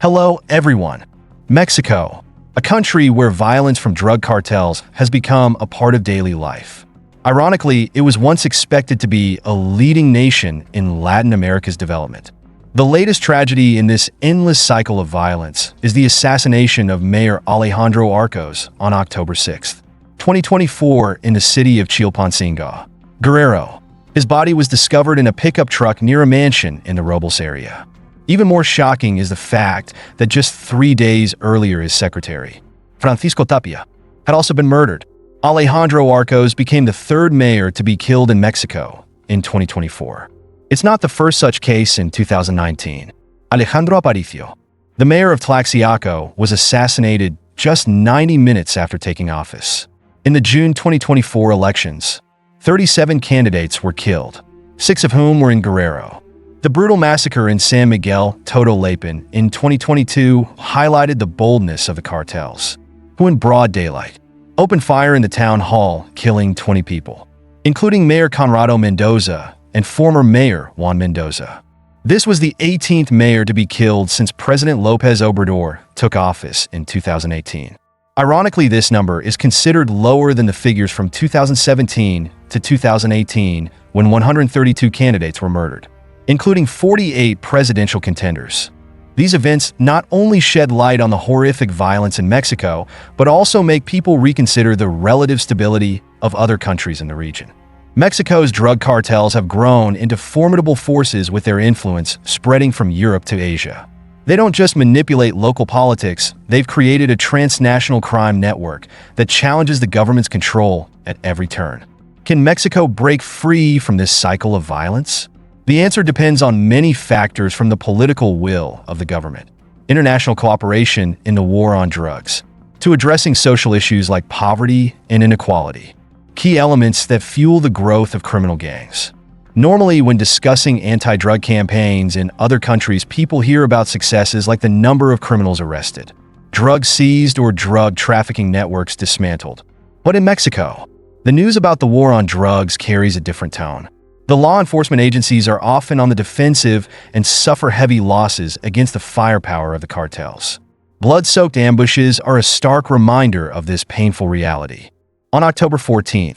Hello, everyone. Mexico, a country where violence from drug cartels has become a part of daily life. Ironically, it was once expected to be a leading nation in Latin America's development. The latest tragedy in this endless cycle of violence is the assassination of Mayor Alejandro Arcos on October 6, 2024 in the city of Chilpancingo, Guerrero. His body was discovered in a pickup truck near a mansion in the Robles area. Even more shocking is the fact that just 3 days earlier his secretary, Francisco Tapia, had also been murdered. Alejandro Arcos became the third mayor to be killed in Mexico in 2024. It's not the first such case in 2019. Alejandro Aparicio, the mayor of Tlaxiaco, was assassinated just 90 minutes after taking office. In the June 2024 elections, 37 candidates were killed, 6 of whom were in Guerrero. The brutal massacre in San Miguel, Totolapan, in 2022 highlighted the boldness of the cartels, who in broad daylight opened fire in the town hall, killing 20 people, including Mayor Conrado Mendoza and former Mayor Juan Mendoza. This was the 18th mayor to be killed since President López Obrador took office in 2018. Ironically, this number is considered lower than the figures from 2017 to 2018, when 132 candidates were murdered, including 48 presidential contenders. These events not only shed light on the horrific violence in Mexico, but also make people reconsider the relative stability of other countries in the region. Mexico's drug cartels have grown into formidable forces with their influence spreading from Europe to Asia. They don't just manipulate local politics, they've created a transnational crime network that challenges the government's control at every turn. Can Mexico break free from this cycle of violence? The answer depends on many factors, from the political will of the government, international cooperation in the war on drugs, to addressing social issues like poverty and inequality, key elements that fuel the growth of criminal gangs. Normally, when discussing anti-drug campaigns in other countries, people hear about successes like the number of criminals arrested, drugs seized, or drug trafficking networks dismantled. But in Mexico, the news about the war on drugs carries a different tone. The law enforcement agencies are often on the defensive and suffer heavy losses against the firepower of the cartels. Blood-soaked ambushes are a stark reminder of this painful reality. On October 14,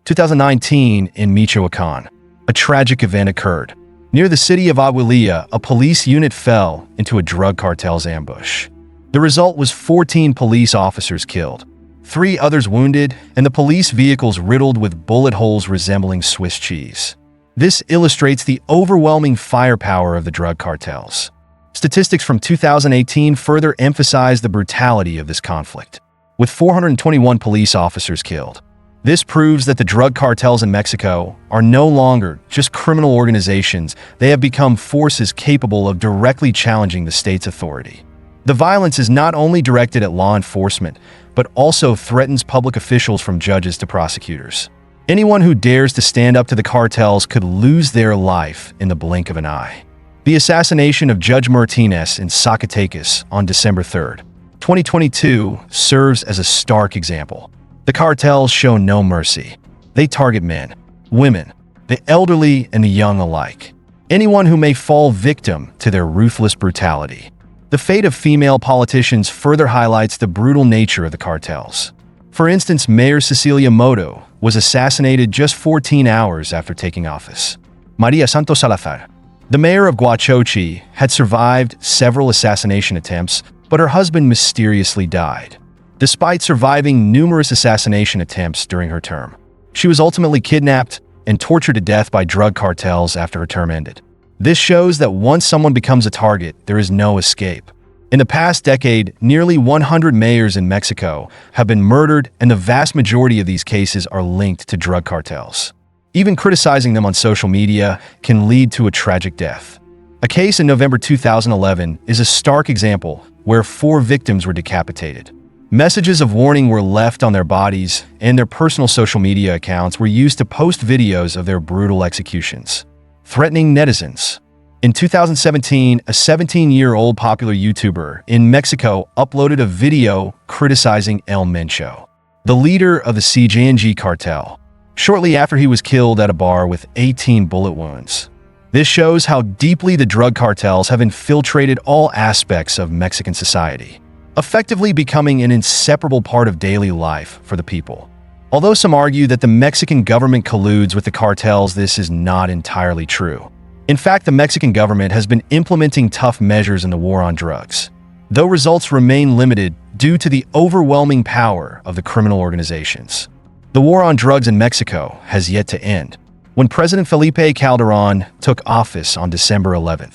2019, in Michoacán, a tragic event occurred. Near the city of Aguililla, a police unit fell into a drug cartel's ambush. The result was 14 police officers killed, 3 others wounded, and the police vehicles riddled with bullet holes resembling Swiss cheese. This illustrates the overwhelming firepower of the drug cartels. Statistics from 2018 further emphasize the brutality of this conflict, with 421 police officers killed. This proves that the drug cartels in Mexico are no longer just criminal organizations. They have become forces capable of directly challenging the state's authority. The violence is not only directed at law enforcement, but also threatens public officials, from judges to prosecutors. Anyone who dares to stand up to the cartels could lose their life in the blink of an eye. The assassination of Judge Martinez in Zacatecas on December 3, 2022 serves as a stark example. The cartels show no mercy. They target men, women, the elderly, and the young alike. Anyone who may fall victim to their ruthless brutality. The fate of female politicians further highlights the brutal nature of the cartels. For instance, Mayor Cecilia Moto was assassinated just 14 hours after taking office. Maria Santos Salazar, the mayor of Huachochi, had survived several assassination attempts, but her husband mysteriously died. Despite surviving numerous assassination attempts during her term, she was ultimately kidnapped and tortured to death by drug cartels after her term ended. This shows that once someone becomes a target, there is no escape. In the past decade, nearly 100 mayors in Mexico have been murdered, and the vast majority of these cases are linked to drug cartels. Even criticizing them on social media can lead to a tragic death. A case in November 2011 is a stark example where 4 victims were decapitated. Messages of warning were left on their bodies, and their personal social media accounts were used to post videos of their brutal executions, threatening netizens. In 2017, a 17-year-old popular YouTuber in Mexico uploaded a video criticizing El Mencho, the leader of the CJNG cartel, shortly after he was killed at a bar with 18 bullet wounds. This shows how deeply the drug cartels have infiltrated all aspects of Mexican society, effectively becoming an inseparable part of daily life for the people. Although some argue that the Mexican government colludes with the cartels, this is not entirely true. In fact, the Mexican government has been implementing tough measures in the war on drugs, though results remain limited due to the overwhelming power of the criminal organizations. The war on drugs in Mexico has yet to end. When President Felipe Calderón took office on December 11,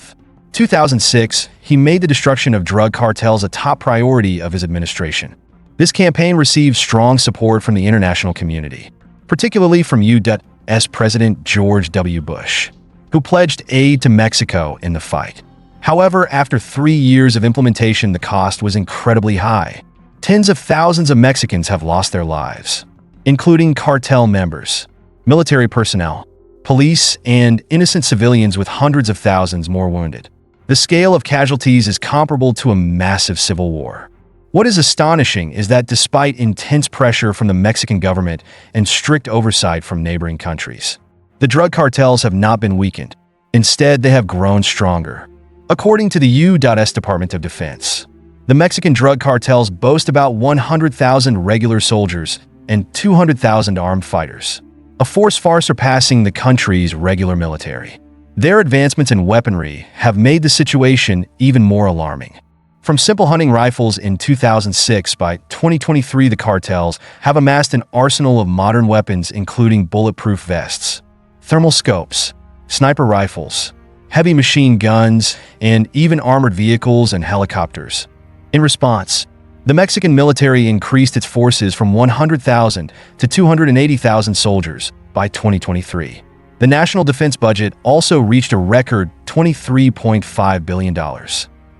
2006, he made the destruction of drug cartels a top priority of his administration. This campaign received strong support from the international community, particularly from U.S. President George W. Bush, who pledged aid to Mexico in the fight. However, after 3 years of implementation, the cost was incredibly high. Tens of thousands of Mexicans have lost their lives, including cartel members, military personnel, police, and innocent civilians, with hundreds of thousands more wounded. The scale of casualties is comparable to a massive civil war. What is astonishing is that despite intense pressure from the Mexican government and strict oversight from neighboring countries, the drug cartels have not been weakened. Instead, they have grown stronger. According to the U.S. Department of Defense, the Mexican drug cartels boast about 100,000 regular soldiers and 200,000 armed fighters, a force far surpassing the country's regular military. Their advancements in weaponry have made the situation even more alarming. From simple hunting rifles in 2006, by 2023 the cartels have amassed an arsenal of modern weapons, including bulletproof vests, thermal scopes, sniper rifles, heavy machine guns, and even armored vehicles and helicopters. In response, the Mexican military increased its forces from 100,000 to 280,000 soldiers by 2023. The national defense budget also reached a record $23.5 billion,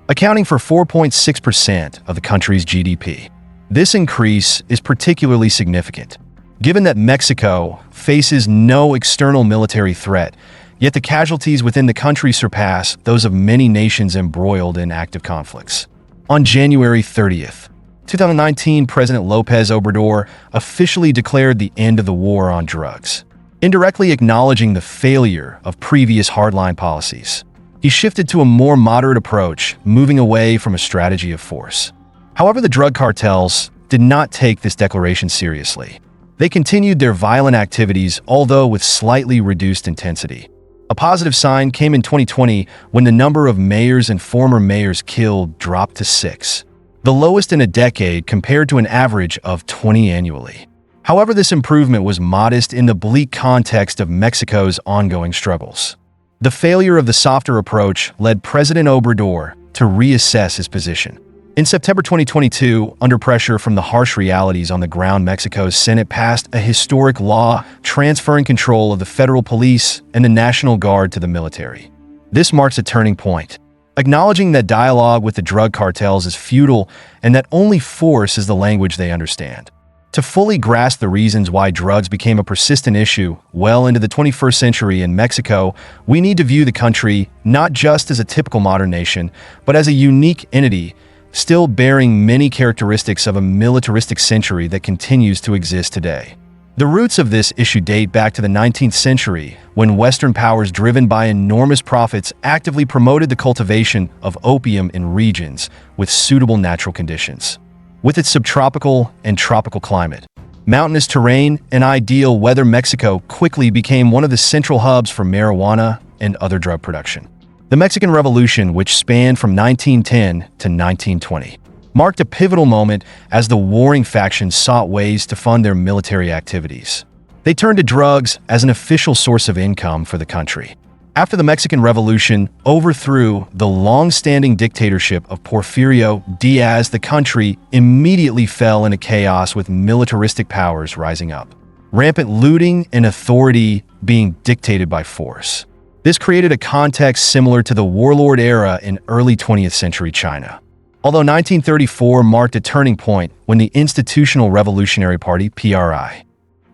accounting for 4.6% of the country's GDP. This increase is particularly significant, given that Mexico faces no external military threat, yet the casualties within the country surpass those of many nations embroiled in active conflicts. On January 30th, 2019, President López Obrador officially declared the end of the war on drugs, indirectly acknowledging the failure of previous hardline policies. He shifted to a more moderate approach, moving away from a strategy of force. However, the drug cartels did not take this declaration seriously. They continued their violent activities, although with slightly reduced intensity. A positive sign came in 2020 when the number of mayors and former mayors killed dropped to 6, the lowest in a decade compared to an average of 20 annually. However, this improvement was modest in the bleak context of Mexico's ongoing struggles. The failure of the softer approach led President Obrador to reassess his position. In September 2022, under pressure from the harsh realities on the ground, Mexico's Senate passed a historic law transferring control of the federal police and the National Guard to the military. This marks a turning point, acknowledging that dialogue with the drug cartels is futile and that only force is the language they understand. To fully grasp the reasons why drugs became a persistent issue well into the 21st century in Mexico, we need to view the country not just as a typical modern nation, but as a unique entity, still bearing many characteristics of a militaristic century that continues to exist today. The roots of this issue date back to the 19th century, when Western powers driven by enormous profits actively promoted the cultivation of opium in regions with suitable natural conditions. With its subtropical and tropical climate, mountainous terrain, and ideal weather, Mexico quickly became one of the central hubs for marijuana and other drug production. The Mexican Revolution, which spanned from 1910 to 1920, marked a pivotal moment as the warring factions sought ways to fund their military activities. They turned to drugs as an official source of income for the country. After the Mexican Revolution overthrew the long-standing dictatorship of Porfirio Diaz, the country immediately fell into chaos, with militaristic powers rising up, rampant looting and authority being dictated by force. This created a context similar to the warlord era in early 20th century China. Although 1934 marked a turning point when the Institutional Revolutionary Party (PRI),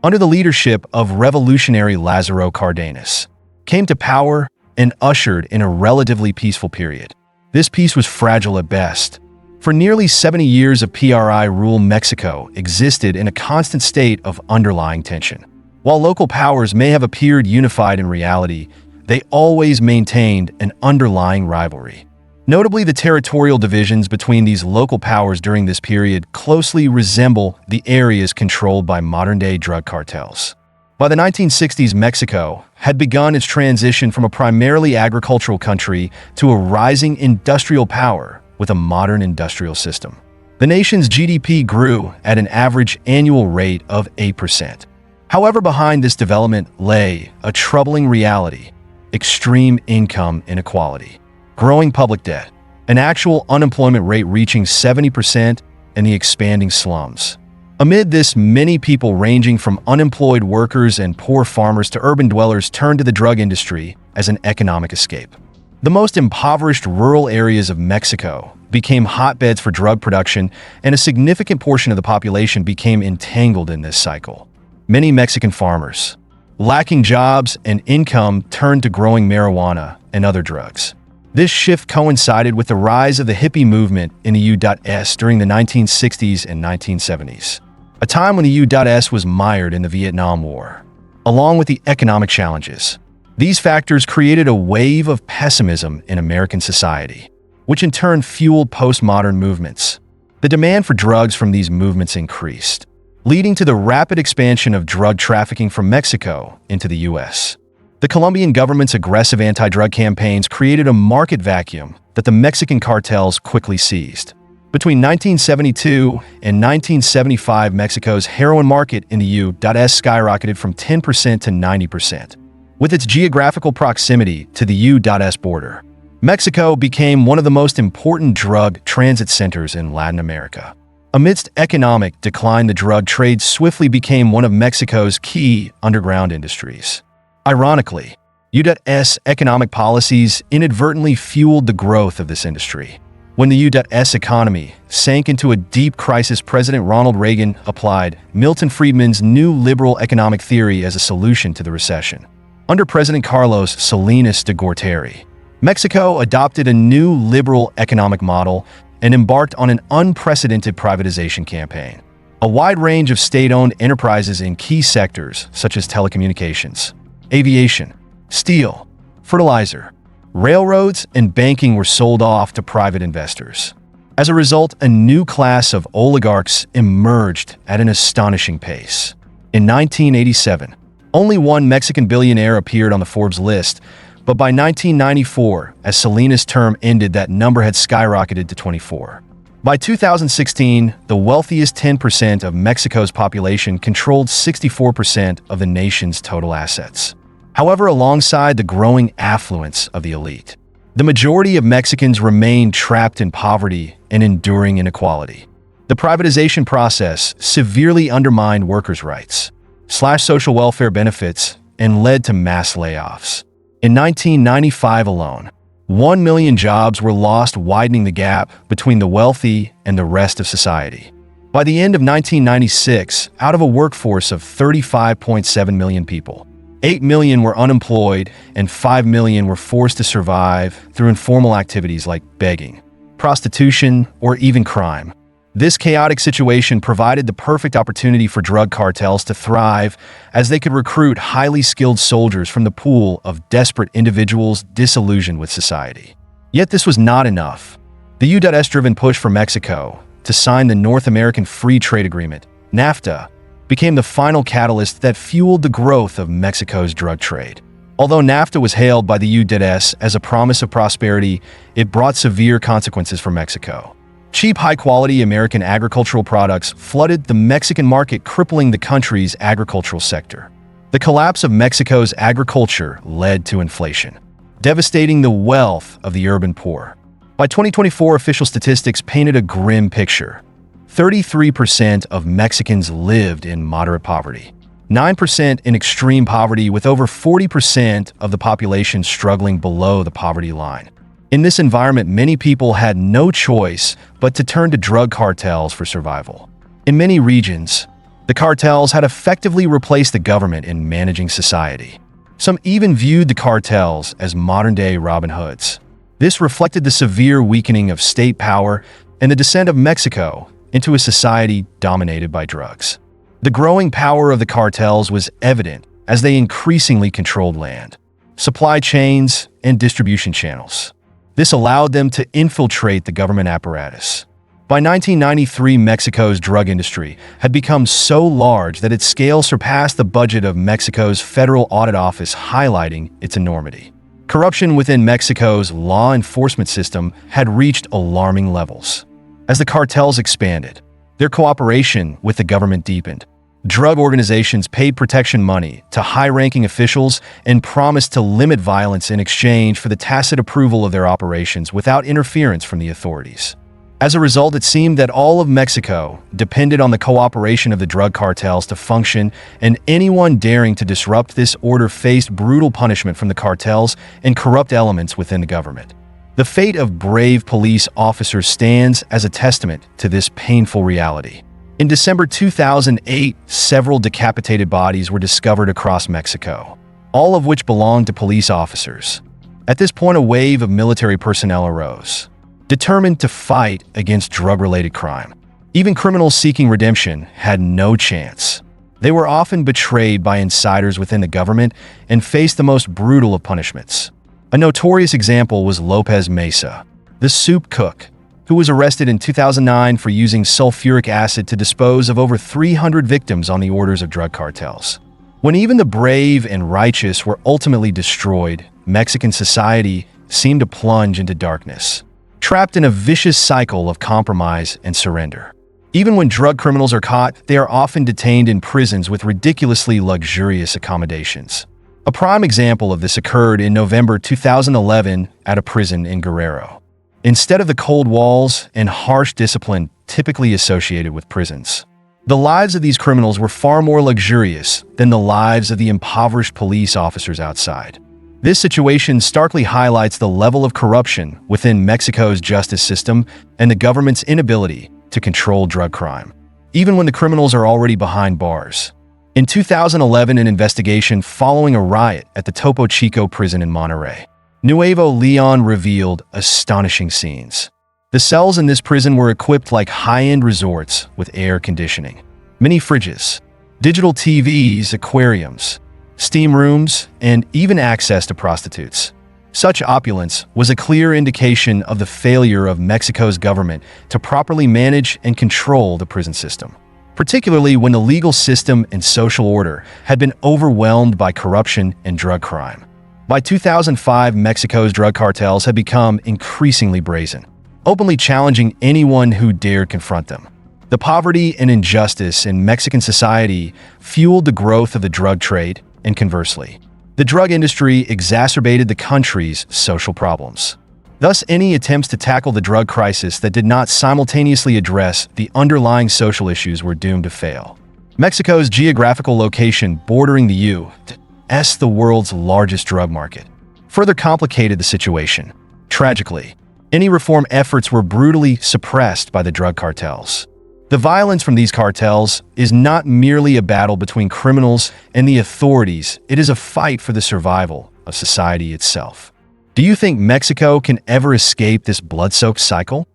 under the leadership of Revolutionary Lázaro Cárdenas, came to power and ushered in a relatively peaceful period. This peace was fragile at best. For nearly 70 years of PRI rule, Mexico existed in a constant state of underlying tension. While local powers may have appeared unified in reality, they always maintained an underlying rivalry. Notably, the territorial divisions between these local powers during this period closely resemble the areas controlled by modern-day drug cartels. By the 1960s, Mexico had begun its transition from a primarily agricultural country to a rising industrial power with a modern industrial system. The nation's GDP grew at an average annual rate of 8%. However, behind this development lay a troubling reality: extreme income inequality, growing public debt, an actual unemployment rate reaching 70%, and the expanding slums. Amid this, many people ranging from unemployed workers and poor farmers to urban dwellers turned to the drug industry as an economic escape. The most impoverished rural areas of Mexico became hotbeds for drug production, and a significant portion of the population became entangled in this cycle. Many Mexican farmers, lacking jobs and income, turned to growing marijuana and other drugs. This shift coincided with the rise of the hippie movement in the U.S. during the 1960s and 1970s, a time when the U.S. was mired in the Vietnam War. Along with the economic challenges, these factors created a wave of pessimism in American society, which in turn fueled postmodern movements. The demand for drugs from these movements increased, leading to the rapid expansion of drug trafficking from Mexico into the U.S. The Colombian government's aggressive anti-drug campaigns created a market vacuum that the Mexican cartels quickly seized. Between 1972 and 1975, Mexico's heroin market in the U.S. skyrocketed from 10% to 90%. With its geographical proximity to the U.S. border, Mexico became one of the most important drug transit centers in Latin America. Amidst economic decline, the drug trade swiftly became one of Mexico's key underground industries. Ironically, U.S. economic policies inadvertently fueled the growth of this industry. When the U.S. economy sank into a deep crisis, President Ronald Reagan applied Milton Friedman's new liberal economic theory as a solution to the recession. Under President Carlos Salinas de Gortari, Mexico adopted a new liberal economic model and embarked on an unprecedented privatization campaign. A wide range of state-owned enterprises in key sectors such as telecommunications, aviation, steel, fertilizer, railroads, and banking were sold off to private investors. As a result, a new class of oligarchs emerged at an astonishing pace. In 1987, only one Mexican billionaire appeared on the Forbes list, but by 1994, as Salinas' term ended, that number had skyrocketed to 24. By 2016, the wealthiest 10% of Mexico's population controlled 64% of the nation's total assets. However, alongside the growing affluence of the elite, the majority of Mexicans remained trapped in poverty and enduring inequality. The privatization process severely undermined workers' rights, slashed social welfare benefits, and led to mass layoffs. In 1995 alone, 1 million jobs were lost, widening the gap between the wealthy and the rest of society. By the end of 1996, out of a workforce of 35.7 million people, 8 million were unemployed and 5 million were forced to survive through informal activities like begging, prostitution, or even crime. This chaotic situation provided the perfect opportunity for drug cartels to thrive, as they could recruit highly skilled soldiers from the pool of desperate individuals disillusioned with society. Yet this was not enough. The U.S.-driven push for Mexico to sign the North American Free Trade Agreement, NAFTA, became the final catalyst that fueled the growth of Mexico's drug trade. Although NAFTA was hailed by the U.S. as a promise of prosperity, it brought severe consequences for Mexico. Cheap, high-quality American agricultural products flooded the Mexican market, crippling the country's agricultural sector. The collapse of Mexico's agriculture led to inflation, devastating the wealth of the urban poor. By 2024, official statistics painted a grim picture. 33% of Mexicans lived in moderate poverty, 9% in extreme poverty, with over 40% of the population struggling below the poverty line. In this environment, many people had no choice but to turn to drug cartels for survival. In many regions, the cartels had effectively replaced the government in managing society. Some even viewed the cartels as modern-day Robin Hoods. This reflected the severe weakening of state power and the descent of Mexico into a society dominated by drugs. The growing power of the cartels was evident as they increasingly controlled land, supply chains, and distribution channels. This allowed them to infiltrate the government apparatus. By 1993, Mexico's drug industry had become so large that its scale surpassed the budget of Mexico's Federal Audit Office, highlighting its enormity. Corruption within Mexico's law enforcement system had reached alarming levels. As the cartels expanded, their cooperation with the government deepened. Drug organizations paid protection money to high-ranking officials and promised to limit violence in exchange for the tacit approval of their operations without interference from the authorities. As a result, it seemed that all of Mexico depended on the cooperation of the drug cartels to function, and anyone daring to disrupt this order faced brutal punishment from the cartels and corrupt elements within the government. The fate of brave police officers stands as a testament to this painful reality. In December 2008, several decapitated bodies were discovered across Mexico, all of which belonged to police officers. At this point, a wave of military personnel arose, determined to fight against drug-related crime. Even criminals seeking redemption had no chance. They were often betrayed by insiders within the government and faced the most brutal of punishments. A notorious example was Lopez Mesa, the soup cook, who was arrested in 2009 for using sulfuric acid to dispose of over 300 victims on the orders of drug cartels. When even the brave and righteous were ultimately destroyed, Mexican society seemed to plunge into darkness, trapped in a vicious cycle of compromise and surrender. Even when drug criminals are caught, they are often detained in prisons with ridiculously luxurious accommodations. A prime example of this occurred in November 2011 at a prison in Guerrero. Instead of the cold walls and harsh discipline typically associated with prisons, the lives of these criminals were far more luxurious than the lives of the impoverished police officers outside. This situation starkly highlights the level of corruption within Mexico's justice system and the government's inability to control drug crime, even when the criminals are already behind bars. In 2011, an investigation following a riot at the Topo Chico prison in Monterrey, Nuevo Leon, revealed astonishing scenes. The cells in this prison were equipped like high-end resorts with air conditioning, mini fridges, digital TVs, aquariums, steam rooms, and even access to prostitutes. Such opulence was a clear indication of the failure of Mexico's government to properly manage and control the prison system, particularly when the legal system and social order had been overwhelmed by corruption and drug crime. By 2005, Mexico's drug cartels had become increasingly brazen, openly challenging anyone who dared confront them. The poverty and injustice in Mexican society fueled the growth of the drug trade, and conversely, the drug industry exacerbated the country's social problems. Thus, any attempts to tackle the drug crisis that did not simultaneously address the underlying social issues were doomed to fail. Mexico's geographical location bordering the U.S., the world's largest drug market, further complicated the situation. Tragically, any reform efforts were brutally suppressed by the drug cartels. The violence from these cartels is not merely a battle between criminals and the authorities, it is a fight for the survival of society itself. Do you think Mexico can ever escape this blood-soaked cycle?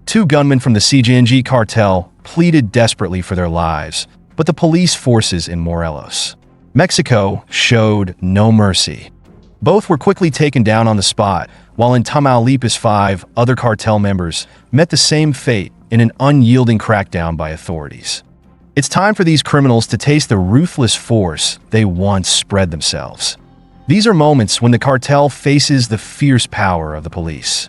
Two gunmen from the CJNG cartel pleaded desperately for their lives, but the police forces in Morelos, Mexico, showed no mercy. Both were quickly taken down on the spot, while in Tamaulipas 5 other cartel members met the same fate in an unyielding crackdown by authorities. It's time for these criminals to taste the ruthless force they once spread themselves. These are moments when the cartel faces the fierce power of the police.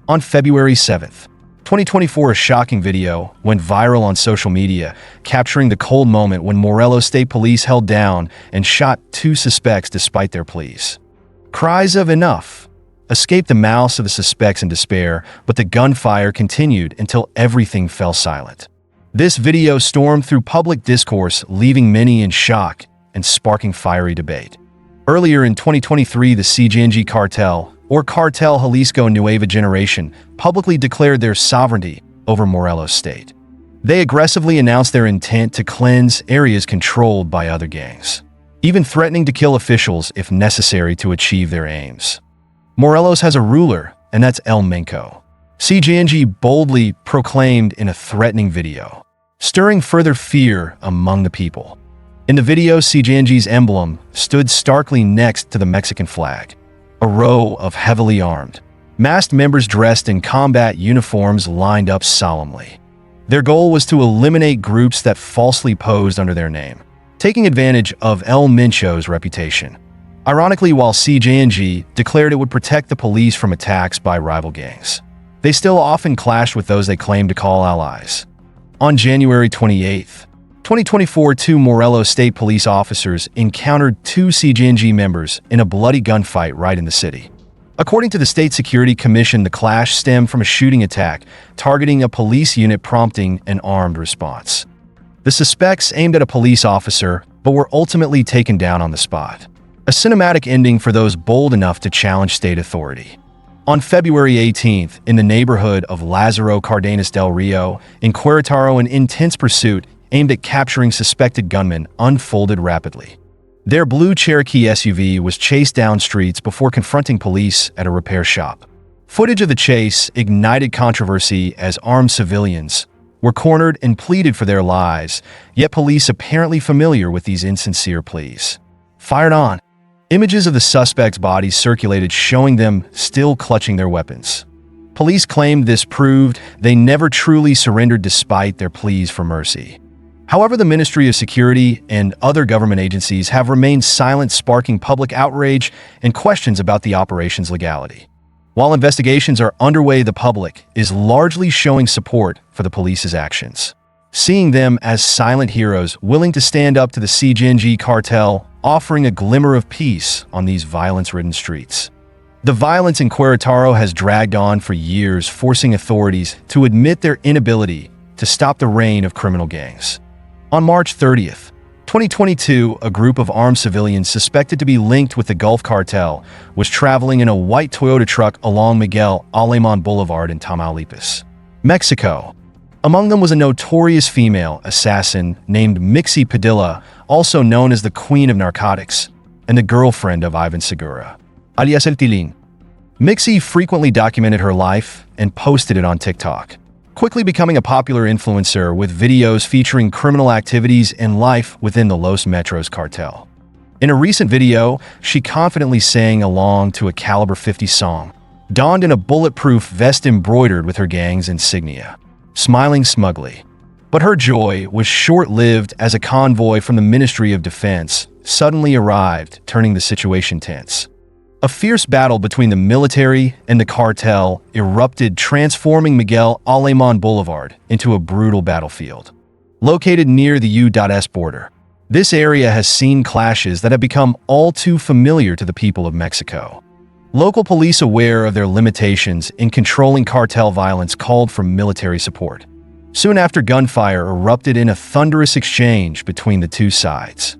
On February 7th, 2024, a shocking video went viral on social media, capturing the cold moment when Morelos State Police held down and shot two suspects despite their pleas. Cries of "enough" escaped the mouths of the suspects in despair, but the gunfire continued until everything fell silent. This video stormed through public discourse, leaving many in shock and sparking fiery debate. Earlier in 2023, the CJNG cartel, or Cartel Jalisco Nueva Generation, publicly declared their sovereignty over Morelos State. They aggressively announced their intent to cleanse areas controlled by other gangs, even threatening to kill officials if necessary to achieve their aims. Morelos has a ruler, and that's El Menco, CJNG boldly proclaimed in a threatening video, stirring further fear among the people. In the video, CJNG's emblem stood starkly next to the Mexican flag. A row of heavily armed, masked members dressed in combat uniforms lined up solemnly. Their goal was to eliminate groups that falsely posed under their name, taking advantage of El Mincho's reputation. Ironically, while CJNG declared it would protect the police from attacks by rival gangs, they still often clashed with those they claimed to call allies. On January 28, 2024, two Morelos State Police officers encountered two CJNG members in a bloody gunfight right in the city. According to the State Security Commission, the clash stemmed from a shooting attack targeting a police unit, prompting an armed response. The suspects aimed at a police officer, but were ultimately taken down on the spot. A cinematic ending for those bold enough to challenge state authority. On February 18th, in the neighborhood of Lázaro Cárdenas del Rio in Querétaro, an intense pursuit aimed at capturing suspected gunmen unfolded rapidly. Their blue Cherokee SUV was chased down streets before confronting police at a repair shop. Footage of the chase ignited controversy as armed civilians were cornered and pleaded for their lives, yet police, apparently familiar with these insincere pleas, fired on. Images of the suspects' bodies circulated, showing them still clutching their weapons. Police claimed this proved they never truly surrendered despite their pleas for mercy. However, the Ministry of Security and other government agencies have remained silent, sparking public outrage and questions about the operation's legality. While investigations are underway, the public is largely showing support for the police's actions, seeing them as silent heroes willing to stand up to the CJNG cartel, offering a glimmer of peace on these violence-ridden streets. The violence in Querétaro has dragged on for years, forcing authorities to admit their inability to stop the reign of criminal gangs. On March 30th, 2022, a group of armed civilians suspected to be linked with the Gulf Cartel was traveling in a white Toyota truck along Miguel Alemán Boulevard in Tamaulipas, Mexico. Among them was a notorious female assassin named Mixi Padilla, also known as the Queen of Narcotics, and the girlfriend of Ivan Segura, alias El Tilín. Mixi frequently documented her life and posted it on TikTok, quickly becoming a popular influencer with videos featuring criminal activities and life within the Los Metros cartel. In a recent video, she confidently sang along to a Caliber 50 song, donned in a bulletproof vest embroidered with her gang's insignia, smiling smugly. But her joy was short-lived as a convoy from the Ministry of Defense suddenly arrived, turning the situation tense. A fierce battle between the military and the cartel erupted, transforming Miguel Alemán Boulevard into a brutal battlefield. Located near the U.S. border, this area has seen clashes that have become all too familiar to the people of Mexico. Local police, aware of their limitations in controlling cartel violence, called for military support. Soon after, gunfire erupted in a thunderous exchange between the two sides.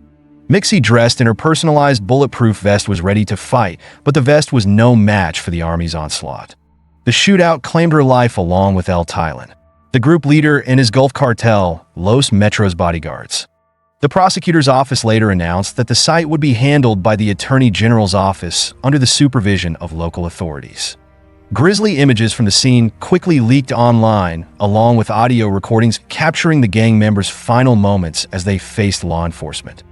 Mixi, dressed in her personalized bulletproof vest, was ready to fight, but the vest was no match for the army's onslaught. The shootout claimed her life along with El Tilín, the group leader and his Gulf cartel, Los Metros bodyguards. The prosecutor's office later announced that the site would be handled by the Attorney General's office under the supervision of local authorities. Grisly images from the scene quickly leaked online, along with audio recordings capturing the gang members' final moments as they faced law enforcement.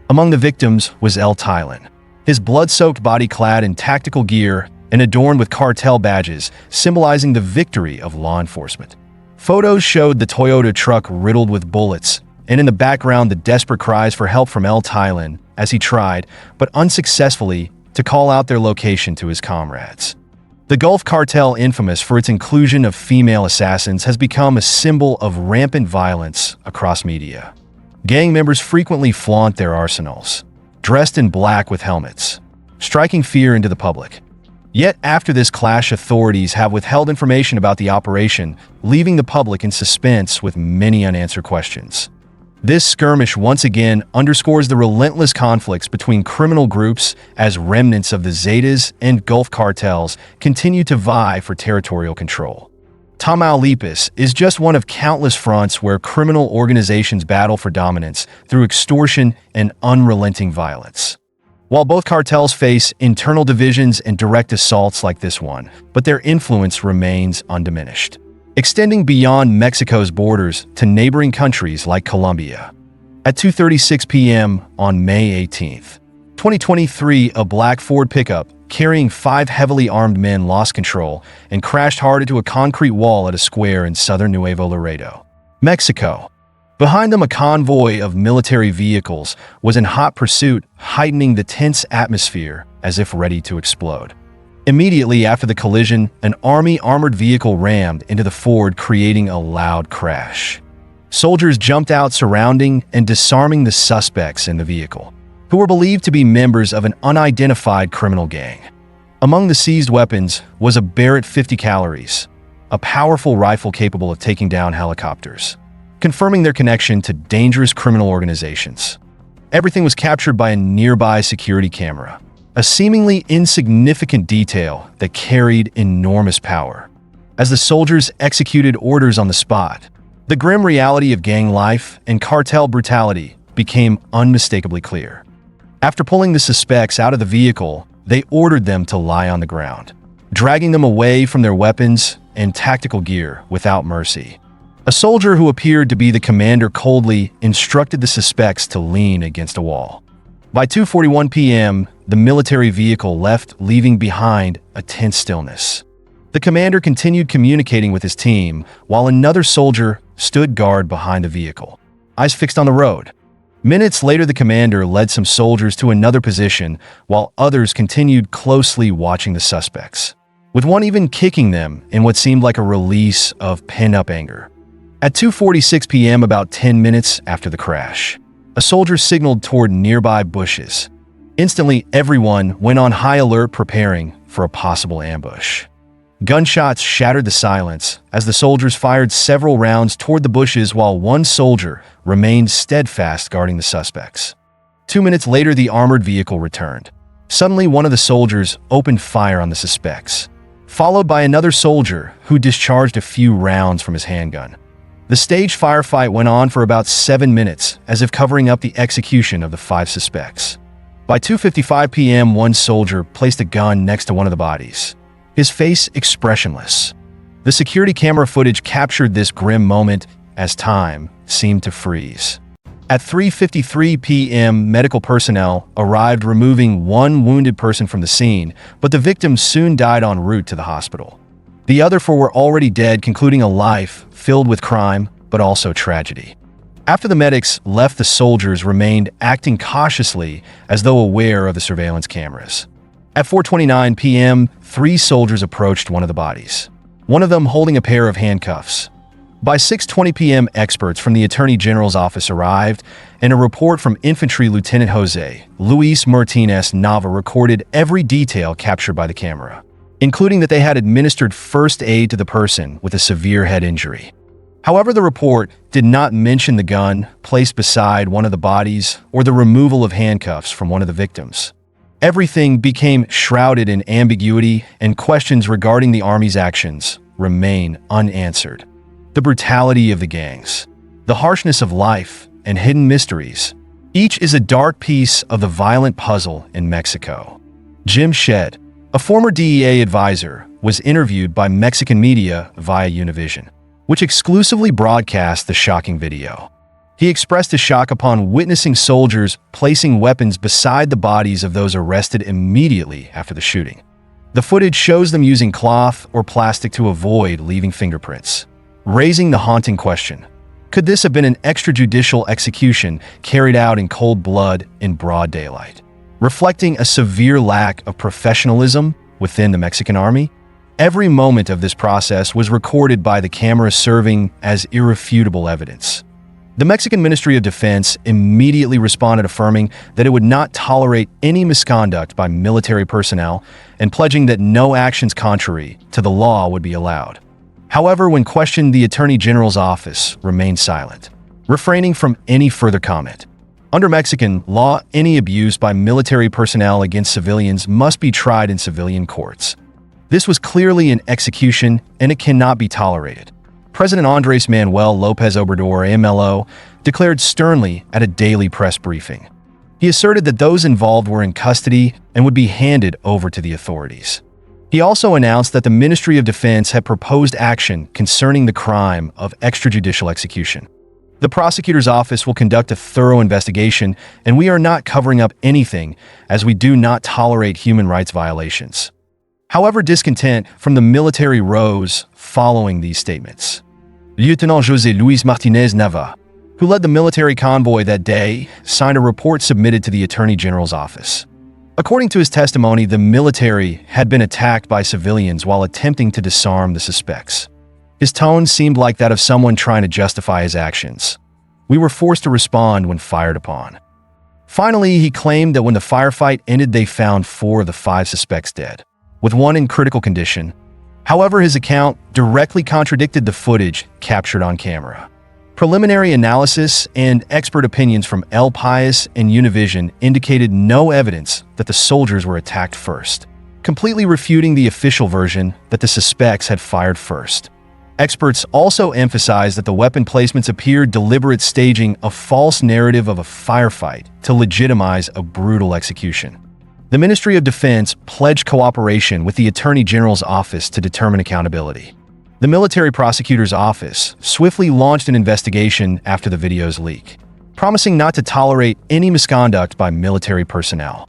Among the victims was El Tilín, his blood-soaked body clad in tactical gear and adorned with cartel badges, symbolizing the victory of law enforcement. Photos showed the Toyota truck riddled with bullets, and in the background the desperate cries for help from El Tilín as he tried, but unsuccessfully, to call out their location to his comrades. The Gulf Cartel, infamous for its inclusion of female assassins, has become a symbol of rampant violence across media. Gang members frequently flaunt their arsenals, dressed in black with helmets, striking fear into the public. Yet after this clash, authorities have withheld information about the operation, leaving the public in suspense with many unanswered questions. This skirmish once again underscores the relentless conflicts between criminal groups as remnants of the Zetas and Gulf cartels continue to vie for territorial control. Tamaulipas is just one of countless fronts where criminal organizations battle for dominance through extortion and unrelenting violence. While both cartels face internal divisions and direct assaults like this one, but their influence remains undiminished, extending beyond Mexico's borders to neighboring countries like Colombia. At 2:36 p.m. on May 18, 2023, a black Ford pickup carrying 5 heavily armed men lost control and crashed hard into a concrete wall at a square in southern Nuevo Laredo, Mexico. Behind them, a convoy of military vehicles was in hot pursuit, heightening the tense atmosphere as if ready to explode. Immediately after the collision, an Army armored vehicle rammed into the Ford, creating a loud crash. Soldiers jumped out, surrounding and disarming the suspects in the vehicle, who were believed to be members of an unidentified criminal gang. Among the seized weapons was a Barrett 50 calories, a powerful rifle capable of taking down helicopters, confirming their connection to dangerous criminal organizations. Everything was captured by a nearby security camera, a seemingly insignificant detail that carried enormous power. As the soldiers executed orders on the spot, the grim reality of gang life and cartel brutality became unmistakably clear. After pulling the suspects out of the vehicle, they ordered them to lie on the ground, dragging them away from their weapons and tactical gear without mercy. A soldier who appeared to be the commander coldly instructed the suspects to lean against a wall. By 2:41 p.m., the military vehicle left, leaving behind a tense stillness. The commander continued communicating with his team, while another soldier stood guard behind the vehicle, eyes fixed on the road. Minutes later, the commander led some soldiers to another position, while others continued closely watching the suspects, with one even kicking them in what seemed like a release of pent-up anger. At 2:46 p.m., about 10 minutes after the crash, a soldier signaled toward nearby bushes. Instantly, everyone went on high alert, preparing for a possible ambush. Gunshots shattered the silence as the soldiers fired several rounds toward the bushes, while one soldier remained steadfast guarding the suspects. 2 minutes later, the armored vehicle returned. Suddenly, one of the soldiers opened fire on the suspects, followed by another soldier who discharged a few rounds from his handgun. The staged firefight went on for about 7 minutes, as if covering up the execution of the 5 suspects. By 2:55 p.m., one soldier placed a gun next to one of the bodies, his face expressionless. The security camera footage captured this grim moment as time seemed to freeze. At 3:53 p.m., medical personnel arrived, removing one wounded person from the scene, but the victim soon died en route to the hospital. The other 4 were already dead, concluding a life filled with crime, but also tragedy. After the medics left, the soldiers remained acting cautiously, as though aware of the surveillance cameras. At 4:29 p.m., 3 soldiers approached one of the bodies, one of them holding a pair of handcuffs. By 6:20 p.m., experts from the Attorney General's office arrived, and a report from Infantry Lieutenant Jose Luis Martinez Nava recorded every detail captured by the camera, including that they had administered first aid to the person with a severe head injury. However, the report did not mention the gun placed beside one of the bodies or the removal of handcuffs from one of the victims. Everything became shrouded in ambiguity, and questions regarding the Army's actions remain unanswered. The brutality of the gangs, the harshness of life, and hidden mysteries, each is a dark piece of the violent puzzle in Mexico. Jim Shedd, a former DEA advisor, was interviewed by Mexican media via Univision, which exclusively broadcast the shocking video. He expressed his shock upon witnessing soldiers placing weapons beside the bodies of those arrested immediately after the shooting. The footage shows them using cloth or plastic to avoid leaving fingerprints, raising the haunting question: could this have been an extrajudicial execution carried out in cold blood in broad daylight, reflecting a severe lack of professionalism within the Mexican Army? Every moment of this process was recorded by the camera, serving as irrefutable evidence. The Mexican Ministry of Defense immediately responded, affirming that it would not tolerate any misconduct by military personnel and pledging that no actions contrary to the law would be allowed. However, when questioned, the Attorney General's office remained silent, refraining from any further comment. Under Mexican law, any abuse by military personnel against civilians must be tried in civilian courts. This was clearly an execution, and it cannot be tolerated. President Andrés Manuel López Obrador, AMLO, declared sternly at a daily press briefing. He asserted that those involved were in custody and would be handed over to the authorities. He also announced that the Ministry of Defense had proposed action concerning the crime of extrajudicial execution. The prosecutor's office will conduct a thorough investigation, and we are not covering up anything, as we do not tolerate human rights violations. However, discontent from the military rose following these statements. Lieutenant José Luis Martinez Nava, who led the military convoy that day, signed a report submitted to the Attorney General's office. According to his testimony, the military had been attacked by civilians while attempting to disarm the suspects. His tone seemed like that of someone trying to justify his actions. We were forced to respond when fired upon. Finally, he claimed that when the firefight ended, they found 4 of the 5 suspects dead, with 1 in critical condition. However, his account directly contradicted the footage captured on camera. Preliminary analysis and expert opinions from El País and Univision indicated no evidence that the soldiers were attacked first, completely refuting the official version that the suspects had fired first. Experts also emphasized that the weapon placements appeared deliberate, staging a false narrative of a firefight to legitimize a brutal execution. The Ministry of Defense pledged cooperation with the Attorney General's office to determine accountability. The military prosecutor's office swiftly launched an investigation after the video's leak, promising not to tolerate any misconduct by military personnel.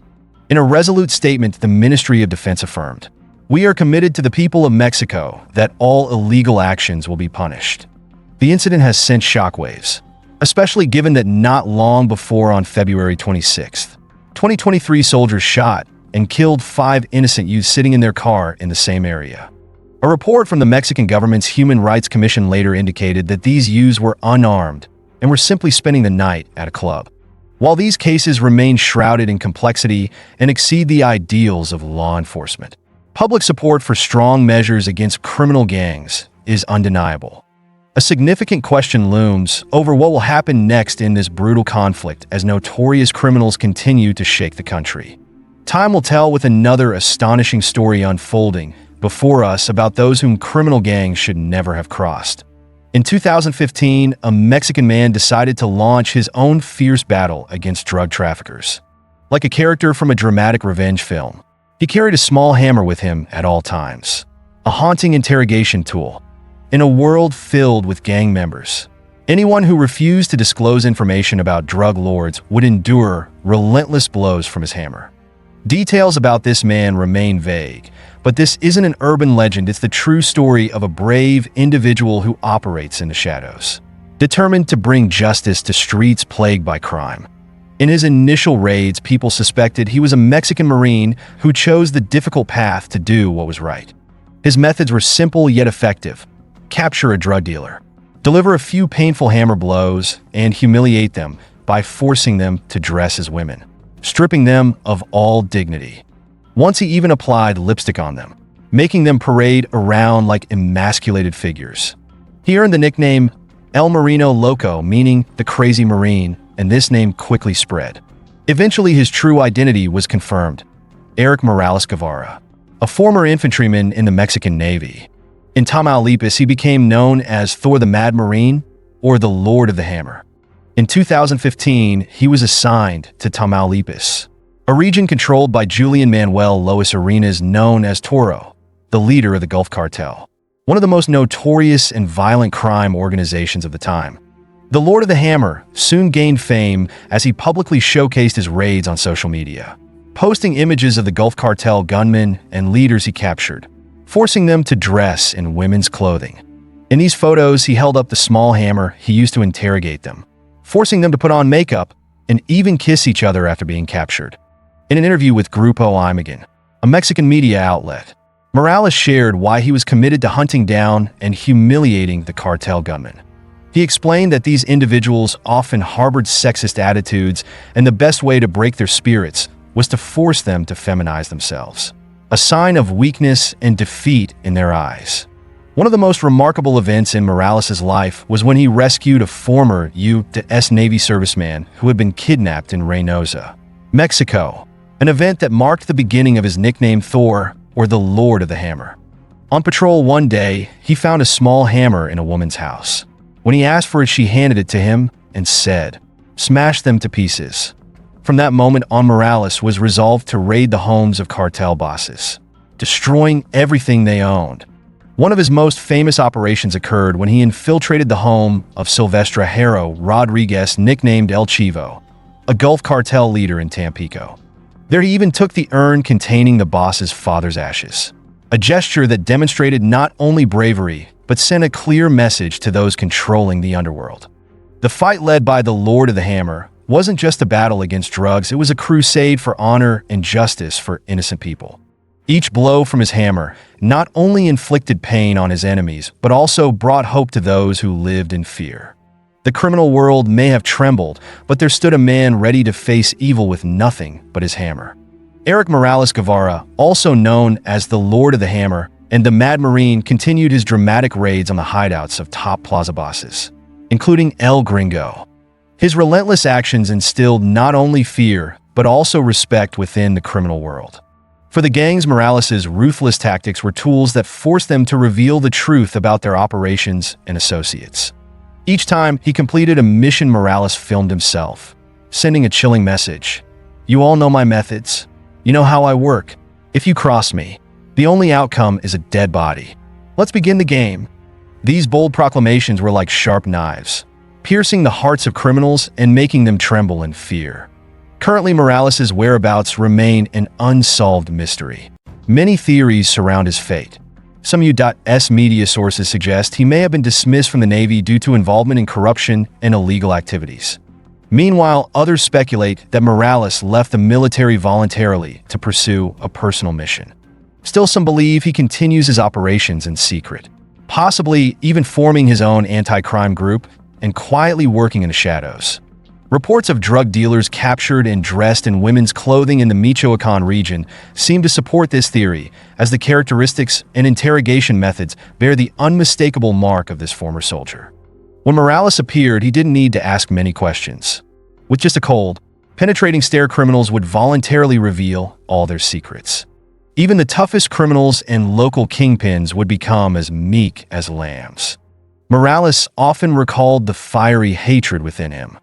In a resolute statement, the Ministry of Defense affirmed, "We are committed to the people of Mexico that all illegal actions will be punished." The incident has sent shockwaves, especially given that not long before, on February 26, 2023, soldiers shot and killed 5 innocent youths sitting in their car in the same area. A report from the Mexican government's Human Rights Commission later indicated that these youths were unarmed and were simply spending the night at a club. While these cases remain shrouded in complexity and exceed the ideals of law enforcement, public support for strong measures against criminal gangs is undeniable. A significant question looms over what will happen next in this brutal conflict as notorious criminals continue to shake the country. Time will tell, with another astonishing story unfolding before us about those whom criminal gangs should never have crossed. In 2015, a Mexican man decided to launch his own fierce battle against drug traffickers. Like a character from a dramatic revenge film, he carried a small hammer with him at all times, a haunting interrogation tool. In a world filled with gang members, anyone who refused to disclose information about drug lords would endure relentless blows from his hammer. Details about this man remain vague, but this isn't an urban legend. It's the true story of a brave individual who operates in the shadows, determined to bring justice to streets plagued by crime. In his initial raids, people suspected he was a Mexican Marine who chose the difficult path to do what was right. His methods were simple yet effective: capture a drug dealer, deliver a few painful hammer blows, and humiliate them by forcing them to dress as women, stripping them of all dignity. Once he even applied lipstick on them, making them parade around like emasculated figures. He earned the nickname El Marino Loco, meaning the crazy Marine, and this name quickly spread. Eventually, his true identity was confirmed: Eric Morales Guevara, a former infantryman in the Mexican Navy. In Tamaulipas, he became known as Thor the Mad Marine, or the Lord of the Hammer. In 2015, he was assigned to Tamaulipas, a region controlled by Julian Manuel Lois Arenas, known as Toro, the leader of the Gulf Cartel, one of the most notorious and violent crime organizations of the time. The Lord of the Hammer soon gained fame as he publicly showcased his raids on social media, posting images of the Gulf Cartel gunmen and leaders he captured, forcing them to dress in women's clothing. In these photos, he held up the small hammer he used to interrogate them, forcing them to put on makeup and even kiss each other after being captured. In an interview with Grupo Imagen, a Mexican media outlet, Morales shared why he was committed to hunting down and humiliating the cartel gunmen. He explained that these individuals often harbored sexist attitudes, and the best way to break their spirits was to force them to feminize themselves, a sign of weakness and defeat in their eyes. One of the most remarkable events in Morales' life was when he rescued a former U.S. Navy serviceman who had been kidnapped in Reynosa, Mexico, an event that marked the beginning of his nickname Thor, or the Lord of the Hammer. On patrol one day, he found a small hammer in a woman's house. When he asked for it, she handed it to him and said, "Smash them to pieces." From that moment on, Morales was resolved to raid the homes of cartel bosses, destroying everything they owned. One of his most famous operations occurred when he infiltrated the home of Silvestre Haro Rodriguez, nicknamed El Chivo, a Gulf cartel leader in Tampico. There he even took the urn containing the boss's father's ashes, a gesture that demonstrated not only bravery, but sent a clear message to those controlling the underworld. The fight led by the Lord of the Hammer wasn't just a battle against drugs, it was a crusade for honor and justice for innocent people. Each blow from his hammer not only inflicted pain on his enemies, but also brought hope to those who lived in fear. The criminal world may have trembled, but there stood a man ready to face evil with nothing but his hammer. Eric Morales Guevara, also known as the Lord of the Hammer and the Mad Marine, continued his dramatic raids on the hideouts of top plaza bosses, including El Gringo. His relentless actions instilled not only fear, but also respect within the criminal world. For the gangs, Morales' ruthless tactics were tools that forced them to reveal the truth about their operations and associates. Each time he completed a mission, Morales filmed himself, sending a chilling message. "You all know my methods. You know how I work. If you cross me, the only outcome is a dead body. Let's begin the game." These bold proclamations were like sharp knives, piercing the hearts of criminals and making them tremble in fear. Currently, Morales' whereabouts remain an unsolved mystery. Many theories surround his fate. Some U.S. media sources suggest he may have been dismissed from the Navy due to involvement in corruption and illegal activities. Meanwhile, others speculate that Morales left the military voluntarily to pursue a personal mission. Still, some believe he continues his operations in secret, possibly even forming his own anti-crime group and quietly working in the shadows. Reports of drug dealers captured and dressed in women's clothing in the Michoacan region seem to support this theory, as the characteristics and interrogation methods bear the unmistakable mark of this former soldier. When Morales appeared, he didn't need to ask many questions. With just a cold, penetrating stare, criminals would voluntarily reveal all their secrets. Even the toughest criminals and local kingpins would become as meek as lambs. Morales often recalled the fiery hatred within him.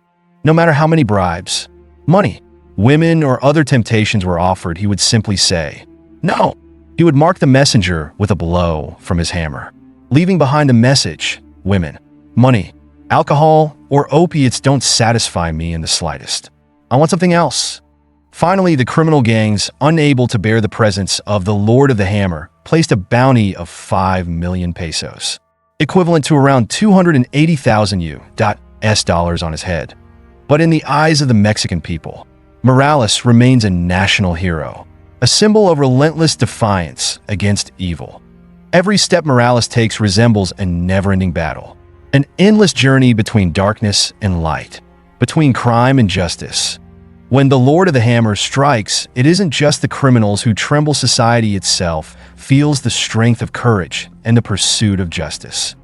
No matter how many bribes, money, women, or other temptations were offered, he would simply say, "No." He would mark the messenger with a blow from his hammer, leaving behind a message: "Women, money, alcohol, or opiates don't satisfy me in the slightest. I want something else." Finally, the criminal gangs, unable to bear the presence of the Lord of the Hammer, placed a bounty of 5 million pesos, equivalent to around 280,000 U.S. dollars on his head. But in the eyes of the Mexican people, Morales remains a national hero, a symbol of relentless defiance against evil. Every step Morales takes resembles a never-ending battle, an endless journey between darkness and light, between crime and justice. When the Lord of the Hammer strikes, it isn't just the criminals who tremble. Society itself feels the strength of courage and the pursuit of justice.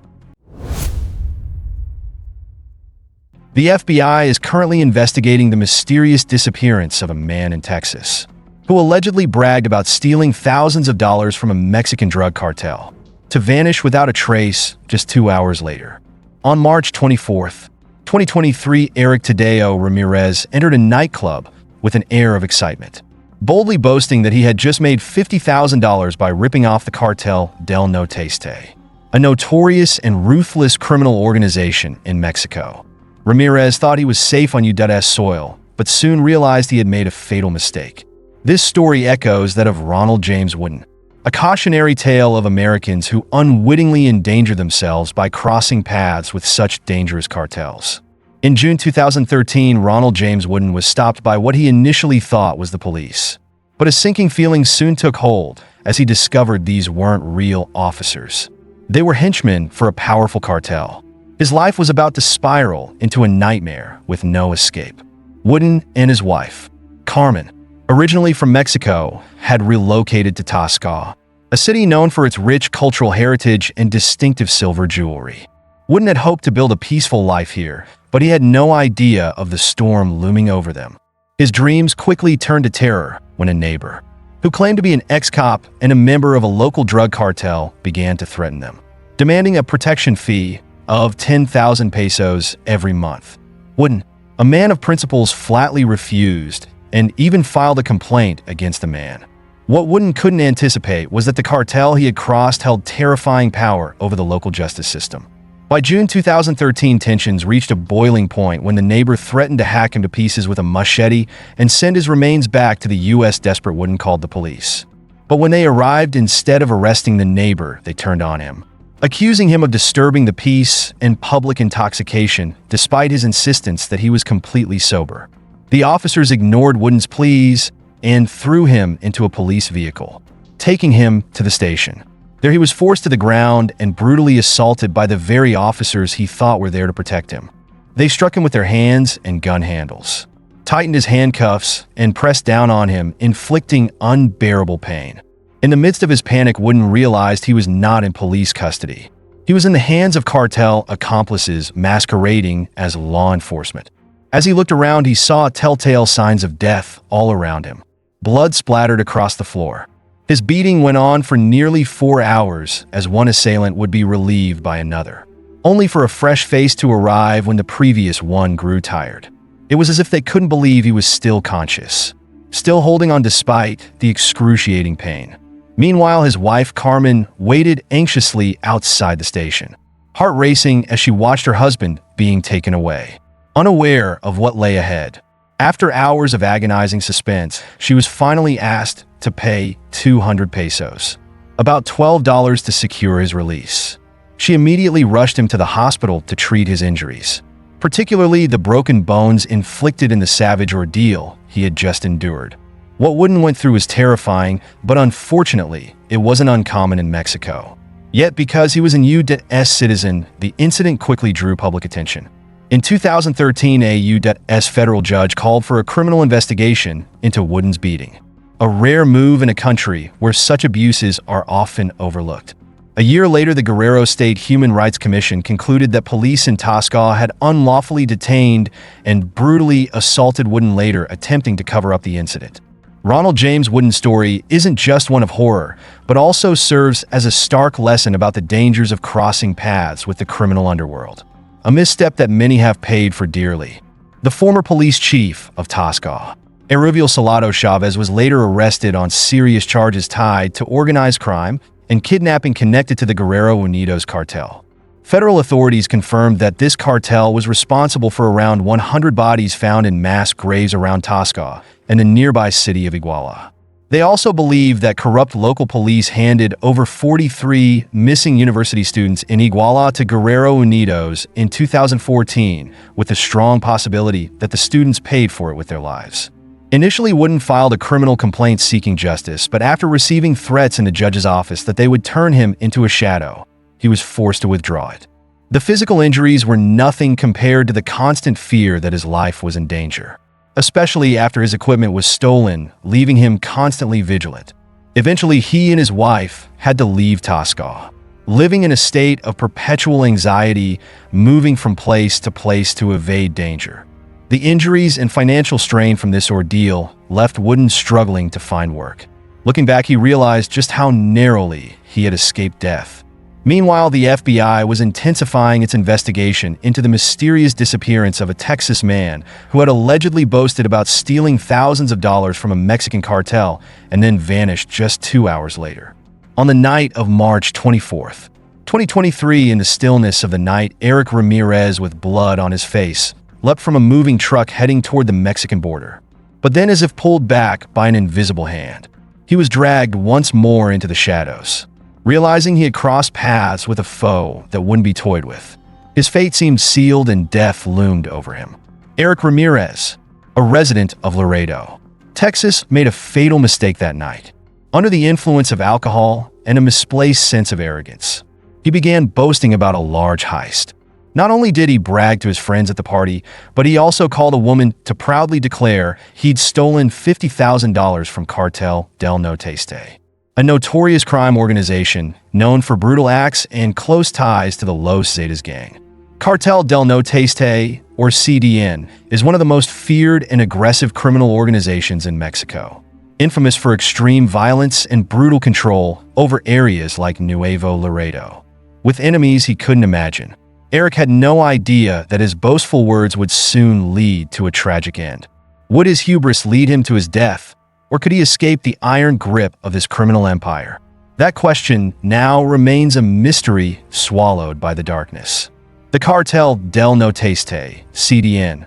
The FBI is currently investigating the mysterious disappearance of a man in Texas, who allegedly bragged about stealing thousands of dollars from a Mexican drug cartel, to vanish without a trace just 2 hours later. On March 24th, 2023, Eric Tadeo Ramirez entered a nightclub with an air of excitement, boldly boasting that he had just made $50,000 by ripping off the cartel del Noteste, a notorious and ruthless criminal organization in Mexico. Ramirez thought he was safe on U.S. soil, but soon realized he had made a fatal mistake. This story echoes that of Ronald James Wooden, a cautionary tale of Americans who unwittingly endanger themselves by crossing paths with such dangerous cartels. In June 2013, Ronald James Wooden was stopped by what he initially thought was the police. But a sinking feeling soon took hold as he discovered these weren't real officers. They were henchmen for a powerful cartel. His life was about to spiral into a nightmare with no escape. Wooden and his wife, Carmen, originally from Mexico, had relocated to Tasco, a city known for its rich cultural heritage and distinctive silver jewelry. Wooden had hoped to build a peaceful life here, but he had no idea of the storm looming over them. His dreams quickly turned to terror when a neighbor, who claimed to be an ex-cop and a member of a local drug cartel, began to threaten them, demanding a protection fee of 10,000 pesos every month. Wooden, a man of principles, flatly refused and even filed a complaint against the man. What Wooden couldn't anticipate was that the cartel he had crossed held terrifying power over the local justice system. By June 2013, tensions reached a boiling point when the neighbor threatened to hack him to pieces with a machete and send his remains back to the U.S. Desperate Wooden called the police. But when they arrived, instead of arresting the neighbor, they turned on him, accusing him of disturbing the peace and public intoxication, despite his insistence that he was completely sober. The officers ignored Wooden's pleas and threw him into a police vehicle, taking him to the station. There he was forced to the ground and brutally assaulted by the very officers he thought were there to protect him. They struck him with their hands and gun handles, tightened his handcuffs, and pressed down on him, inflicting unbearable pain. In the midst of his panic, Wooden realized he was not in police custody. He was in the hands of cartel accomplices masquerading as law enforcement. As he looked around, he saw telltale signs of death all around him. Blood splattered across the floor. His beating went on for nearly 4 hours as one assailant would be relieved by another, only for a fresh face to arrive when the previous one grew tired. It was as if they couldn't believe he was still conscious, still holding on despite the excruciating pain. Meanwhile, his wife, Carmen, waited anxiously outside the station, heart racing as she watched her husband being taken away, unaware of what lay ahead. After hours of agonizing suspense, she was finally asked to pay 200 pesos, about $12 to secure his release. She immediately rushed him to the hospital to treat his injuries, particularly the broken bones inflicted in the savage ordeal he had just endured. What Wooden went through was terrifying, but unfortunately, it wasn't uncommon in Mexico. Yet because he was a U.S. citizen, the incident quickly drew public attention. In 2013, a U.S. federal judge called for a criminal investigation into Wooden's beating, a rare move in a country where such abuses are often overlooked. A year later, the Guerrero State Human Rights Commission concluded that police in Tasco had unlawfully detained and brutally assaulted Wooden, later attempting to cover up the incident. Ronald James Wooden's story isn't just one of horror, but also serves as a stark lesson about the dangers of crossing paths with the criminal underworld, a misstep that many have paid for dearly. The former police chief of Tasco, Erubiel Salado Chavez, was later arrested on serious charges tied to organized crime and kidnapping connected to the Guerrero Unidos cartel. Federal authorities confirmed that this cartel was responsible for around 100 bodies found in mass graves around Tasco and the nearby city of Iguala. They also believe that corrupt local police handed over 43 missing university students in Iguala to Guerrero Unidos in 2014, with the strong possibility that the students paid for it with their lives. Initially, Wooden filed a criminal complaint seeking justice, but after receiving threats in the judge's office that they would turn him into a shadow, he was forced to withdraw it. The physical injuries were nothing compared to the constant fear that his life was in danger, especially after his equipment was stolen, leaving him constantly vigilant. Eventually, he and his wife had to leave Tasco, living in a state of perpetual anxiety, moving from place to evade danger. The injuries and financial strain from this ordeal left Wooden struggling to find work. Looking back, he realized just how narrowly he had escaped death. Meanwhile, the FBI was intensifying its investigation into the mysterious disappearance of a Texas man who had allegedly boasted about stealing thousands of dollars from a Mexican cartel and then vanished just 2 hours later. On the night of March 24th, 2023, in the stillness of the night, Eric Ramirez, with blood on his face, leapt from a moving truck heading toward the Mexican border. But then, as if pulled back by an invisible hand, he was dragged once more into the shadows. Realizing he had crossed paths with a foe that wouldn't be toyed with, his fate seemed sealed and death loomed over him. Eric Ramirez, a resident of Laredo, Texas, made a fatal mistake that night. Under the influence of alcohol and a misplaced sense of arrogance, he began boasting about a large heist. Not only did he brag to his friends at the party, but he also called a woman to proudly declare he'd stolen $50,000 from Cartel del Noreste, a notorious crime organization known for brutal acts and close ties to the Los Zetas gang. Cartel del Noreste, or CDN, is one of the most feared and aggressive criminal organizations in Mexico, infamous for extreme violence and brutal control over areas like Nuevo Laredo. With enemies he couldn't imagine, Eric had no idea that his boastful words would soon lead to a tragic end. Would his hubris lead him to his death, Or could he escape the iron grip of his criminal empire? That question now remains a mystery swallowed by the darkness. The cartel del Noteste, CDN,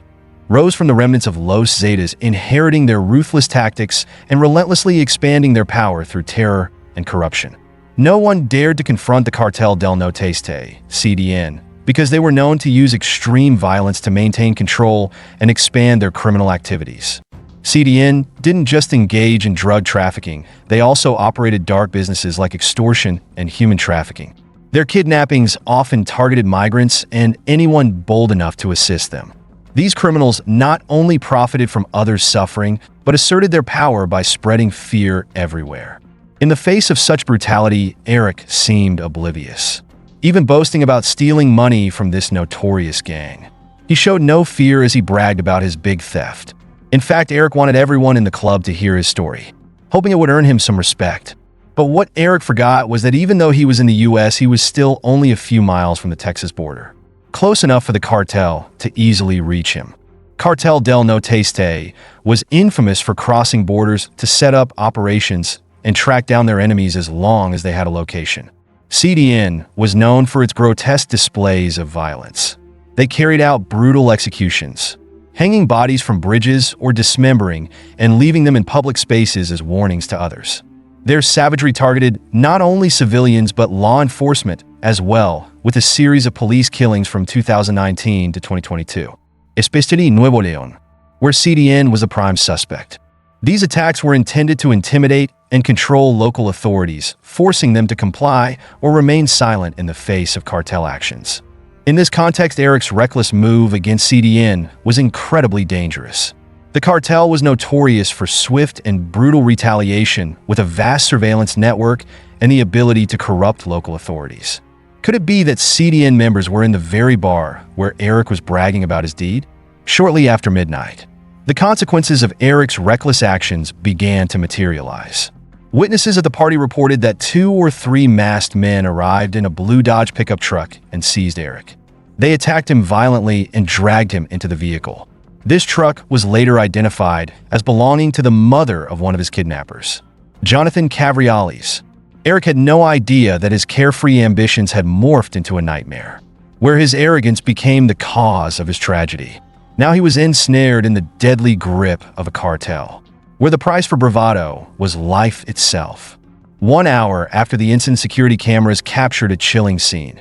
rose from the remnants of Los Zetas, inheriting their ruthless tactics and relentlessly expanding their power through terror and corruption. No one dared to confront the cartel del Noteste, CDN, because they were known to use extreme violence to maintain control and expand their criminal activities. CDN didn't just engage in drug trafficking, they also operated dark businesses like extortion and human trafficking. Their kidnappings often targeted migrants and anyone bold enough to assist them. These criminals not only profited from others' suffering, but asserted their power by spreading fear everywhere. In the face of such brutality, Eric seemed oblivious, even boasting about stealing money from this notorious gang. He showed no fear as he bragged about his big theft. In fact, Eric wanted everyone in the club to hear his story, hoping it would earn him some respect. But what Eric forgot was that even though he was in the US, he was still only a few miles from the Texas border, close enough for the cartel to easily reach him. Cartel del Noteste was infamous for crossing borders to set up operations and track down their enemies as long as they had a location. CDN was known for its grotesque displays of violence. They carried out brutal executions, hanging bodies from bridges or dismembering and leaving them in public spaces as warnings to others. Their savagery targeted not only civilians but law enforcement as well, with a series of police killings from 2019 to 2022, especially in Nuevo León, where CDN was a prime suspect. These attacks were intended to intimidate and control local authorities, forcing them to comply or remain silent in the face of cartel actions. In this context, Eric's reckless move against CDN was incredibly dangerous. The cartel was notorious for swift and brutal retaliation, with a vast surveillance network and the ability to corrupt local authorities. Could it be that CDN members were in the very bar where Eric was bragging about his deed? Shortly after midnight, the consequences of Eric's reckless actions began to materialize. Witnesses at the party reported that 2 or 3 masked men arrived in a blue Dodge pickup truck and seized Eric. They attacked him violently and dragged him into the vehicle. This truck was later identified as belonging to the mother of one of his kidnappers, Jonathan Cavriales. Eric had no idea that his carefree ambitions had morphed into a nightmare, where his arrogance became the cause of his tragedy. Now he was ensnared in the deadly grip of a cartel, where the price for bravado was life itself. 1 hour after the incident, security cameras captured a chilling scene.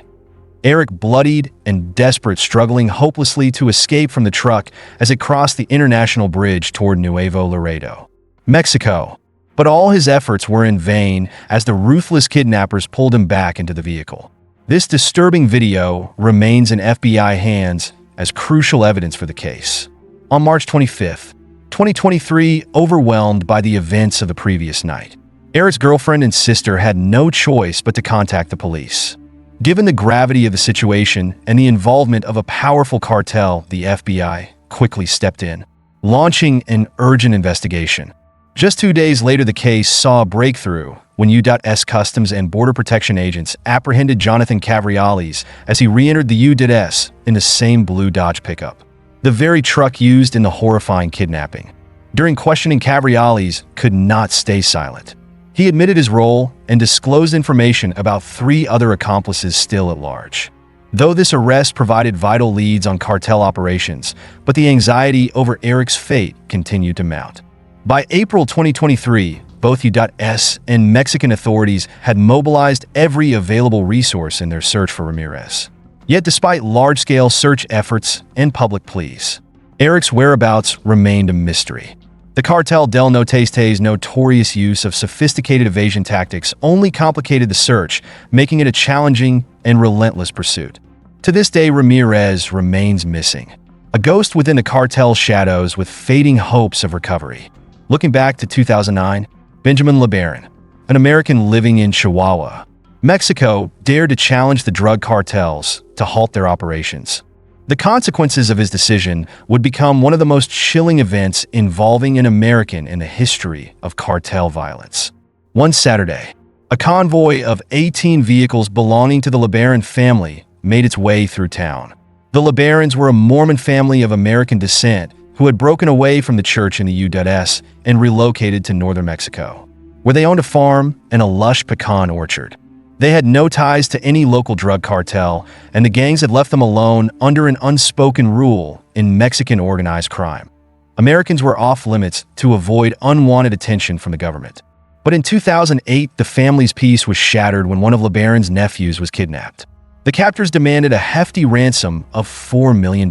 Eric, bloodied and desperate, struggling hopelessly to escape from the truck as it crossed the international bridge toward Nuevo Laredo, Mexico. But all his efforts were in vain as the ruthless kidnappers pulled him back into the vehicle. This disturbing video remains in FBI hands as crucial evidence for the case. On March 25, 2023, overwhelmed by the events of the previous night, Eric's girlfriend and sister had no choice but to contact the police. Given the gravity of the situation and the involvement of a powerful cartel, the FBI quickly stepped in, launching an urgent investigation. Just 2 days later, the case saw a breakthrough when U.S. Customs and Border Protection agents apprehended Jonathan Cavriales as he re-entered the U.S. in the same blue Dodge pickup, the very truck used in the horrifying kidnapping. During questioning, Cavriales could not stay silent. He admitted his role and disclosed information about 3 other accomplices still at large. Though this arrest provided vital leads on cartel operations, but the anxiety over Eric's fate continued to mount. By April 2023, both U.S. and Mexican authorities had mobilized every available resource in their search for Ramirez. Yet despite large-scale search efforts and public pleas, Eric's whereabouts remained a mystery. The cartel del Noteste's notorious use of sophisticated evasion tactics only complicated the search, making it a challenging and relentless pursuit. To this day, Ramirez remains missing, a ghost within the cartel's shadows with fading hopes of recovery. Looking back to 2009, Benjamin LeBaron, an American living in Chihuahua, Mexico, dared to challenge the drug cartels to halt their operations. The consequences of his decision would become one of the most chilling events involving an American in the history of cartel violence. One Saturday, a convoy of 18 vehicles belonging to the LeBaron family made its way through town. The LeBarons were a Mormon family of American descent who had broken away from the church in the U.S. and relocated to northern Mexico, where they owned a farm and a lush pecan orchard. They had no ties to any local drug cartel, and the gangs had left them alone under an unspoken rule in Mexican organized crime. Americans were off limits to avoid unwanted attention from the government. But in 2008, the family's peace was shattered when one of LeBaron's nephews was kidnapped. The captors demanded a hefty ransom of $4 million.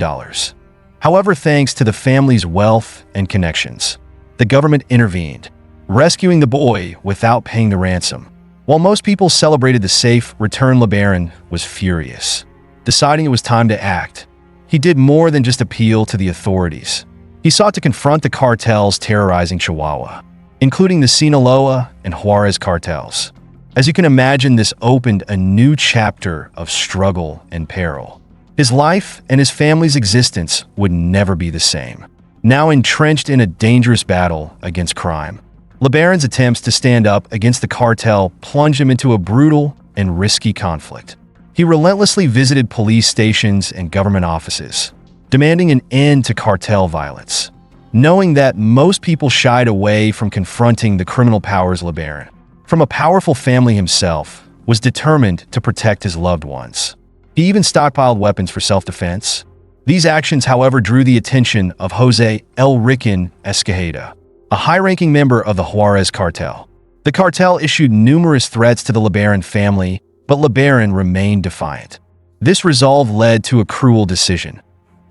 However, thanks to the family's wealth and connections, the government intervened, rescuing the boy without paying the ransom. While most people celebrated the safe return, LeBaron was furious. Deciding it was time to act, he did more than just appeal to the authorities. He sought to confront the cartels terrorizing Chihuahua, including the Sinaloa and Juarez cartels. As you can imagine, this opened a new chapter of struggle and peril. His life and his family's existence would never be the same. Now entrenched in a dangerous battle against crime, LeBaron's attempts to stand up against the cartel plunged him into a brutal and risky conflict. He relentlessly visited police stations and government offices, demanding an end to cartel violence. Knowing that most people shied away from confronting the criminal powers, LeBaron, from a powerful family himself, was determined to protect his loved ones. He even stockpiled weapons for self-defense. These actions, however, drew the attention of Jose El Rican Escalate, a high-ranking member of the Juarez cartel. The cartel issued numerous threats to the LeBaron family, but LeBaron remained defiant. This resolve led to a cruel decision.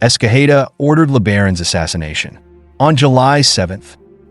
Escalate ordered LeBaron's assassination. On July 7,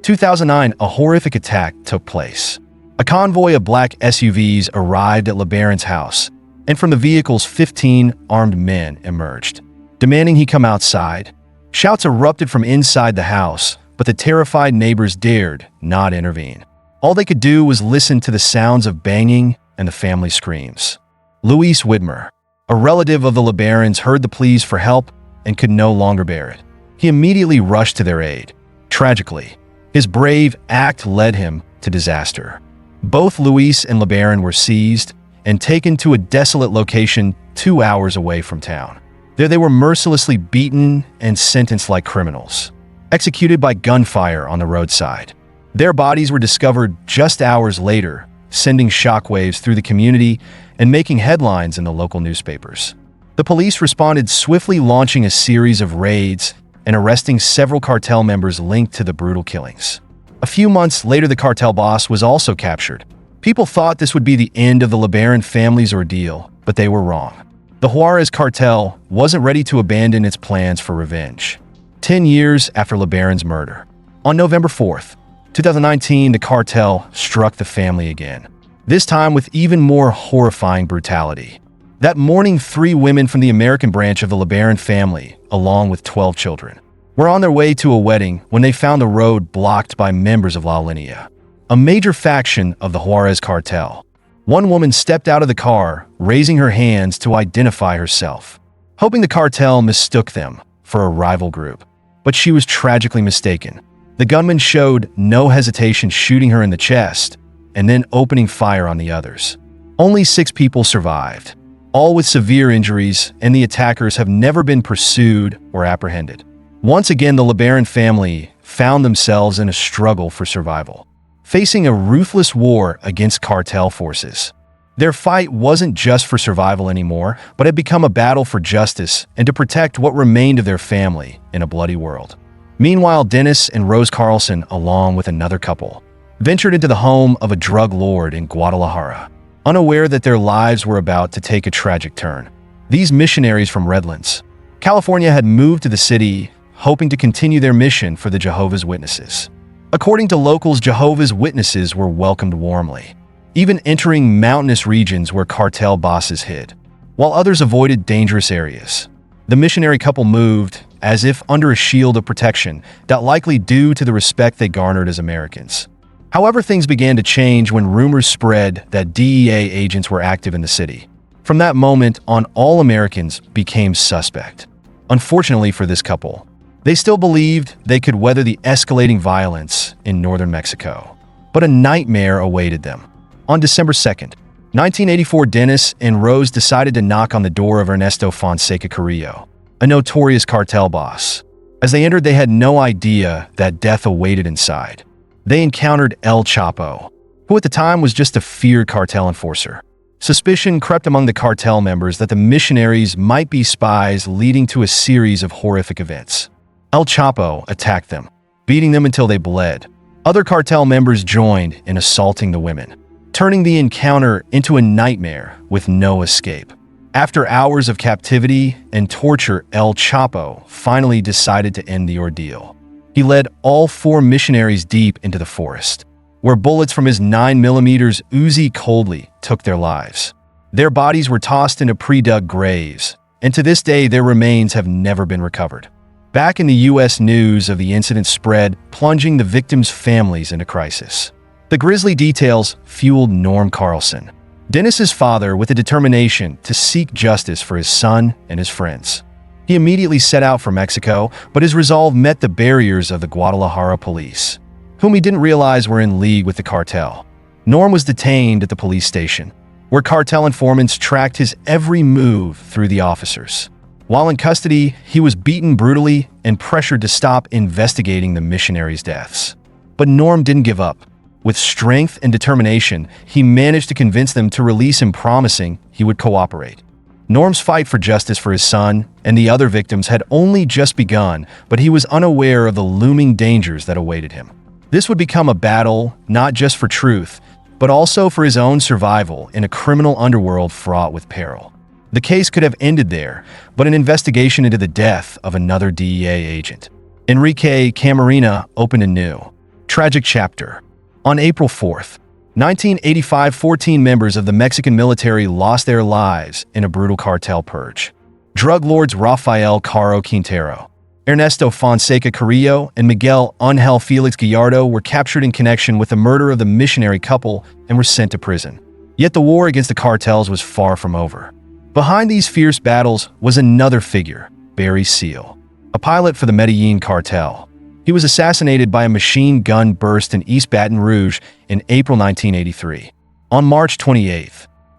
2009, a horrific attack took place. A convoy of black SUVs arrived at LeBaron's house, and from the vehicles 15 armed men emerged, demanding he come outside. Shouts erupted from inside the house, but the terrified neighbors dared not intervene. All they could do was listen to the sounds of banging and the family screams. Luis Whitmer, a relative of the LeBarons, heard the pleas for help and could no longer bear it. He immediately rushed to their aid. Tragically, his brave act led him to disaster. Both Luis and LeBaron were seized and taken to a desolate location 2 hours away from town. There they were mercilessly beaten and sentenced like criminals, executed by gunfire on the roadside. Their bodies were discovered just hours later, sending shockwaves through the community and making headlines in the local newspapers. The police responded swiftly, launching a series of raids and arresting several cartel members linked to the brutal killings. A few months later, the cartel boss was also captured. People thought this would be the end of the LeBaron family's ordeal, but they were wrong. The Juarez cartel wasn't ready to abandon its plans for revenge. 10 years after LeBaron's murder, on November 4th, 2019, the cartel struck the family again, this time with even more horrifying brutality. That morning, 3 women from the American branch of the LeBaron family, along with 12 children, were on their way to a wedding when they found the road blocked by members of La Linea, a major faction of the Juarez cartel. One woman stepped out of the car, raising her hands to identify herself, hoping the cartel mistook them for a rival group. But she was tragically mistaken. The gunman showed no hesitation, shooting her in the chest and then opening fire on the others. Only 6 people survived, all with severe injuries, and the attackers have never been pursued or apprehended. Once again, the LeBaron family found themselves in a struggle for survival, facing a ruthless war against cartel forces. Their fight wasn't just for survival anymore, but had become a battle for justice and to protect what remained of their family in a bloody world. Meanwhile, Dennis and Rose Carlson, along with another couple, ventured into the home of a drug lord in Guadalajara, unaware that their lives were about to take a tragic turn. These missionaries from Redlands, California, had moved to the city, hoping to continue their mission for the Jehovah's Witnesses. According to locals, Jehovah's Witnesses were welcomed warmly, even entering mountainous regions where cartel bosses hid, while others avoided dangerous areas. The missionary couple moved as if under a shield of protection, likely due to the respect they garnered as Americans. However, things began to change when rumors spread that DEA agents were active in the city. From that moment on, all Americans became suspect. Unfortunately for this couple, they still believed they could weather the escalating violence in northern Mexico. But a nightmare awaited them. On December 2nd, 1984, Dennis and Rose decided to knock on the door of Ernesto Fonseca Carrillo, a notorious cartel boss. As they entered, they had no idea that death awaited inside. They encountered El Chapo, who at the time was just a feared cartel enforcer. Suspicion crept among the cartel members that the Missionaries might be spies, leading to a series of horrific events. El Chapo attacked them, beating them until they bled. Other cartel members joined in assaulting the women, turning the encounter into a nightmare with no escape. After hours of captivity and torture, El Chapo finally decided to end the ordeal. He led all 4 missionaries deep into the forest, where bullets from his 9mm Uzi coldly took their lives. Their bodies were tossed into pre-dug graves, and to this day their remains have never been recovered. Back in the U.S., news of the incident spread, plunging the victims' families into crisis. The grisly details fueled Norm Carlson, Dennis's father, with a determination to seek justice for his son and his friends. He immediately set out for Mexico, but his resolve met the barriers of the Guadalajara police, whom he didn't realize were in league with the cartel. Norm was detained at the police station, where cartel informants tracked his every move through the officers. While in custody, he was beaten brutally and pressured to stop investigating the missionaries' deaths. But Norm didn't give up. With strength and determination, he managed to convince them to release him, promising he would cooperate. Norm's fight for justice for his son and the other victims had only just begun, but he was unaware of the looming dangers that awaited him. This would become a battle not just for truth, but also for his own survival in a criminal underworld fraught with peril. The case could have ended there, but an investigation into the death of another DEA agent, Enrique Camarena, opened a new, tragic chapter. On April 4th, 1985, 14 members of the Mexican military lost their lives in a brutal cartel purge. Drug lords Rafael Caro Quintero, Ernesto Fonseca Carrillo, and Miguel Ángel Felix Gallardo were captured in connection with the murder of the missionary couple and were sent to prison. Yet the war against the cartels was far from over. Behind these fierce battles was another figure, Barry Seal, a pilot for the Medellin cartel. He was assassinated by a machine gun burst in East Baton Rouge in April 1983. On March 28,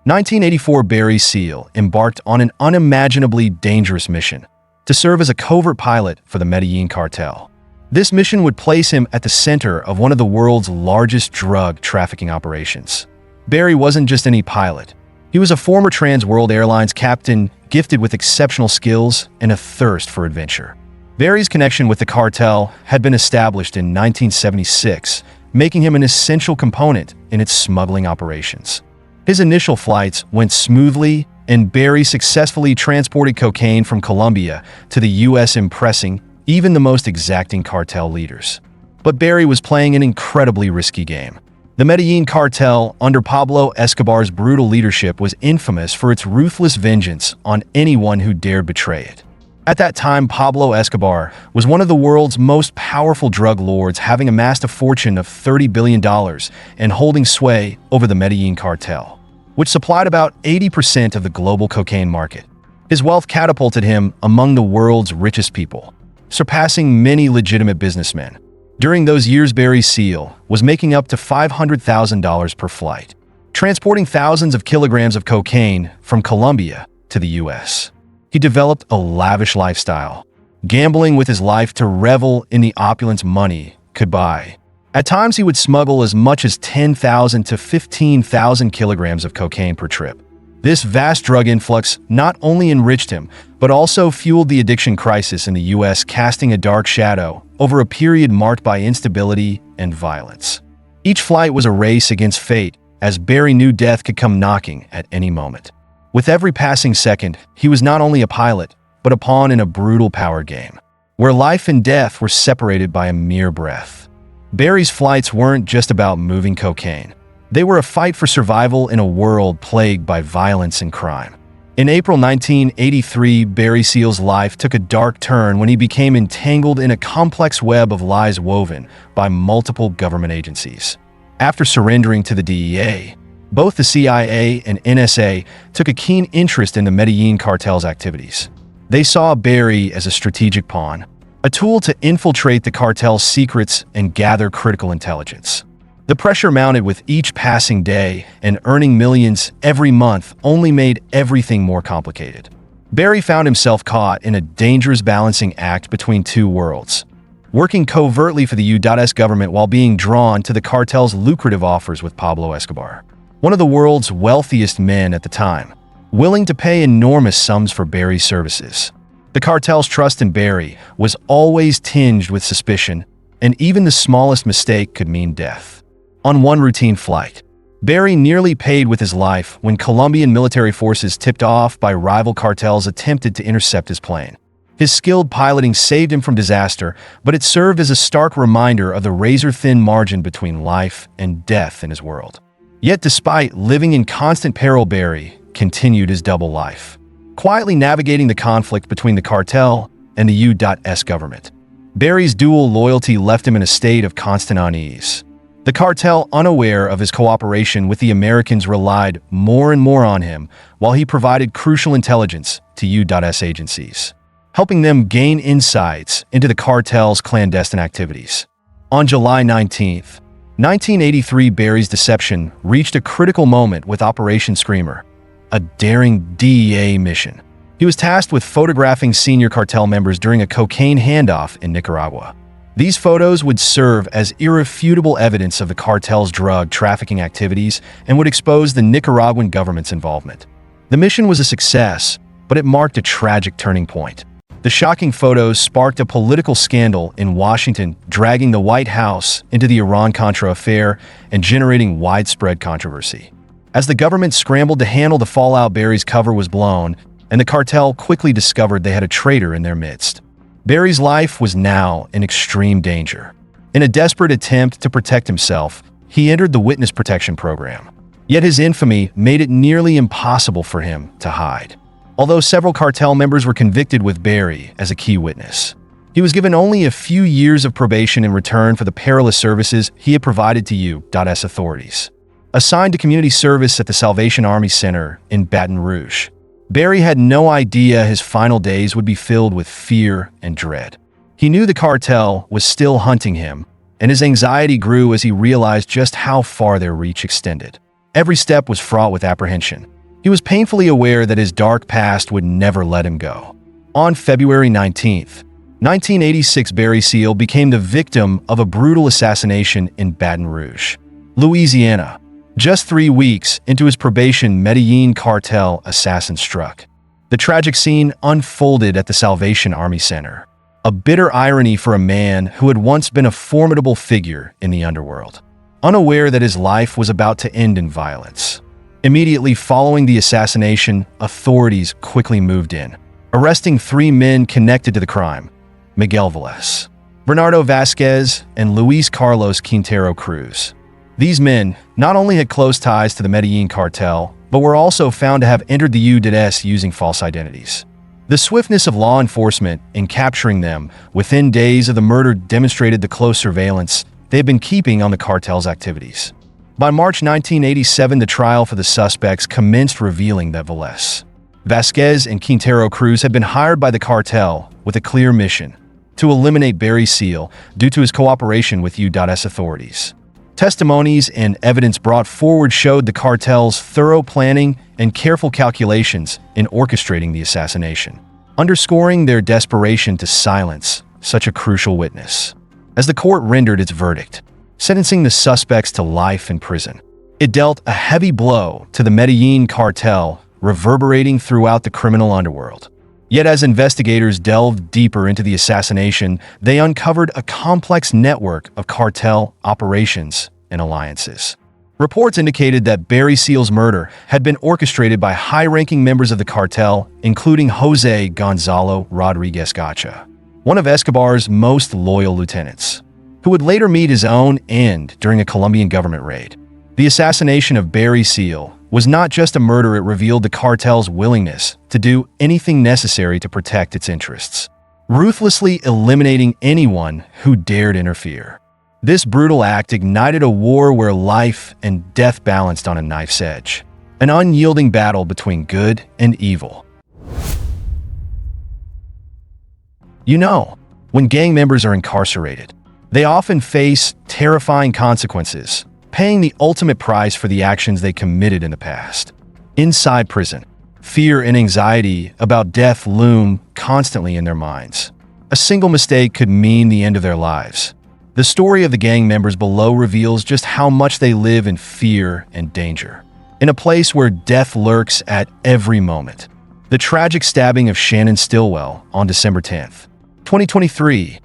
1984, Barry Seal embarked on an unimaginably dangerous mission to serve as a covert pilot for the Medellin cartel. This mission would place him at the center of one of the world's largest drug trafficking operations. Barry wasn't just any pilot. He was a former Trans World Airlines captain, gifted with exceptional skills and a thirst for adventure. Barry's connection with the cartel had been established in 1976, making him an essential component in its smuggling operations. His initial flights went smoothly, and Barry successfully transported cocaine from Colombia to the U.S., impressing even the most exacting cartel leaders. But Barry was playing an incredibly risky game. The Medellin cartel, under Pablo Escobar's brutal leadership, was infamous for its ruthless vengeance on anyone who dared betray it. At that time, Pablo Escobar was one of the world's most powerful drug lords, having amassed a fortune of $30 billion and holding sway over the Medellin cartel, which supplied about 80% of the global cocaine market. His wealth catapulted him among the world's richest people, surpassing many legitimate businessmen. During those years, Barry Seal was making up to $500,000 per flight, transporting thousands of kilograms of cocaine from Colombia to the U.S. He developed a lavish lifestyle, gambling with his life to revel in the opulence money could buy. At times, he would smuggle as much as 10,000 to 15,000 kilograms of cocaine per trip. This vast drug influx not only enriched him, but also fueled the addiction crisis in the U.S., casting a dark shadow over a period marked by instability and violence. Each flight was a race against fate, as Barry knew death could come knocking at any moment. With every passing second, he was not only a pilot, but a pawn in a brutal power game, where life and death were separated by a mere breath. Barry's flights weren't just about moving cocaine. They were a fight for survival in a world plagued by violence and crime. In April 1983, Barry Seal's life took a dark turn when he became entangled in a complex web of lies woven by multiple government agencies. After surrendering to the DEA, both the CIA and NSA took a keen interest in the Medellin cartel's activities. They saw Barry as a strategic pawn, a tool to infiltrate the cartel's secrets and gather critical intelligence. The pressure mounted with each passing day, and earning millions every month only made everything more complicated. Barry found himself caught in a dangerous balancing act between two worlds, working covertly for the U.S. government while being drawn to the cartel's lucrative offers with Pablo Escobar, one of the world's wealthiest men at the time, willing to pay enormous sums for Barry's services. The cartel's trust in Barry was always tinged with suspicion, and even the smallest mistake could mean death. On one routine flight, Barry nearly paid with his life when Colombian military forces tipped off by rival cartels attempted to intercept his plane. His skilled piloting saved him from disaster, but it served as a stark reminder of the razor-thin margin between life and death in his world. Yet despite living in constant peril, Barry continued his double life, quietly navigating the conflict between the cartel and the U.S. government. Barry's dual loyalty left him in a state of constant unease. The cartel, unaware of his cooperation with the Americans, relied more and more on him while he provided crucial intelligence to U.S. agencies, helping them gain insights into the cartel's clandestine activities. On July 19, 1983, Barry's deception reached a critical moment with Operation Screamer, a daring DEA mission. He was tasked with photographing senior cartel members during a cocaine handoff in Nicaragua. These photos would serve as irrefutable evidence of the cartel's drug trafficking activities and would expose the Nicaraguan government's involvement. The mission was a success, but it marked a tragic turning point. The shocking photos sparked a political scandal in Washington, dragging the White House into the Iran-Contra affair and generating widespread controversy. As the government scrambled to handle the fallout, Barry's cover was blown, and the cartel quickly discovered they had a traitor in their midst. Barry's life was now in extreme danger. In a desperate attempt to protect himself, he entered the witness protection program. Yet his infamy made it nearly impossible for him to hide. Although several cartel members were convicted with Barry as a key witness, he was given only a few years of probation in return for the perilous services he had provided to U.S. authorities. Assigned to community service at the Salvation Army Center in Baton Rouge, Barry had no idea his final days would be filled with fear and dread. He knew the cartel was still hunting him, and his anxiety grew as he realized just how far their reach extended. Every step was fraught with apprehension. He was painfully aware that his dark past would never let him go. On February 19, 1986, Barry Seal became the victim of a brutal assassination in Baton Rouge, Louisiana. Just 3 weeks into his probation, Medellin cartel assassin struck. The tragic scene unfolded at the Salvation Army Center, a bitter irony for a man who had once been a formidable figure in the underworld, unaware that his life was about to end in violence. Immediately following the assassination, authorities quickly moved in, arresting 3 men connected to the crime: Miguel Velez, Bernardo Vasquez, and Luis Carlos Quintero Cruz. These men not only had close ties to the Medellin cartel, but were also found to have entered the U.S. using false identities. The swiftness of law enforcement in capturing them within days of the murder demonstrated the close surveillance they had been keeping on the cartel's activities. By March 1987, the trial for the suspects commenced, revealing that Velez, Vasquez, and Quintero Cruz had been hired by the cartel with a clear mission: to eliminate Barry Seal due to his cooperation with U.S. authorities. Testimonies and evidence brought forward showed the cartel's thorough planning and careful calculations in orchestrating the assassination, underscoring their desperation to silence such a crucial witness. As the court rendered its verdict, sentencing the suspects to life in prison, it dealt a heavy blow to the Medellin cartel, reverberating throughout the criminal underworld. Yet as investigators delved deeper into the assassination, they uncovered a complex network of cartel operations and alliances. Reports indicated that Barry Seal's murder had been orchestrated by high-ranking members of the cartel, including Jose Gonzalo Rodriguez Gacha, one of Escobar's most loyal lieutenants, who would later meet his own end during a Colombian government raid. The assassination of Barry Seal was not just a murder, it revealed the cartel's willingness to do anything necessary to protect its interests, ruthlessly eliminating anyone who dared interfere. This brutal act ignited a war where life and death balanced on a knife's edge, an unyielding battle between good and evil. You know, when gang members are incarcerated, they often face terrifying consequences, paying the ultimate price for the actions they committed in the past. Inside prison, Fear and anxiety about death loom constantly in their minds. A single mistake could mean the end of their lives. The story of the gang members below reveals just how much they live in fear and danger, in a place where death lurks at every moment. The tragic stabbing of Shannon Stillwell on December 10th, 2023,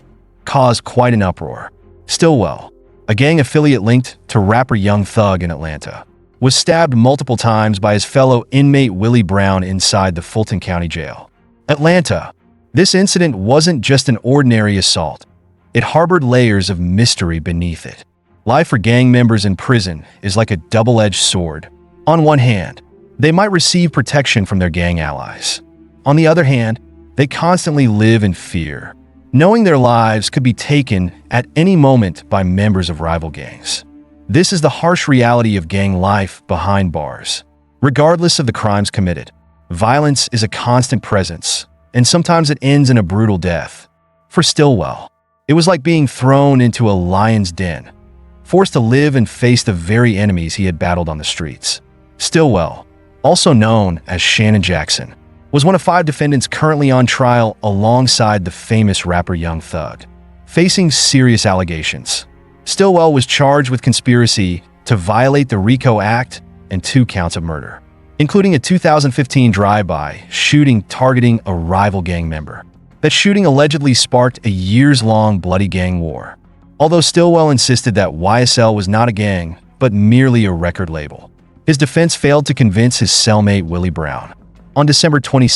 caused quite an uproar. Stillwell, a gang affiliate linked to rapper Young Thug in Atlanta, was stabbed multiple times by his fellow inmate Willie Brown inside the Fulton County Jail. Atlanta. This incident wasn't just an ordinary assault. It harbored layers of mystery beneath it. Life for gang members in prison is like a double-edged sword. On one hand, they might receive protection from their gang allies. On the other hand, they constantly live in fear, knowing their lives could be taken at any moment by members of rival gangs. This is the harsh reality of gang life behind bars. Regardless of the crimes committed, violence is a constant presence, and sometimes it ends in a brutal death. For Stillwell, it was like being thrown into a lion's den, forced to live and face the very enemies he had battled on the streets. Stillwell, also known as Shannon Jackson, was one of 5 defendants currently on trial alongside the famous rapper Young Thug, facing serious allegations. Stillwell was charged with conspiracy to violate the RICO Act and 2 counts of murder, including a 2015 drive-by shooting targeting a rival gang member. That shooting allegedly sparked a years-long bloody gang war. Although Stillwell insisted that YSL was not a gang, but merely a record label, his defense failed to convince his cellmate Willie Brown. On December 22,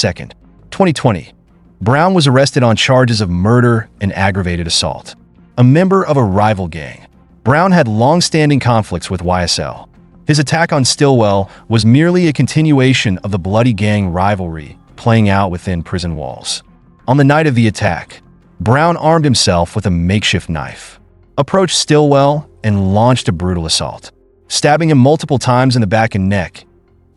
2020, Brown was arrested on charges of murder and aggravated assault. A member of a rival gang, Brown had long-standing conflicts with YSL. His attack on Stillwell was merely a continuation of the bloody gang rivalry playing out within prison walls. On the night of the attack, Brown armed himself with a makeshift knife, approached Stillwell, and launched a brutal assault, stabbing him multiple times in the back and neck,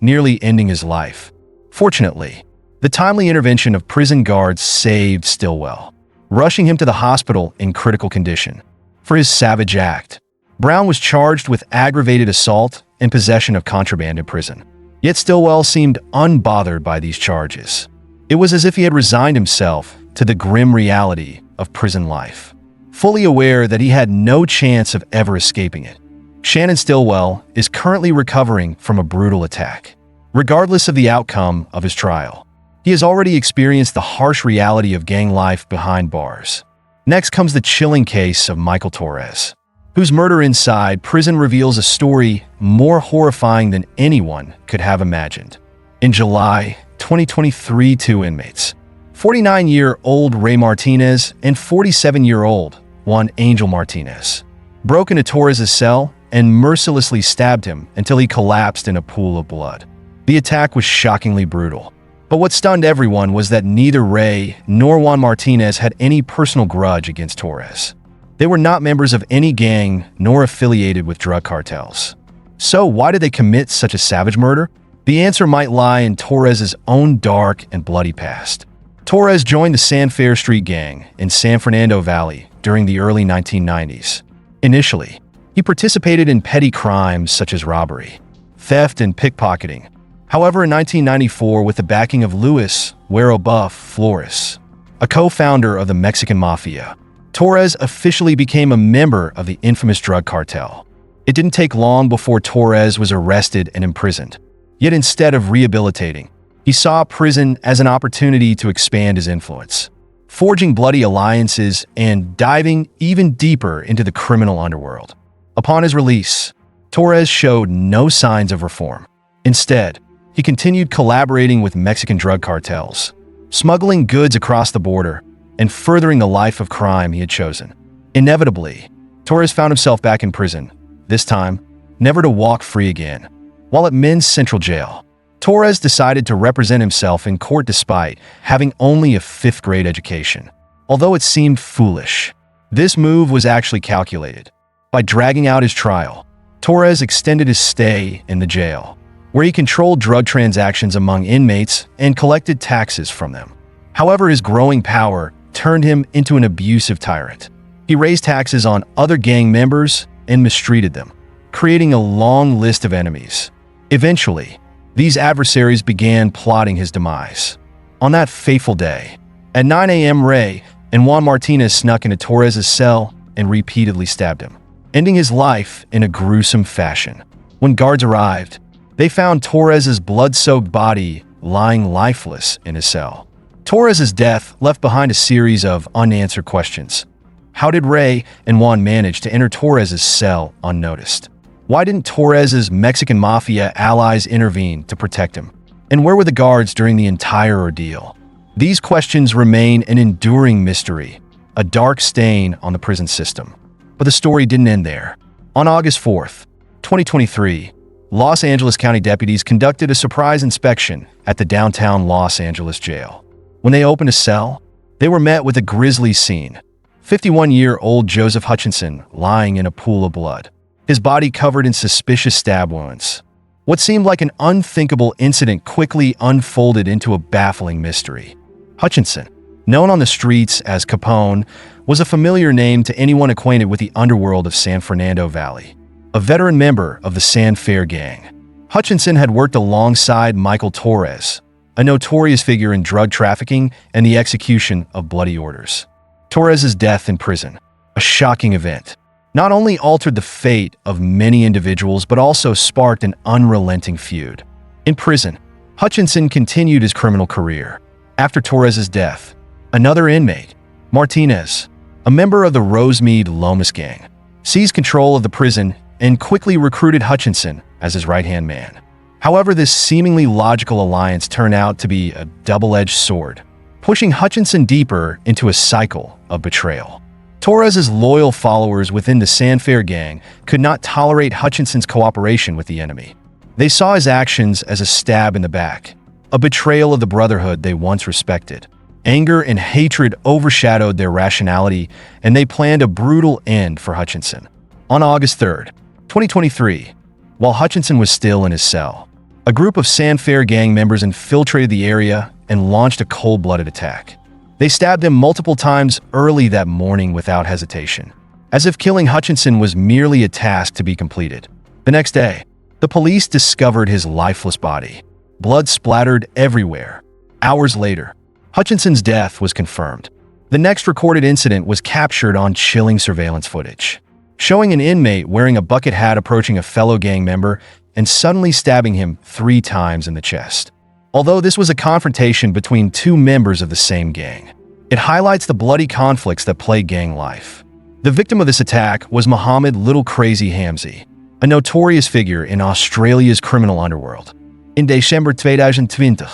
nearly ending his life. Fortunately, the timely intervention of prison guards saved Stillwell, rushing him to the hospital in critical condition. For his savage act, Brown was charged with aggravated assault and possession of contraband in prison. Yet Stillwell seemed unbothered by these charges. It was as if he had resigned himself to the grim reality of prison life, fully aware that he had no chance of ever escaping it. Shannon Stillwell is currently recovering from a brutal attack. Regardless of the outcome of his trial, he has already experienced the harsh reality of gang life behind bars. Next comes the chilling case of Michael Torres, whose murder inside prison reveals a story more horrifying than anyone could have imagined. In July 2023, 2 inmates, 49-year-old Ray Martinez and 47-year-old Juan Angel Martinez, broke into Torres' cell and mercilessly stabbed him until he collapsed in a pool of blood. The attack was shockingly brutal, but what stunned everyone was that neither Ray nor Juan Martinez had any personal grudge against Torres. They were not members of any gang nor affiliated with drug cartels. So why did they commit such a savage murder? The answer might lie in Torres' own dark and bloody past. Torres joined the San Fer Street gang in San Fernando Valley during the early 1990s. Initially, he participated in petty crimes such as robbery, theft, and pickpocketing. However, in 1994, with the backing of Luis Huero Buff Flores, a co-founder of the Mexican Mafia, Torres officially became a member of the infamous drug cartel. It didn't take long before Torres was arrested and imprisoned. Yet instead of rehabilitating, he saw prison as an opportunity to expand his influence, forging bloody alliances and diving even deeper into the criminal underworld. Upon his release, Torres showed no signs of reform. Instead, he continued collaborating with Mexican drug cartels, smuggling goods across the border, and furthering the life of crime he had chosen. Inevitably, Torres found himself back in prison, this time, never to walk free again. While at Men's Central Jail, Torres decided to represent himself in court despite having only a 5th grade education. Although it seemed foolish, this move was actually calculated. By dragging out his trial, Torres extended his stay in the jail, where he controlled drug transactions among inmates and collected taxes from them. However, his growing power turned him into an abusive tyrant. He raised taxes on other gang members and mistreated them, creating a long list of enemies. Eventually, these adversaries began plotting his demise. On that fateful day, at 9 a.m. Ray and Juan Martinez snuck into Torres's cell and repeatedly stabbed him, ending his life in a gruesome fashion. When guards arrived, they found Torres's blood-soaked body lying lifeless in his cell. Torres's death left behind a series of unanswered questions. How did Ray and Juan manage to enter Torres's cell unnoticed? Why didn't Torres's Mexican mafia allies intervene to protect him? And where were the guards during the entire ordeal? These questions remain an enduring mystery, a dark stain on the prison system. But the story didn't end there. On August 4th, 2023, Los Angeles County deputies conducted a surprise inspection at the downtown Los Angeles jail. When they opened a cell, they were met with a grisly scene. 51-year-old Joseph Hutchinson lying in a pool of blood, his body covered in suspicious stab wounds. What seemed like an unthinkable incident quickly unfolded into a baffling mystery. Hutchinson, known on the streets as Capone, was a familiar name to anyone acquainted with the underworld of San Fernando Valley. A veteran member of the San Fer gang, Hutchinson had worked alongside Michael Torres, a notorious figure in drug trafficking and the execution of bloody orders. Torres's death in prison, a shocking event, not only altered the fate of many individuals but also sparked an unrelenting feud. In prison, Hutchinson continued his criminal career. After Torres's death, another inmate, Martinez, a member of the Rosemead Lomas gang, seized control of the prison and quickly recruited Hutchinson as his right-hand man. However, this seemingly logical alliance turned out to be a double-edged sword, pushing Hutchinson deeper into a cycle of betrayal. Torres's loyal followers within the San Fer gang could not tolerate Hutchinson's cooperation with the enemy. They saw his actions as a stab in the back, a betrayal of the brotherhood they once respected. Anger and hatred overshadowed their rationality, and they planned a brutal end for Hutchinson. On August 3rd, 2023, while Hutchinson was still in his cell, a group of San Fer gang members infiltrated the area and launched a cold-blooded attack. They stabbed him multiple times early that morning without hesitation, as if killing Hutchinson was merely a task to be completed. The next day, the police discovered his lifeless body. Blood splattered everywhere. Hours later, Hutchinson's death was confirmed. The next recorded incident was captured on chilling surveillance footage, showing an inmate wearing a bucket hat approaching a fellow gang member and suddenly stabbing him 3 times in the chest. Although this was a confrontation between 2 members of the same gang, it highlights the bloody conflicts that plague gang life. The victim of this attack was Mohammed Little Crazy Hamzy, a notorious figure in Australia's criminal underworld. In December 2020,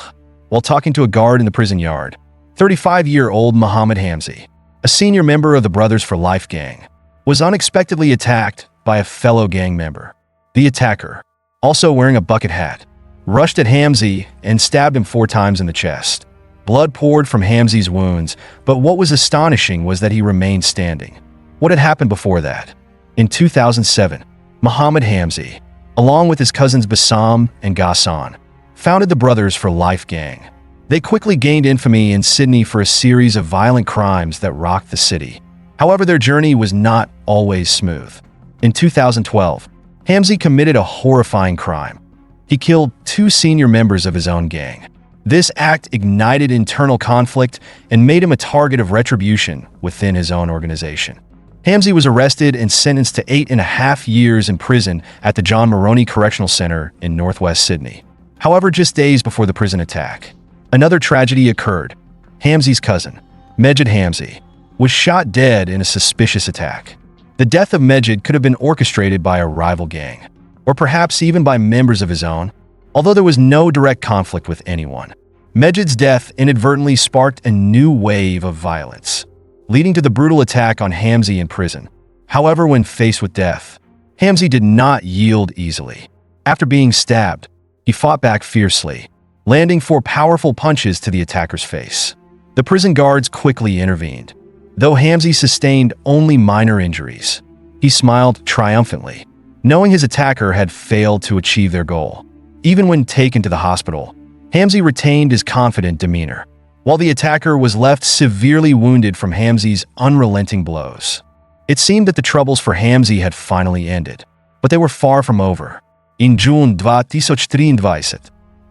while talking to a guard in the prison yard, 35-year-old Mohammed Hamzy, a senior member of the Brothers for Life gang, was unexpectedly attacked by a fellow gang member. The attacker, also wearing a bucket hat, rushed at Hamzy and stabbed him 4 times in the chest. Blood poured from Hamzy's wounds, but what was astonishing was that he remained standing. What had happened before that? In 2007, Mohammed Hamzy, along with his cousins Bassam and Ghassan, founded the Brothers for Life gang. They quickly gained infamy in Sydney for a series of violent crimes that rocked the city. However, their journey was not always smooth. In 2012, Hamzy committed a horrifying crime. He killed 2 senior members of his own gang. This act ignited internal conflict and made him a target of retribution within his own organization. Hamzy was arrested and sentenced to 8.5 years in prison at the John Maroney Correctional Center in northwest Sydney. However, just days before the prison attack, another tragedy occurred. Hamzy's cousin, Mejid Hamzy, was shot dead in a suspicious attack. The death of Mejid could have been orchestrated by a rival gang, or perhaps even by members of his own, although there was no direct conflict with anyone. Mejid's death inadvertently sparked a new wave of violence, leading to the brutal attack on Hamzy in prison. However, when faced with death, Hamzy did not yield easily. After being stabbed, he fought back fiercely, landing 4 powerful punches to the attacker's face. The prison guards quickly intervened. Though Hamzy sustained only minor injuries, he smiled triumphantly, knowing his attacker had failed to achieve their goal. Even when taken to the hospital, Hamzy retained his confident demeanor, while the attacker was left severely wounded from Hamzy's unrelenting blows. It seemed that the troubles for Hamzy had finally ended, but they were far from over. In June 2023,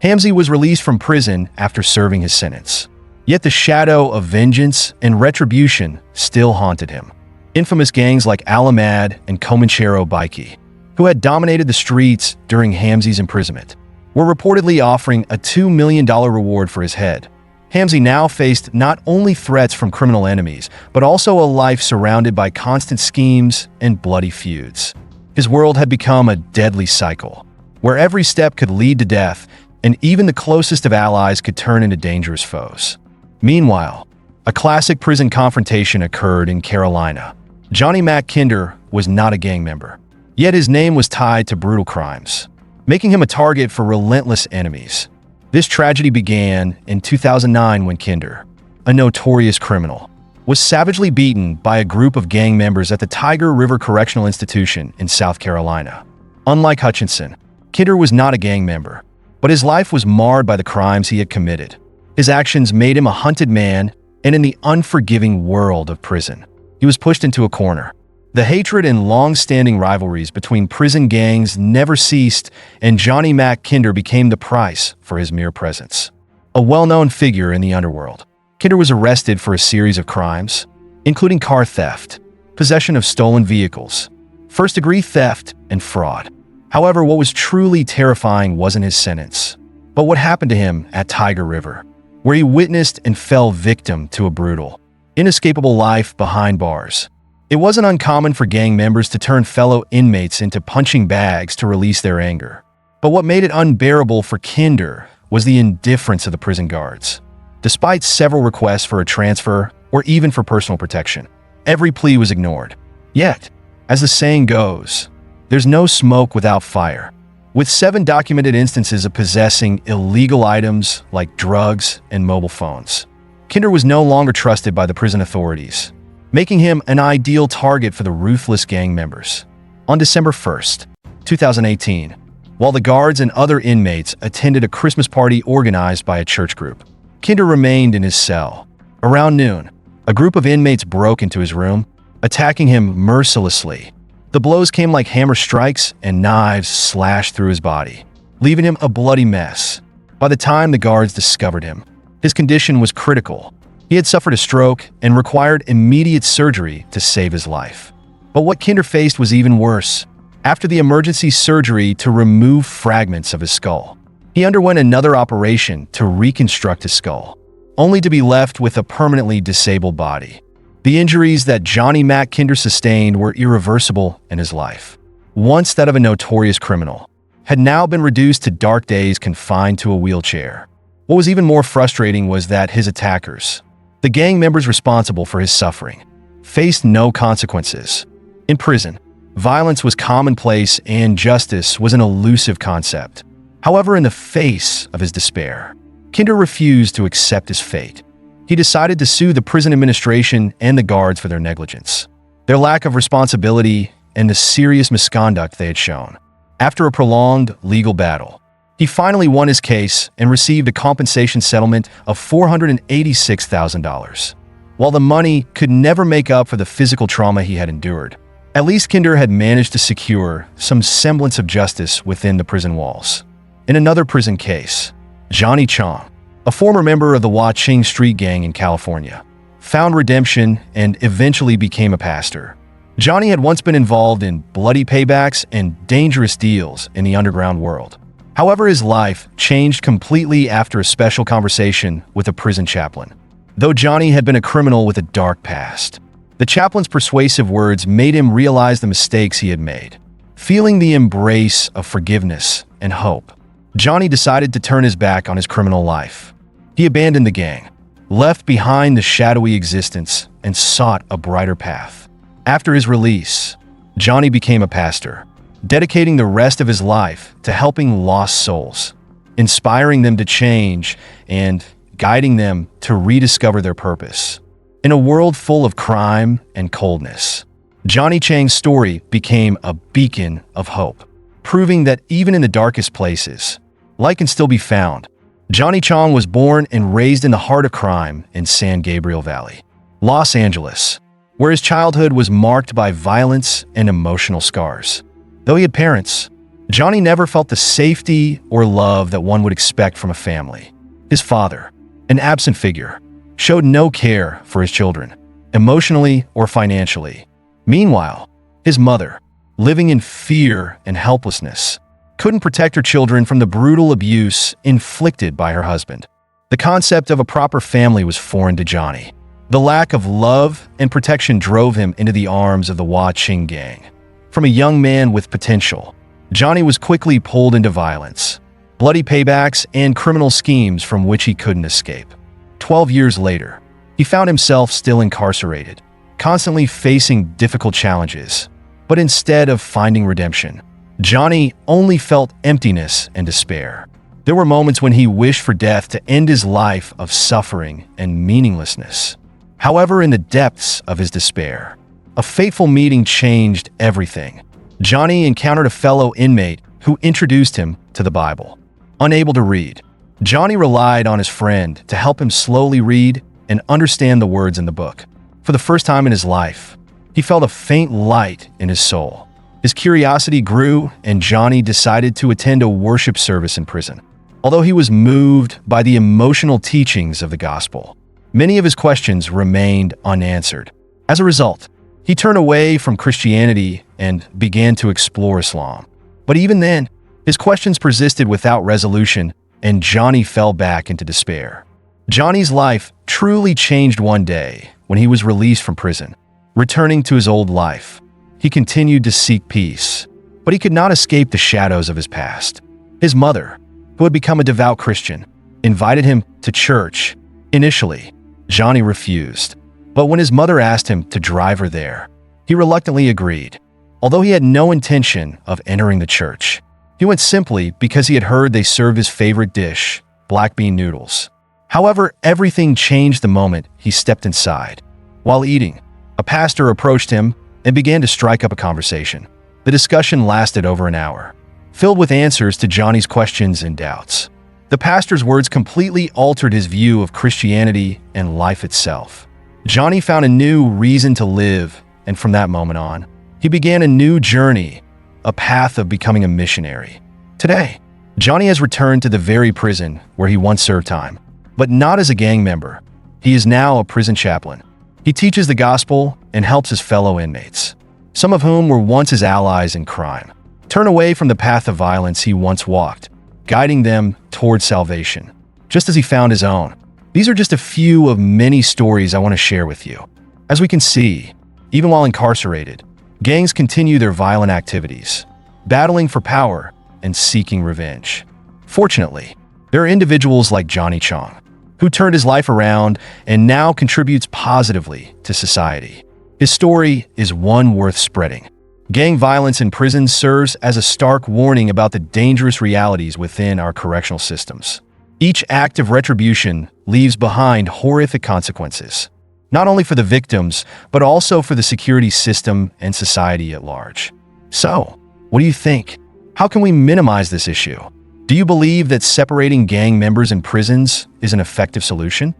Hamzy was released from prison after serving his sentence. Yet the shadow of vengeance and retribution still haunted him. Infamous gangs like Alamad and Comanchero Baiki, who had dominated the streets during Hamzy's imprisonment, were reportedly offering a $2 million reward for his head. Hamzy now faced not only threats from criminal enemies, but also a life surrounded by constant schemes and bloody feuds. His world had become a deadly cycle, where every step could lead to death, and even the closest of allies could turn into dangerous foes. Meanwhile, a classic prison confrontation occurred in Carolina. Johnny Mac Kinder was not a gang member, yet his name was tied to brutal crimes, making him a target for relentless enemies. This tragedy began in 2009 when Kinder, a notorious criminal, was savagely beaten by a group of gang members at the Tiger River Correctional Institution in South Carolina. Unlike Hutchinson, Kinder was not a gang member, but his life was marred by the crimes he had committed. His actions made him a hunted man, and in the unforgiving world of prison, he was pushed into a corner. The hatred and long-standing rivalries between prison gangs never ceased, and Johnny Mac Kinder became the price for his mere presence. A well-known figure in the underworld, Kinder was arrested for a series of crimes, including car theft, possession of stolen vehicles, first-degree theft, and fraud. However, what was truly terrifying wasn't his sentence, but what happened to him at Tiger River, where he witnessed and fell victim to a brutal, inescapable life behind bars. It wasn't uncommon for gang members to turn fellow inmates into punching bags to release their anger. But what made it unbearable for Kinder was the indifference of the prison guards. Despite several requests for a transfer or even for personal protection, every plea was ignored. Yet, as the saying goes, there's no smoke without fire. With 7 documented instances of possessing illegal items like drugs and mobile phones, Kinder was no longer trusted by the prison authorities, making him an ideal target for the ruthless gang members. On December 1st, 2018, while the guards and other inmates attended a Christmas party organized by a church group, Kinder remained in his cell. Around noon, a group of inmates broke into his room, attacking him mercilessly. The blows came like hammer strikes, and knives slashed through his body, leaving him a bloody mess. By the time the guards discovered him, his condition was critical. He had suffered a stroke and required immediate surgery to save his life. But what Kinder faced was even worse. After the emergency surgery to remove fragments of his skull, he underwent another operation to reconstruct his skull, only to be left with a permanently disabled body. The injuries that Johnny Mac Kinder sustained were irreversible, in his life, once that of a notorious criminal, had now been reduced to dark days confined to a wheelchair. What was even more frustrating was that his attackers, the gang members responsible for his suffering, faced no consequences. In prison, violence was commonplace and justice was an elusive concept. However, in the face of his despair, Kinder refused to accept his fate. He decided to sue the prison administration and the guards for their negligence, their lack of responsibility, and the serious misconduct they had shown. After a prolonged legal battle, he finally won his case and received a compensation settlement of $486,000. While the money could never make up for the physical trauma he had endured, at least Kinder had managed to secure some semblance of justice within the prison walls. In another prison case, Johnny Chong, a former member of the Wah-Ching Street Gang in California, found redemption and eventually became a pastor. Johnny had once been involved in bloody paybacks and dangerous deals in the underground world. However, his life changed completely after a special conversation with a prison chaplain. Though Johnny had been a criminal with a dark past, the chaplain's persuasive words made him realize the mistakes he had made. Feeling the embrace of forgiveness and hope, Johnny decided to turn his back on his criminal life. He abandoned the gang, left behind the shadowy existence, and sought a brighter path. After his release, Johnny became a pastor, dedicating the rest of his life to helping lost souls, inspiring them to change and guiding them to rediscover their purpose. In a world full of crime and coldness, Johnny Chang's story became a beacon of hope, proving that even in the darkest places, light can still be found. Johnny Chong was born and raised in the heart of crime in San Gabriel Valley, Los Angeles, where his childhood was marked by violence and emotional scars. Though he had parents, Johnny never felt the safety or love that one would expect from a family. His father, an absent figure, showed no care for his children, emotionally or financially. Meanwhile, his mother, living in fear and helplessness, couldn't protect her children from the brutal abuse inflicted by her husband. The concept of a proper family was foreign to Johnny. The lack of love and protection drove him into the arms of the Wa-Ching gang. From a young man with potential, Johnny was quickly pulled into violence, bloody paybacks, and criminal schemes from which he couldn't escape. 12 years later, he found himself still incarcerated, constantly facing difficult challenges. But instead of finding redemption, Johnny only felt emptiness and despair. There were moments when he wished for death to end his life of suffering and meaninglessness. However, in the depths of his despair, a fateful meeting changed everything. Johnny encountered a fellow inmate who introduced him to the Bible. Unable to read, Johnny relied on his friend to help him slowly read and understand the words in the book. For the first time in his life, he felt a faint light in his soul. His curiosity grew, and Johnny decided to attend a worship service in prison. Although he was moved by the emotional teachings of the gospel, many of his questions remained unanswered. As a result, he turned away from Christianity and began to explore Islam. But even then, his questions persisted without resolution, and Johnny fell back into despair. Johnny's life truly changed one day when he was released from prison. Returning to his old life, he continued to seek peace, but he could not escape the shadows of his past. His mother, who had become a devout Christian, invited him to church. Initially, Johnny refused, but when his mother asked him to drive her there, he reluctantly agreed. Although he had no intention of entering the church, he went simply because he had heard they served his favorite dish, black bean noodles. However, everything changed the moment he stepped inside. While eating, a pastor approached him and began to strike up a conversation. The discussion lasted over an hour, filled with answers to Johnny's questions and doubts. The pastor's words completely altered his view of Christianity and life itself. Johnny found a new reason to live, and from that moment on, he began a new journey, a path of becoming a missionary. Today, Johnny has returned to the very prison where he once served time, but not as a gang member. He is now a prison chaplain. He teaches the gospel and helps his fellow inmates, some of whom were once his allies in crime, turn away from the path of violence he once walked, guiding them towards salvation, just as he found his own. These are just a few of many stories I want to share with you. As we can see, even while incarcerated, gangs continue their violent activities, battling for power and seeking revenge. Fortunately, there are individuals like Johnny Chong, who turned his life around and now contributes positively to society. His story is one worth spreading. Gang violence in prisons serves as a stark warning about the dangerous realities within our correctional systems. Each act of retribution leaves behind horrific consequences, not only for the victims, but also for the security system and society at large. So, what do you think? How can we minimize this issue? Do you believe that separating gang members in prisons is an effective solution?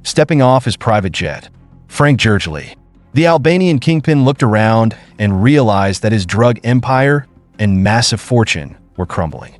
Stepping off his private jet, Frank Gergely, the Albanian Kingpin, looked around and realized that his drug empire and massive fortune were crumbling.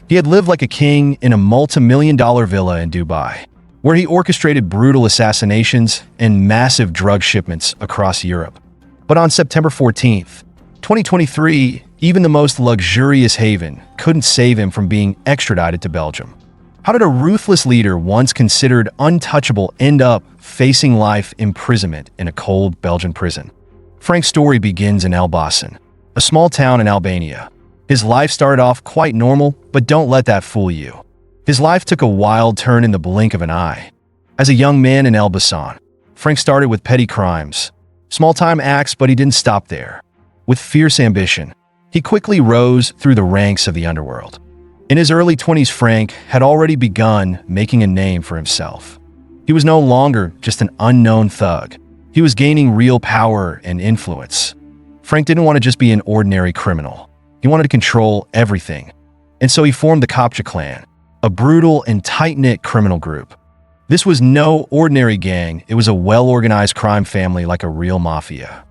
He had lived like a king in a multi-million-dollar villa in Dubai, where he orchestrated brutal assassinations and massive drug shipments across Europe. But on September 14th, 2023, even the most luxurious haven couldn't save him from being extradited to Belgium. How did a ruthless leader once considered untouchable end up facing life imprisonment in a cold Belgian prison? Frank's story begins in Elbasan, a small town in Albania. His life started off quite normal, but don't let that fool you. His life took a wild turn in the blink of an eye. As a young man in Elbasan, Frank started with petty crimes, small-time acts, but he didn't stop there. With fierce ambition, he quickly rose through the ranks of the underworld. In his early 20s, Frank had already begun making a name for himself. He was no longer just an unknown thug. He was gaining real power and influence. Frank didn't want to just be an ordinary criminal. He wanted to control everything. And so he formed the Kopcha clan, a brutal and tight-knit criminal group. This was no ordinary gang. It was a well-organized crime family like a real mafia.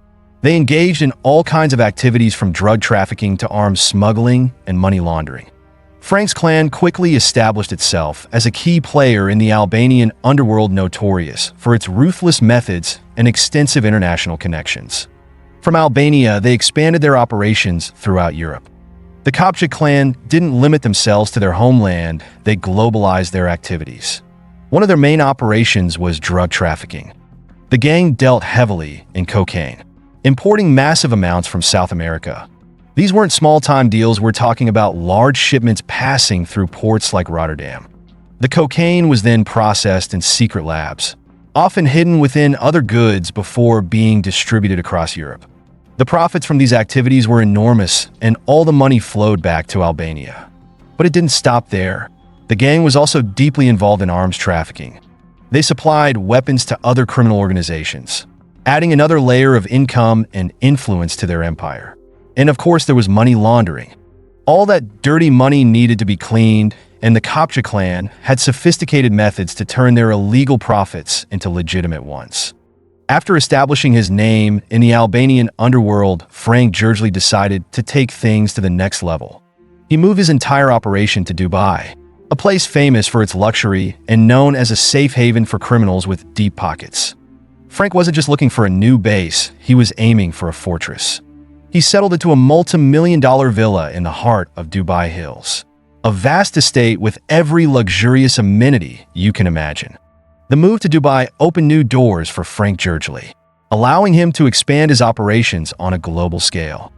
They engaged in all kinds of activities from drug trafficking to arms smuggling and money laundering. Frank's clan quickly established itself as a key player in the Albanian underworld, notorious for its ruthless methods and extensive international connections. From Albania, they expanded their operations throughout Europe. The Kopchak clan didn't limit themselves to their homeland, they globalized their activities. One of their main operations was drug trafficking. The gang dealt heavily in cocaine, importing massive amounts from South America. These weren't small-time deals, we're talking about large shipments passing through ports like Rotterdam. The cocaine was then processed in secret labs, often hidden within other goods before being distributed across Europe. The profits from these activities were enormous, and all the money flowed back to Albania. But it didn't stop there. The gang was also deeply involved in arms trafficking. They supplied weapons to other criminal organizations, adding another layer of income and influence to their empire. And of course, there was money laundering. All that dirty money needed to be cleaned, and the Kopchak clan had sophisticated methods to turn their illegal profits into legitimate ones. After establishing his name in the Albanian underworld, Frank Gjurgjev decided to take things to the next level. He moved his entire operation to Dubai, a place famous for its luxury and known as a safe haven for criminals with deep pockets. Frank wasn't just looking for a new base, he was aiming for a fortress. He settled into a multi-million-dollar villa in the heart of Dubai Hills, a vast estate with every luxurious amenity you can imagine. The move to Dubai opened new doors for Frank Gjurgjev, allowing him to expand his operations on a global scale.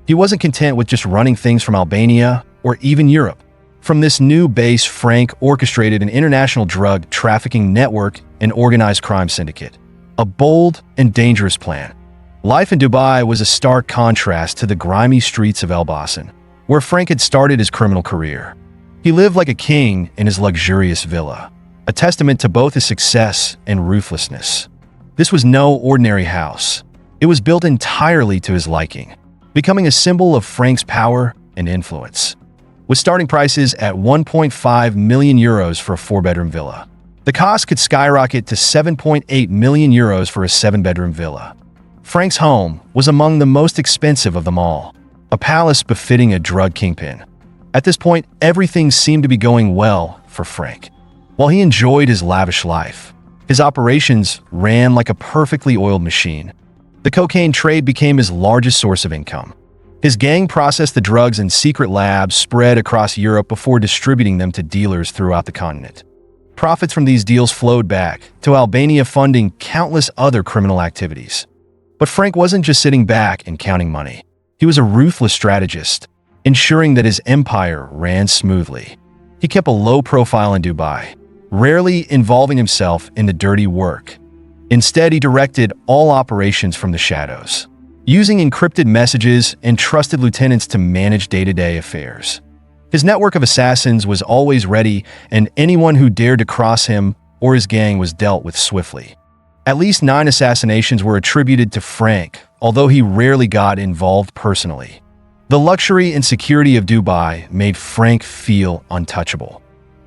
He wasn't content with just running things from Albania or even Europe. From this new base, Frank orchestrated an international drug trafficking network and organized crime syndicate, a bold and dangerous plan. Life in Dubai was a stark contrast to the grimy streets of Elbasan, where Frank had started his criminal career. He lived like a king in his luxurious villa, a testament to both his success and ruthlessness. This was no ordinary house. It was built entirely to his liking, becoming a symbol of Frank's power and influence. With starting prices at 1.5 million euros for a 4-bedroom villa, the cost could skyrocket to 7.8 million euros for a 7-bedroom villa. Frank's home was among the most expensive of them all, a palace befitting a drug kingpin. At this point, everything seemed to be going well for Frank. While he enjoyed his lavish life, his operations ran like a perfectly oiled machine. The cocaine trade became his largest source of income. His gang processed the drugs in secret labs spread across Europe before distributing them to dealers throughout the continent. Profits from these deals flowed back to Albania, funding countless other criminal activities. But Frank wasn't just sitting back and counting money. He was a ruthless strategist, ensuring that his empire ran smoothly. He kept a low profile in Dubai, rarely involving himself in the dirty work. Instead, he directed all operations from the shadows, using encrypted messages and trusted lieutenants to manage day-to-day affairs. His network of assassins was always ready, and anyone who dared to cross him or his gang was dealt with swiftly. At least 9 assassinations were attributed to Frank, although he rarely got involved personally. The luxury and security of Dubai made Frank feel untouchable.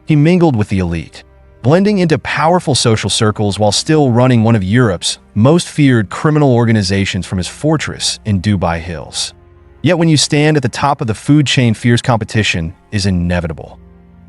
He mingled with the elite, blending into powerful social circles while still running one of Europe's most feared criminal organizations from his fortress in Dubai Hills. Yet when you stand at the top of the food chain, fierce competition is inevitable.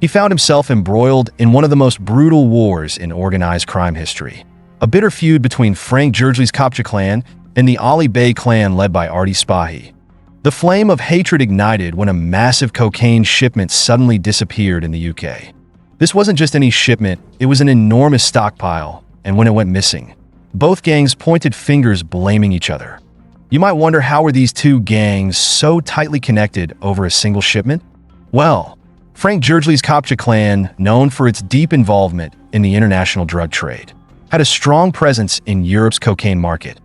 He found himself embroiled in one of the most brutal wars in organized crime history. A bitter feud between Frank Gjurgjev's Kopchak clan and the Ali Bey clan led by Artie Spahi. The flame of hatred ignited when a massive cocaine shipment suddenly disappeared in the UK. This wasn't just any shipment, it was an enormous stockpile, and when it went missing, both gangs pointed fingers blaming each other. You might wonder, how were these two gangs so tightly connected over a single shipment? Well, Frank Gjurgjev's Kopchak clan, known for its deep involvement in the international drug trade, had a strong presence in Europe's cocaine market.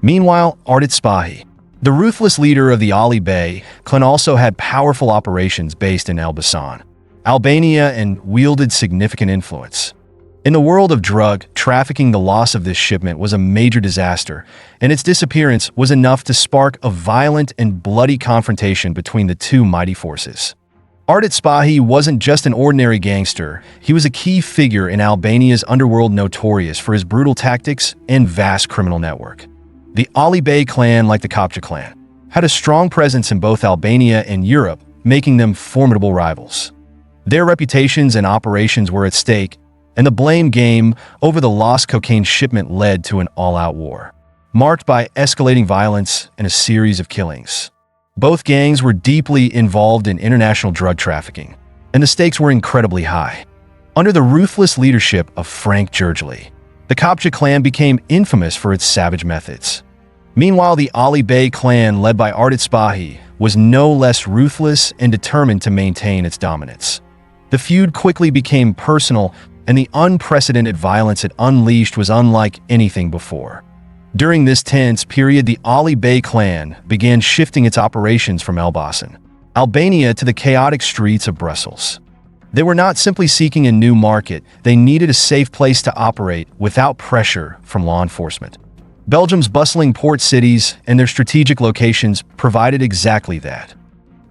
Meanwhile, Artie Spahi, the ruthless leader of the Ali Bey clan, also had powerful operations based in Elbasan, Albania, and wielded significant influence. In the world of drug trafficking, the loss of this shipment was a major disaster, and its disappearance was enough to spark a violent and bloody confrontation between the two mighty forces. Artie Spahi wasn't just an ordinary gangster, he was a key figure in Albania's underworld, notorious for his brutal tactics and vast criminal network. The Ali Bey clan, like the Kopcha clan, had a strong presence in both Albania and Europe, making them formidable rivals. Their reputations and operations were at stake, and the blame game over the lost cocaine shipment led to an all-out war, marked by escalating violence and a series of killings. Both gangs were deeply involved in international drug trafficking, and the stakes were incredibly high. Under the ruthless leadership of Frank Gergely, the Kopcha clan became infamous for its savage methods. Meanwhile, the Ali Bey clan, led by Ardit Spahi, was no less ruthless and determined to maintain its dominance. The feud quickly became personal, and the unprecedented violence it unleashed was unlike anything before. During this tense period, the Ali Bey clan began shifting its operations from Elbasan, Albania, to the chaotic streets of Brussels. They were not simply seeking a new market, they needed a safe place to operate without pressure from law enforcement. Belgium's bustling port cities and their strategic locations provided exactly that.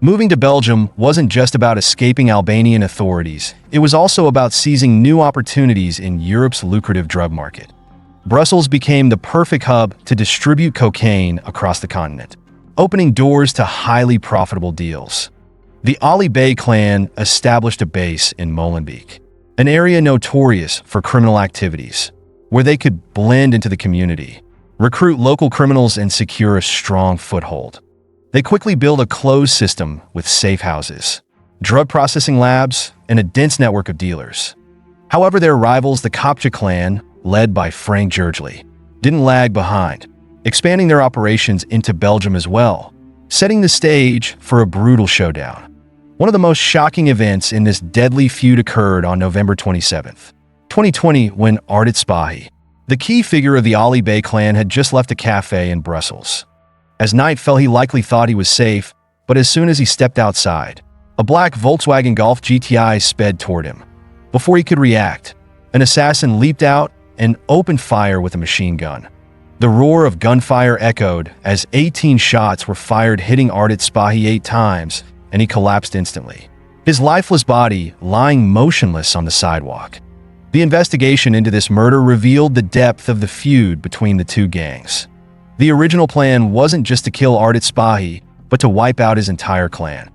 Moving to Belgium wasn't just about escaping Albanian authorities, it was also about seizing new opportunities in Europe's lucrative drug market. Brussels became the perfect hub to distribute cocaine across the continent, opening doors to highly profitable deals. The Ali Bey clan established a base in Molenbeek, an area notorious for criminal activities, where they could blend into the community, recruit local criminals, and secure a strong foothold. They quickly built a closed system with safe houses, drug processing labs, and a dense network of dealers. However, their rivals, the Kopcha clan, led by Frank Gergely, didn't lag behind, expanding their operations into Belgium as well, setting the stage for a brutal showdown. One of the most shocking events in this deadly feud occurred on November 27, 2020, when Ardit Spahi, the key figure of the Ali Bey clan, had just left a cafe in Brussels. As night fell, he likely thought he was safe, but as soon as he stepped outside, a black Volkswagen Golf GTI sped toward him. Before he could react, an assassin leaped out and opened fire with a machine gun. The roar of gunfire echoed as 18 shots were fired, hitting Ardit Spahi 8 times, and he collapsed instantly, his lifeless body lying motionless on the sidewalk. The investigation into this murder revealed the depth of the feud between the two gangs. The original plan wasn't just to kill Ardit Spahi, but to wipe out his entire clan.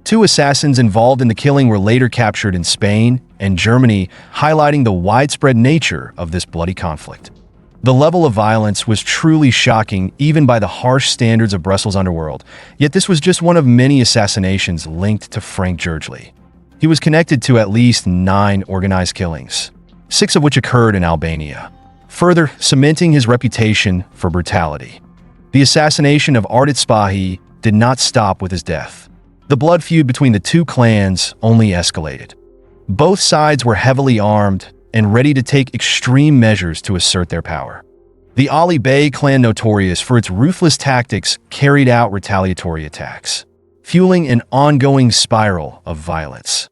2 assassins involved in the killing were later captured in Spain and Germany, highlighting the widespread nature of this bloody conflict. The level of violence was truly shocking, even by the harsh standards of Brussels underworld, yet this was just one of many assassinations linked to Frank Gergely. He was connected to at least 9 organized killings, 6 of which occurred in Albania, further cementing his reputation for brutality. The assassination of Ardit Spahi did not stop with his death. The blood feud between the two clans only escalated. Both sides were heavily armed and ready to take extreme measures to assert their power. The Ali Bey clan, notorious for its ruthless tactics, carried out retaliatory attacks, fueling an ongoing spiral of violence.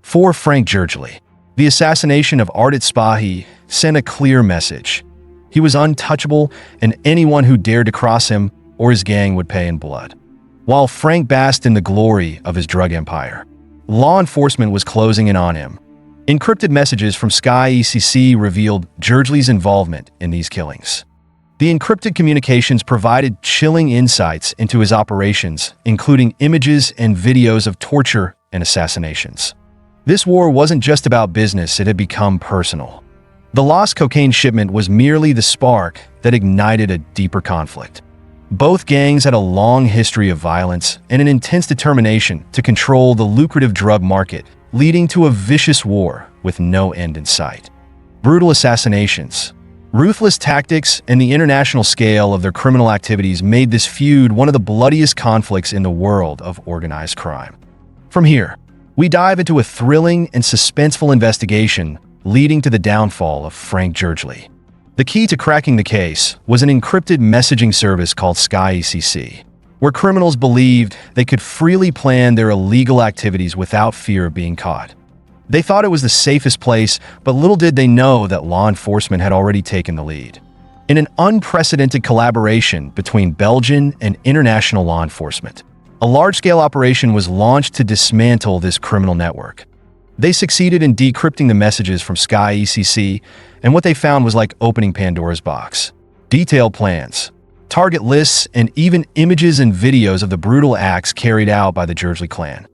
For Frank Gergely, the assassination of Ardit Spahi sent a clear message. He was untouchable, and anyone who dared to cross him or his gang would pay in blood. While Frank basked in the glory of his drug empire, law enforcement was closing in on him. Encrypted messages from Sky ECC revealed Gergely's involvement in these killings. The encrypted communications provided chilling insights into his operations, including images and videos of torture and assassinations. This war wasn't just about business, it had become personal. The lost cocaine shipment was merely the spark that ignited a deeper conflict. Both gangs had a long history of violence and an intense determination to control the lucrative drug market, leading to a vicious war with no end in sight. Brutal assassinations, ruthless tactics, and the international scale of their criminal activities made this feud one of the bloodiest conflicts in the world of organized crime. From here, we dive into a thrilling and suspenseful investigation leading to the downfall of Frank Gergely. The key to cracking the case was an encrypted messaging service called Sky ECC, where criminals believed they could freely plan their illegal activities without fear of being caught. They thought it was the safest place, but little did they know that law enforcement had already taken the lead. In an unprecedented collaboration between Belgian and international law enforcement, a large-scale operation was launched to dismantle this criminal network. They succeeded in decrypting the messages from Sky ECC, and what they found was like opening Pandora's box. Detailed plans, target lists, and even images and videos of the brutal acts carried out by the Djurgården clan.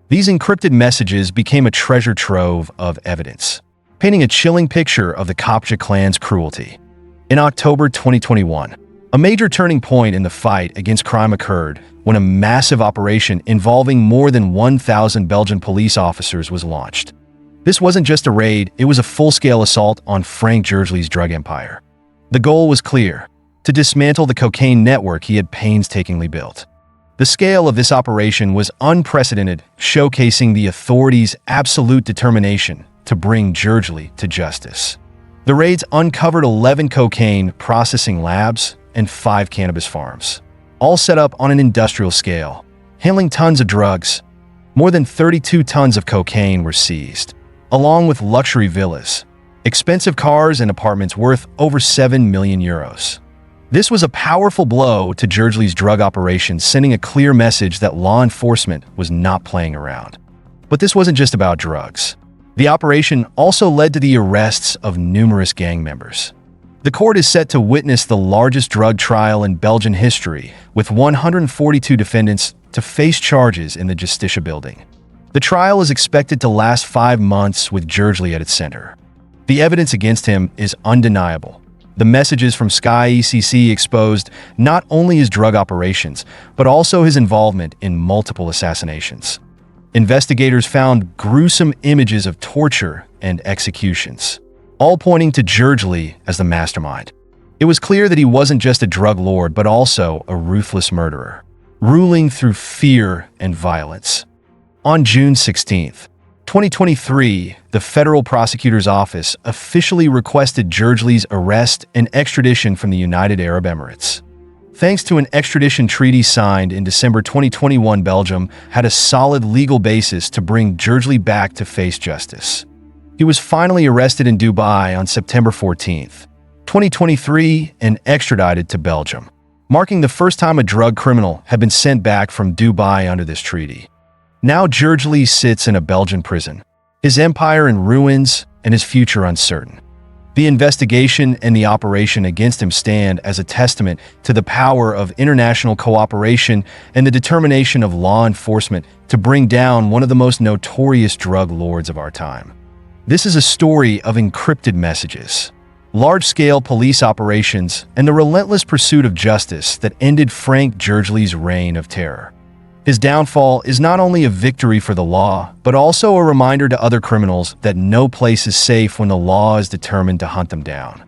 These encrypted messages became a treasure trove of evidence, painting a chilling picture of the Kopja clan's cruelty. In October 2021, a major turning point in the fight against crime occurred when a massive operation involving more than 1,000 Belgian police officers was launched. This wasn't just a raid, it was a full-scale assault on Frank Djurgården's drug empire. The goal was clear: to dismantle the cocaine network he had painstakingly built. The scale of this operation was unprecedented, showcasing the authorities' absolute determination to bring Djurgården to justice. The raids uncovered 11 cocaine processing labs and 5 cannabis farms, all set up on an industrial scale, handling tons of drugs. More than 32 tons of cocaine were seized, along with luxury villas, expensive cars, and apartments worth over 7 million euros. This was a powerful blow to Djurgården's drug operation, sending a clear message that law enforcement was not playing around. But this wasn't just about drugs. The operation also led to the arrests of numerous gang members. The court is set to witness the largest drug trial in Belgian history, with 142 defendants to face charges in the Justitia building. The trial is expected to last 5 months, with Djurgården at its center. The evidence against him is undeniable. The messages from Sky ECC exposed not only his drug operations, but also his involvement in multiple assassinations. Investigators found gruesome images of torture and executions, all pointing to Djurgården as the mastermind. It was clear that he wasn't just a drug lord, but also a ruthless murderer, ruling through fear and violence. On June 16, 2023, the Federal Prosecutor's Office officially requested Djurgården's arrest and extradition from the United Arab Emirates. Thanks to an extradition treaty signed in December 2021, Belgium had a solid legal basis to bring Djurgården back to face justice. He was finally arrested in Dubai on September 14, 2023, and extradited to Belgium, marking the first time a drug criminal had been sent back from Dubai under this treaty. Now Djurgården sits in a Belgian prison, his empire in ruins and his future uncertain. The investigation and the operation against him stand as a testament to the power of international cooperation and the determination of law enforcement to bring down one of the most notorious drug lords of our time. This is a story of encrypted messages, large-scale police operations, and the relentless pursuit of justice that ended Frank Djurgården's reign of terror. His downfall is not only a victory for the law, but also a reminder to other criminals that no place is safe when the law is determined to hunt them down.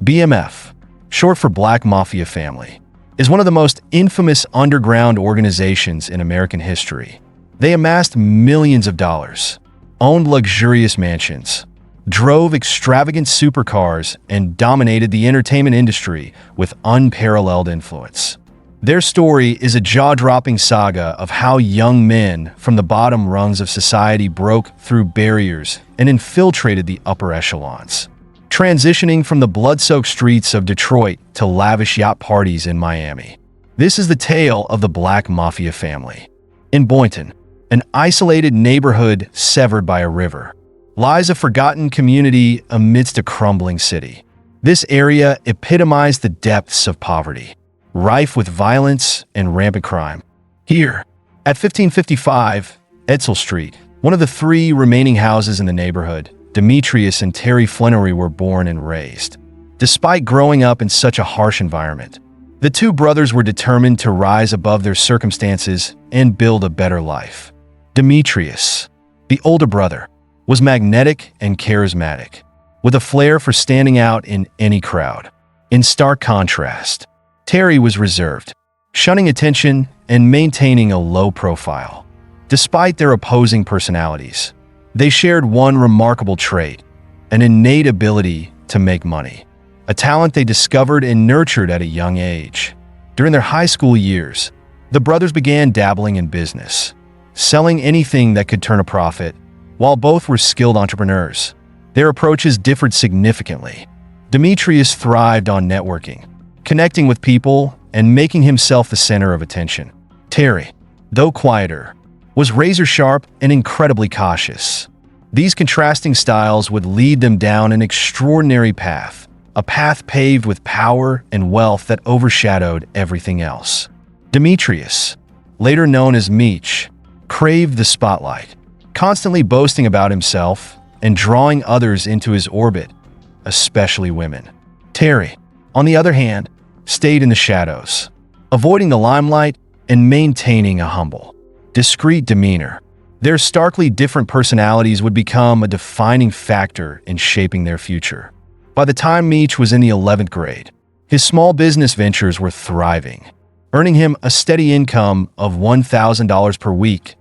BMF, short for Black Mafia Family, is one of the most infamous underground organizations in American history. They amassed millions of dollars, owned luxurious mansions, drove extravagant supercars, and dominated the entertainment industry with unparalleled influence. Their story is a jaw-dropping saga of how young men from the bottom rungs of society broke through barriers and infiltrated the upper echelons, transitioning from the blood-soaked streets of Detroit to lavish yacht parties in Miami. This is the tale of the Black Mafia Family. In Boynton, an isolated neighborhood severed by a river, lies a forgotten community amidst a crumbling city. This area epitomized the depths of poverty, rife with violence and rampant crime. Here, at 1555 Edsel Street, one of the 3 remaining houses in the neighborhood, Demetrius and Terry Flannery were born and raised. Despite growing up in such a harsh environment, the 2 brothers were determined to rise above their circumstances and build a better life. Demetrius, the older brother, was magnetic and charismatic, with a flair for standing out in any crowd. In stark contrast, Terry was reserved, shunning attention and maintaining a low profile. Despite their opposing personalities, they shared one remarkable trait: an innate ability to make money, a talent they discovered and nurtured at a young age. During their high school years, the brothers began dabbling in business, selling anything that could turn a profit. While both were skilled entrepreneurs, their approaches differed significantly. Demetrius thrived on networking, connecting with people, and making himself the center of attention. Terry, though quieter, was razor-sharp and incredibly cautious. These contrasting styles would lead them down an extraordinary path, a path paved with power and wealth that overshadowed everything else. Demetrius, later known as Meech, craved the spotlight, constantly boasting about himself and drawing others into his orbit, especially women. Terry, on the other hand, stayed in the shadows, avoiding the limelight and maintaining a humble, discreet demeanor. Their starkly different personalities would become a defining factor in shaping their future. By the time Meech was in the 11th grade, his small business ventures were thriving, earning him a steady income of $1,000 per week,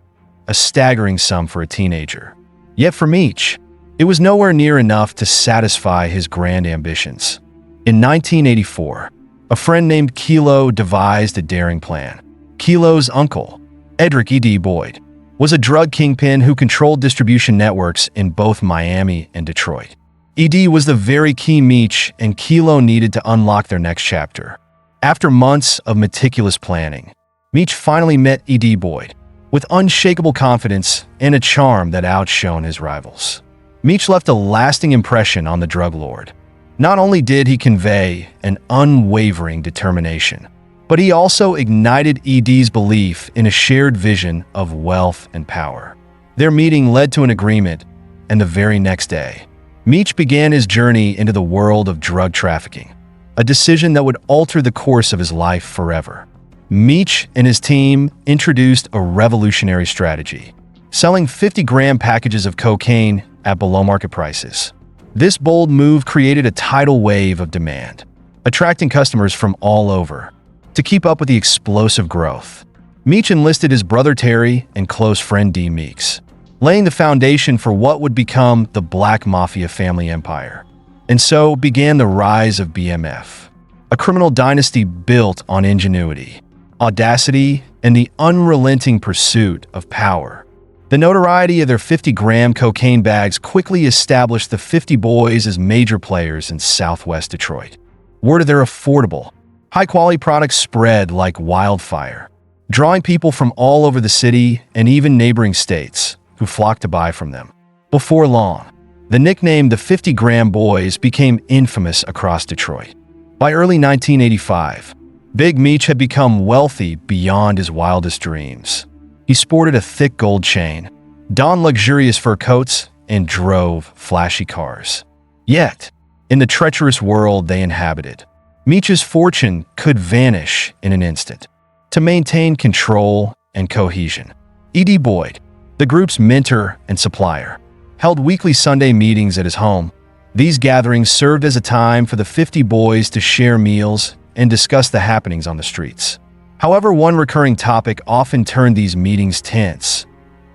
a staggering sum for a teenager. Yet for Meech, it was nowhere near enough to satisfy his grand ambitions. In 1984, a friend named Kilo devised a daring plan. Kilo's uncle, Edric E.D. Boyd, was a drug kingpin who controlled distribution networks in both Miami and Detroit. E.D. was the very key Meech and Kilo needed to unlock their next chapter. After months of meticulous planning, Meech finally met E.D. Boyd, with unshakable confidence and a charm that outshone his rivals. Meech left a lasting impression on the drug lord. Not only did he convey an unwavering determination, but he also ignited E.D.'s belief in a shared vision of wealth and power. Their meeting led to an agreement, and the very next day, Meech began his journey into the world of drug trafficking, a decision that would alter the course of his life forever. Meech and his team introduced a revolutionary strategy, selling 50-gram packages of cocaine at below-market prices. This bold move created a tidal wave of demand, attracting customers from all over. To keep up with the explosive growth, Meech enlisted his brother Terry and close friend D. Meeks, laying the foundation for what would become the Black Mafia family empire. And so began the rise of BMF, a criminal dynasty built on ingenuity, audacity, and the unrelenting pursuit of power. The notoriety of their 50-gram cocaine bags quickly established the 50 Boys as major players in Southwest Detroit. Word of their affordable, high-quality products spread like wildfire, drawing people from all over the city and even neighboring states who flocked to buy from them. Before long, the nickname the 50-gram Boys became infamous across Detroit. By early 1985, Big Meech had become wealthy beyond his wildest dreams. He sported a thick gold chain, donned luxurious fur coats, and drove flashy cars. Yet, in the treacherous world they inhabited, Meech's fortune could vanish in an instant. To maintain control and cohesion, E.D. Boyd, the group's mentor and supplier, held weekly Sunday meetings at his home. These gatherings served as a time for the 50 Boys to share meals and discuss the happenings on the streets. However, one recurring topic often turned these meetings tense: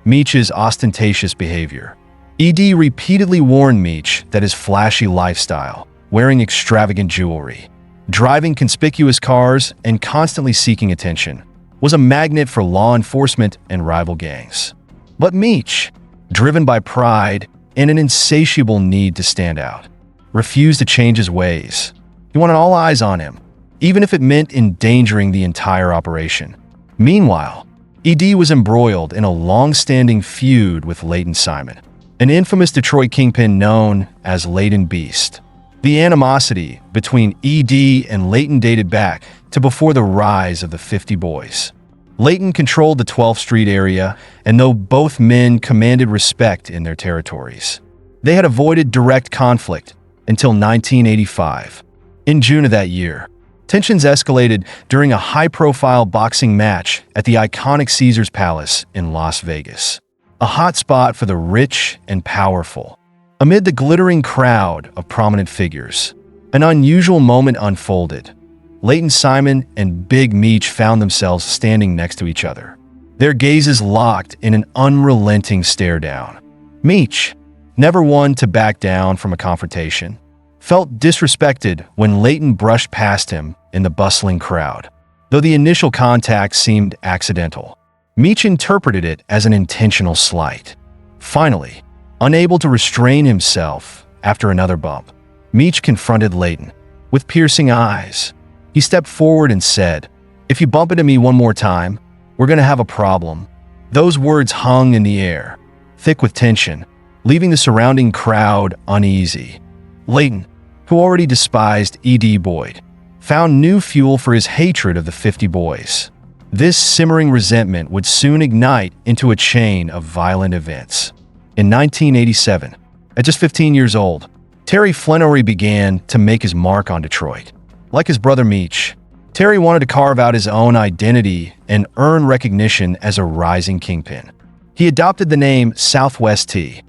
Meech's ostentatious behavior. E.D. repeatedly warned Meech that his flashy lifestyle, wearing extravagant jewelry, driving conspicuous cars, and constantly seeking attention, was a magnet for law enforcement and rival gangs. But Meech, driven by pride and an insatiable need to stand out, refused to change his ways. He wanted all eyes on him, even if it meant endangering the entire operation. Meanwhile, E.D. was embroiled in a long-standing feud with Leighton Simon, an infamous Detroit kingpin known as Leighton Beast. The animosity between E.D. and Leighton dated back to before the rise of the 50 Boys. Leighton controlled the 12th Street area, and though both men commanded respect in their territories, they had avoided direct conflict until 1985. In June of that year, tensions escalated during a high-profile boxing match at the iconic Caesars Palace in Las Vegas, a hotspot for the rich and powerful. Amid the glittering crowd of prominent figures, an unusual moment unfolded. Leighton Simon and Big Meech found themselves standing next to each other, their gazes locked in an unrelenting stare-down. Meech, never one to back down from a confrontation, felt disrespected when Leighton brushed past him in the bustling crowd. Though the initial contact seemed accidental, Meech interpreted it as an intentional slight. Finally, unable to restrain himself after another bump, Meech confronted Leighton. With piercing eyes, he stepped forward and said, "If you bump into me one more time, we're going to have a problem." Those words hung in the air, thick with tension, leaving the surrounding crowd uneasy. Leighton, who already despised E.D. Boyd, found new fuel for his hatred of the 50 Boys. This simmering resentment would soon ignite into a chain of violent events. In 1987, at just 15 years old, Terry Flenory began to make his mark on Detroit. Like his brother Meech, Terry wanted to carve out his own identity and earn recognition as a rising kingpin. He adopted the name Southwest T,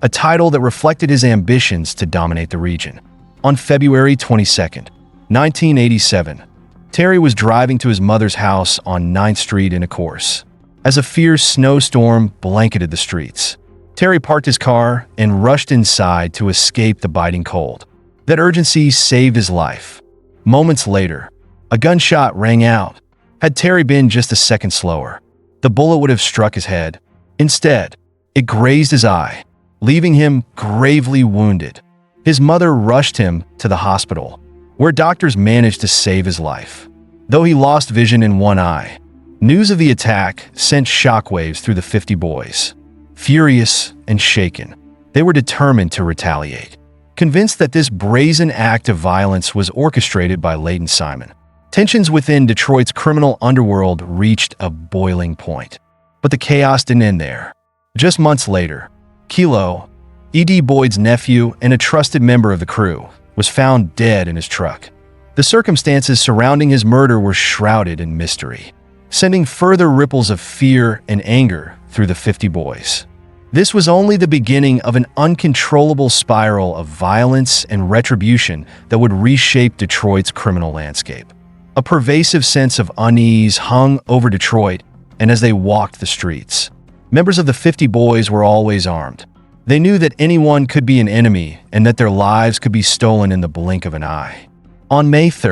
a title that reflected his ambitions to dominate the region. On February 22, 1987, Terry was driving to his mother's house on 9th Street in a course. As a fierce snowstorm blanketed the streets, Terry parked his car and rushed inside to escape the biting cold. That urgency saved his life. Moments later, a gunshot rang out. Had Terry been just a second slower, the bullet would have struck his head. Instead, it grazed his eye, leaving him gravely wounded. His mother rushed him to the hospital, where doctors managed to save his life. Though he lost vision in one eye, news of the attack sent shockwaves through the 50 Boys. Furious and shaken, they were determined to retaliate. Convinced that this brazen act of violence was orchestrated by Leighton Simon, tensions within Detroit's criminal underworld reached a boiling point. But the chaos didn't end there. Just months later, Kilo, E.D. Boyd's nephew and a trusted member of the crew, was found dead in his truck. The circumstances surrounding his murder were shrouded in mystery, sending further ripples of fear and anger through the 50 Boys. This was only the beginning of an uncontrollable spiral of violence and retribution that would reshape Detroit's criminal landscape. A pervasive sense of unease hung over Detroit, and as they walked the streets, members of the 50 Boys were always armed. They knew that anyone could be an enemy and that their lives could be stolen in the blink of an eye. On May 3,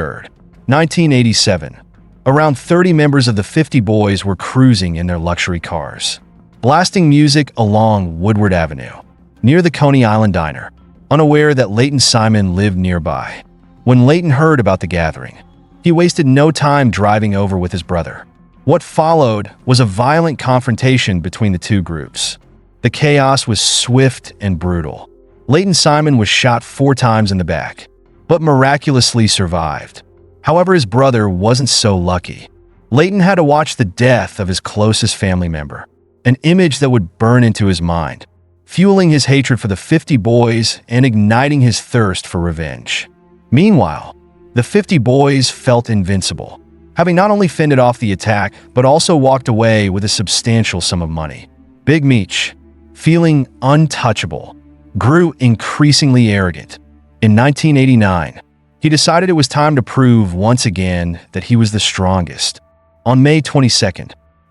1987, around 30 members of the 50 Boys were cruising in their luxury cars, blasting music along Woodward Avenue, near the Coney Island Diner, unaware that Leighton Simon lived nearby. When Leighton heard about the gathering, he wasted no time driving over with his brother. What followed was a violent confrontation between the two groups. The chaos was swift and brutal. Leighton Simon was shot 4 times in the back, but miraculously survived. However, his brother wasn't so lucky. Leighton had to watch the death of his closest family member, an image that would burn into his mind, fueling his hatred for the 50 Boys and igniting his thirst for revenge. Meanwhile, the 50 Boys felt invincible, having not only fended off the attack, but also walked away with a substantial sum of money. Big Meech, feeling untouchable, grew increasingly arrogant. In 1989, he decided it was time to prove once again that he was the strongest. On May 22,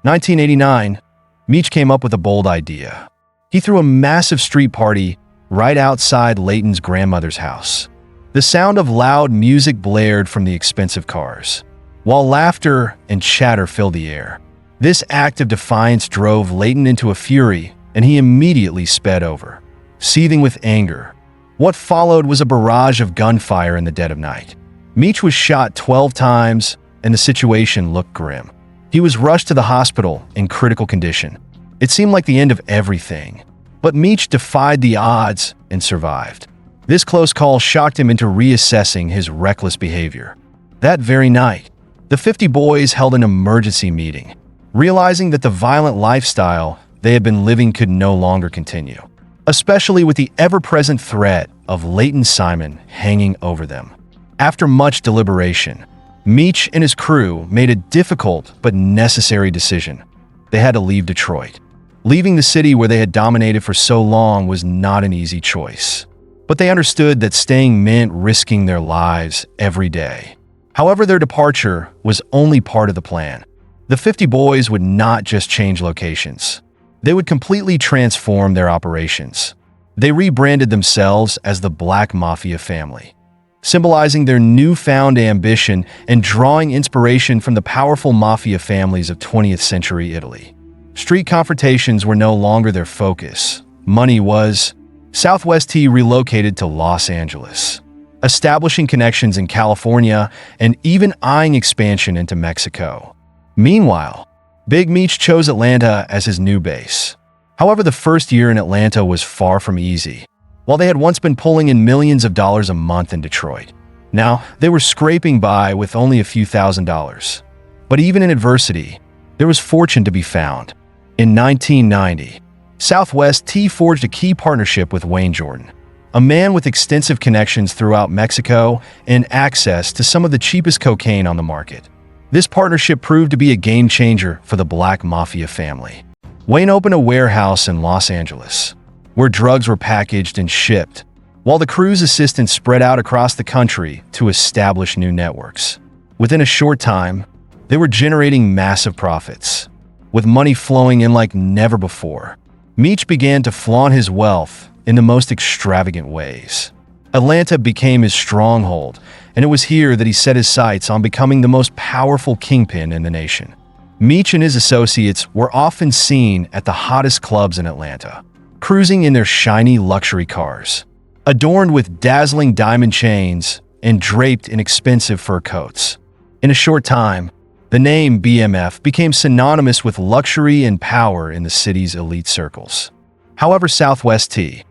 1989, Meech came up with a bold idea. He threw a massive street party right outside Leighton's grandmother's house. The sound of loud music blared from the expensive cars, while laughter and chatter filled the air. This act of defiance drove Leighton into a fury, and he immediately sped over, seething with anger. What followed was a barrage of gunfire in the dead of night. Meech was shot 12 times, and the situation looked grim. He was rushed to the hospital in critical condition. It seemed like the end of everything, but Meech defied the odds and survived. This close call shocked him into reassessing his reckless behavior. That very night, the 50 Boys held an emergency meeting, realizing that the violent lifestyle they had been living could no longer continue, especially with the ever-present threat of Leighton Simon hanging over them. After much deliberation, Meech and his crew made a difficult but necessary decision. They had to leave Detroit. Leaving the city where they had dominated for so long was not an easy choice, but they understood that staying meant risking their lives every day. However, their departure was only part of the plan. The 50 Boys would not just change locations. They would completely transform their operations. They rebranded themselves as the Black Mafia family, symbolizing their newfound ambition and drawing inspiration from the powerful mafia families of 20th century Italy. Street confrontations were no longer their focus. Money was. Southwest T relocated to Los Angeles, establishing connections in California and even eyeing expansion into Mexico. Meanwhile, Big Meech chose Atlanta as his new base. However, the first year in Atlanta was far from easy. While they had once been pulling in millions of dollars a month in Detroit, now they were scraping by with only a few $1,000s. But even in adversity, there was fortune to be found. In 1990, Southwest T forged a key partnership with Wayne Jordan, a man with extensive connections throughout Mexico and access to some of the cheapest cocaine on the market. This partnership proved to be a game changer for the Black Mafia family. Wayne opened a warehouse in Los Angeles, where drugs were packaged and shipped, while the crew's assistants spread out across the country to establish new networks. Within a short time, they were generating massive profits, with money flowing in like never before. Meech began to flaunt his wealth in the most extravagant ways. Atlanta became his stronghold, and it was here that he set his sights on becoming the most powerful kingpin in the nation. Meech and his associates were often seen at the hottest clubs in Atlanta, cruising in their shiny luxury cars, adorned with dazzling diamond chains and draped in expensive fur coats. In a short time, the name BMF became synonymous with luxury and power in the city's elite circles. However, Southwest T,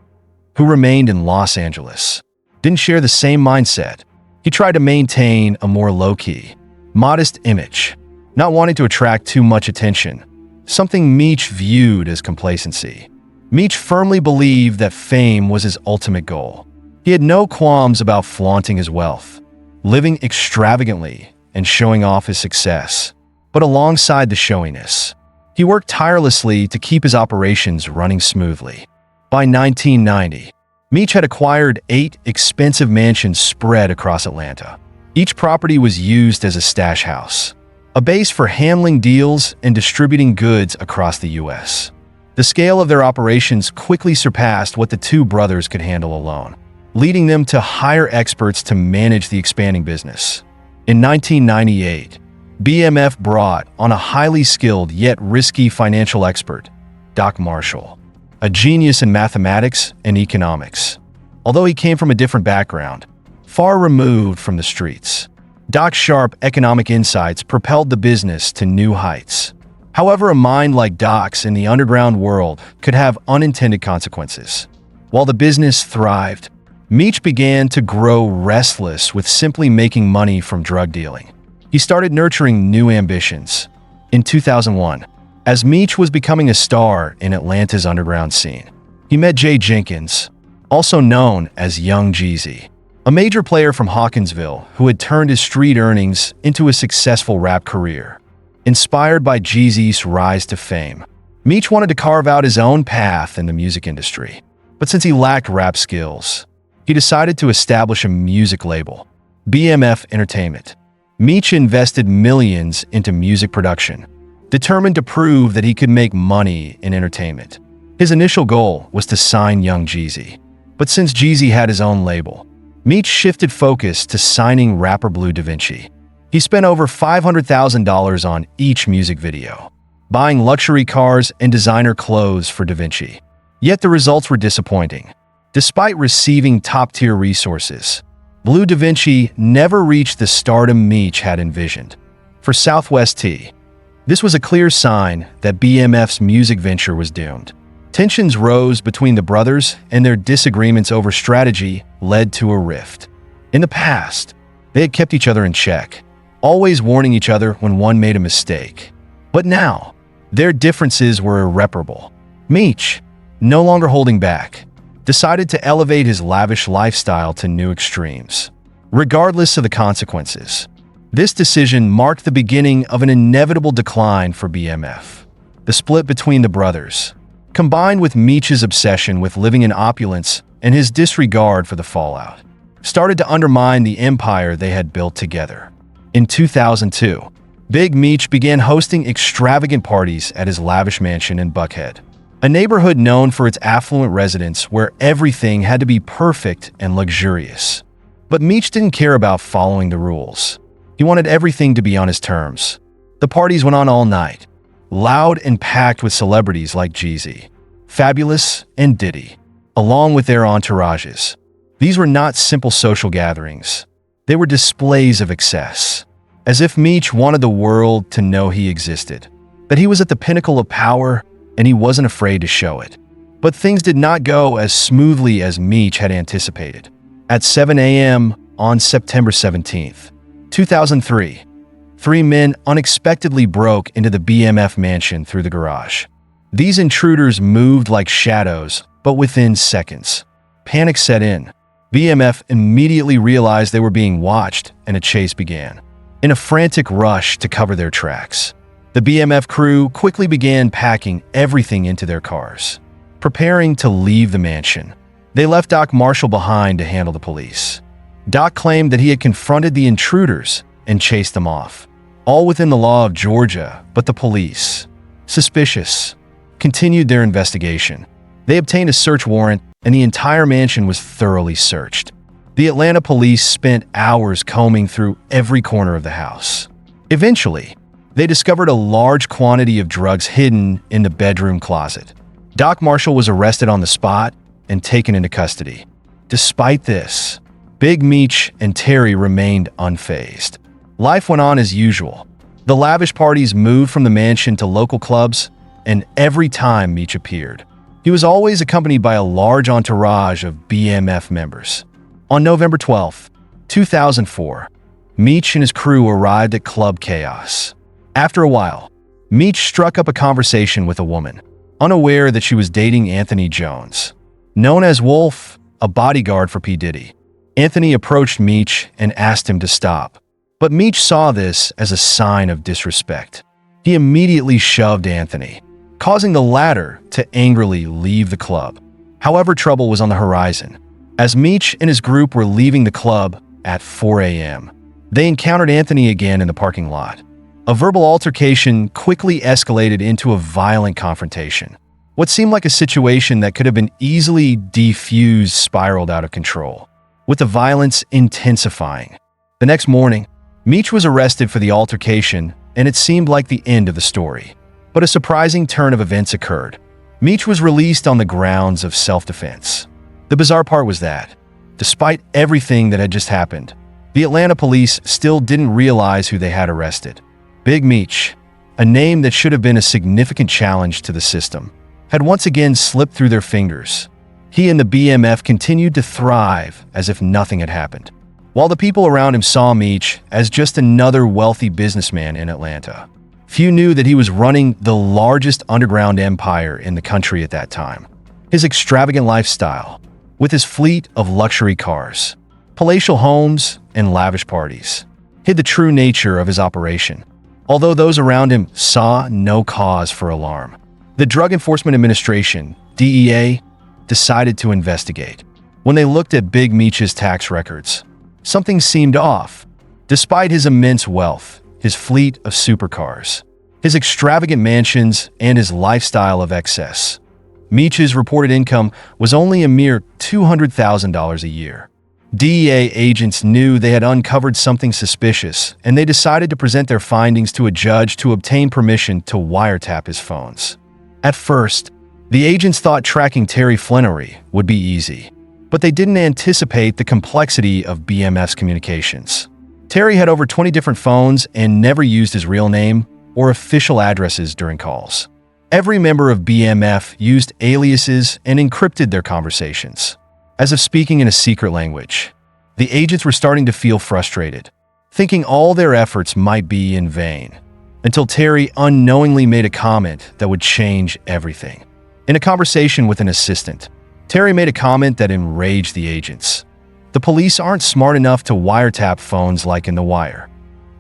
who remained in Los Angeles, didn't share the same mindset. He tried to maintain a more low-key, modest image, not wanting to attract too much attention, something Meech viewed as complacency. Meech firmly believed that fame was his ultimate goal. He had no qualms about flaunting his wealth, living extravagantly, and showing off his success. But alongside the showiness, he worked tirelessly to keep his operations running smoothly. By 1990, Meech had acquired 8 expensive mansions spread across Atlanta. Each property was used as a stash house, a base for handling deals and distributing goods across the U.S. The scale of their operations quickly surpassed what the two brothers could handle alone, leading them to hire experts to manage the expanding business. In 1998, BMF brought on a highly skilled yet risky financial expert, Doc Marshall, a genius in mathematics and economics. Although he came from a different background, far removed from the streets, Doc's sharp economic insights propelled the business to new heights. However, a mind like Doc's in the underground world could have unintended consequences. While the business thrived, Meech began to grow restless with simply making money from drug dealing. He started nurturing new ambitions. In 2001, as Meech was becoming a star in Atlanta's underground scene, he met Jay Jenkins, also known as Young Jeezy, a major player from Hawkinsville who had turned his street earnings into a successful rap career. Inspired by Jeezy's rise to fame, Meech wanted to carve out his own path in the music industry. But since he lacked rap skills, he decided to establish a music label, BMF Entertainment. Meech invested millions into music production, determined to prove that he could make money in entertainment. His initial goal was to sign Young Jeezy. But since Jeezy had his own label, Meech shifted focus to signing rapper Blue Da Vinci. He spent over $500,000 on each music video, buying luxury cars and designer clothes for Da Vinci. Yet the results were disappointing. Despite receiving top-tier resources, Blue Da Vinci never reached the stardom Meech had envisioned. For Southwest T, this was a clear sign that BMF's music venture was doomed. Tensions rose between the brothers, and their disagreements over strategy led to a rift. In the past, they had kept each other in check, always warning each other when one made a mistake. But now, their differences were irreparable. Meech, no longer holding back, decided to elevate his lavish lifestyle to new extremes, regardless of the consequences. This decision marked the beginning of an inevitable decline for BMF. The split between the brothers, combined with Meech's obsession with living in opulence and his disregard for the fallout, started to undermine the empire they had built together. In 2002, Big Meech began hosting extravagant parties at his lavish mansion in Buckhead, a neighborhood known for its affluent residents where everything had to be perfect and luxurious. But Meech didn't care about following the rules. He wanted everything to be on his terms. The parties went on all night, loud and packed with celebrities like Jeezy, Fabulous, and Diddy, along with their entourages. These were not simple social gatherings. They were displays of excess, as if Meech wanted the world to know he existed, that he was at the pinnacle of power, and he wasn't afraid to show it. But things did not go as smoothly as Meech had anticipated. At 7 a.m. on September 17th, 2003, three men unexpectedly broke into the BMF mansion through the garage. These intruders moved like shadows, but within seconds, panic set in. BMF immediately realized they were being watched, and a chase began. In a frantic rush to cover their tracks, the BMF crew quickly began packing everything into their cars, preparing to leave the mansion. They left Doc Marshall behind to handle the police. Doc claimed that he had confronted the intruders and chased them off, all within the law of Georgia, but the police, suspicious, continued their investigation. They obtained a search warrant, and the entire mansion was thoroughly searched. The Atlanta police spent hours combing through every corner of the house. Eventually, they discovered a large quantity of drugs hidden in the bedroom closet. Doc Marshall was arrested on the spot and taken into custody. Despite this, Big Meech and Terry remained unfazed. Life went on as usual. The lavish parties moved from the mansion to local clubs, and every time Meech appeared, he was always accompanied by a large entourage of BMF members. On November 12, 2004, Meech and his crew arrived at Club Chaos. After a while, Meech struck up a conversation with a woman, unaware that she was dating Anthony Jones. Known as Wolf, a bodyguard for P. Diddy, Anthony approached Meech and asked him to stop. But Meech saw this as a sign of disrespect. He immediately shoved Anthony, causing the latter to angrily leave the club. However, trouble was on the horizon. As Meech and his group were leaving the club at 4 a.m., they encountered Anthony again in the parking lot. A verbal altercation quickly escalated into a violent confrontation. What seemed like a situation that could have been easily defused spiraled out of control, with the violence intensifying. The next morning, Meech was arrested for the altercation, and it seemed like the end of the story. But a surprising turn of events occurred. Meech was released on the grounds of self-defense. The bizarre part was that, despite everything that had just happened, the Atlanta police still didn't realize who they had arrested. Big Meech, a name that should have been a significant challenge to the system, had once again slipped through their fingers. He and the BMF continued to thrive as if nothing had happened, while the people around him saw Meech as just another wealthy businessman in Atlanta. Few knew that he was running the largest underground empire in the country at that time. His extravagant lifestyle, with his fleet of luxury cars, palatial homes, and lavish parties, hid the true nature of his operation. Although those around him saw no cause for alarm, the Drug Enforcement Administration, DEA, decided to investigate. When they looked at Big Meech's tax records, something seemed off. Despite his immense wealth, his fleet of supercars, his extravagant mansions, and his lifestyle of excess, Meech's reported income was only a mere $200,000 a year. DEA agents knew they had uncovered something suspicious, and they decided to present their findings to a judge to obtain permission to wiretap his phones. At first, the agents thought tracking Terry Flenory would be easy, but they didn't anticipate the complexity of BMF's communications. Terry had over 20 different phones and never used his real name or official addresses during calls. Every member of BMF used aliases and encrypted their conversations, as if speaking in a secret language. The agents were starting to feel frustrated, thinking all their efforts might be in vain, until Terry unknowingly made a comment that would change everything. In a conversation with an assistant, Terry made a comment that enraged the agents. The police aren't smart enough to wiretap phones like in The Wire.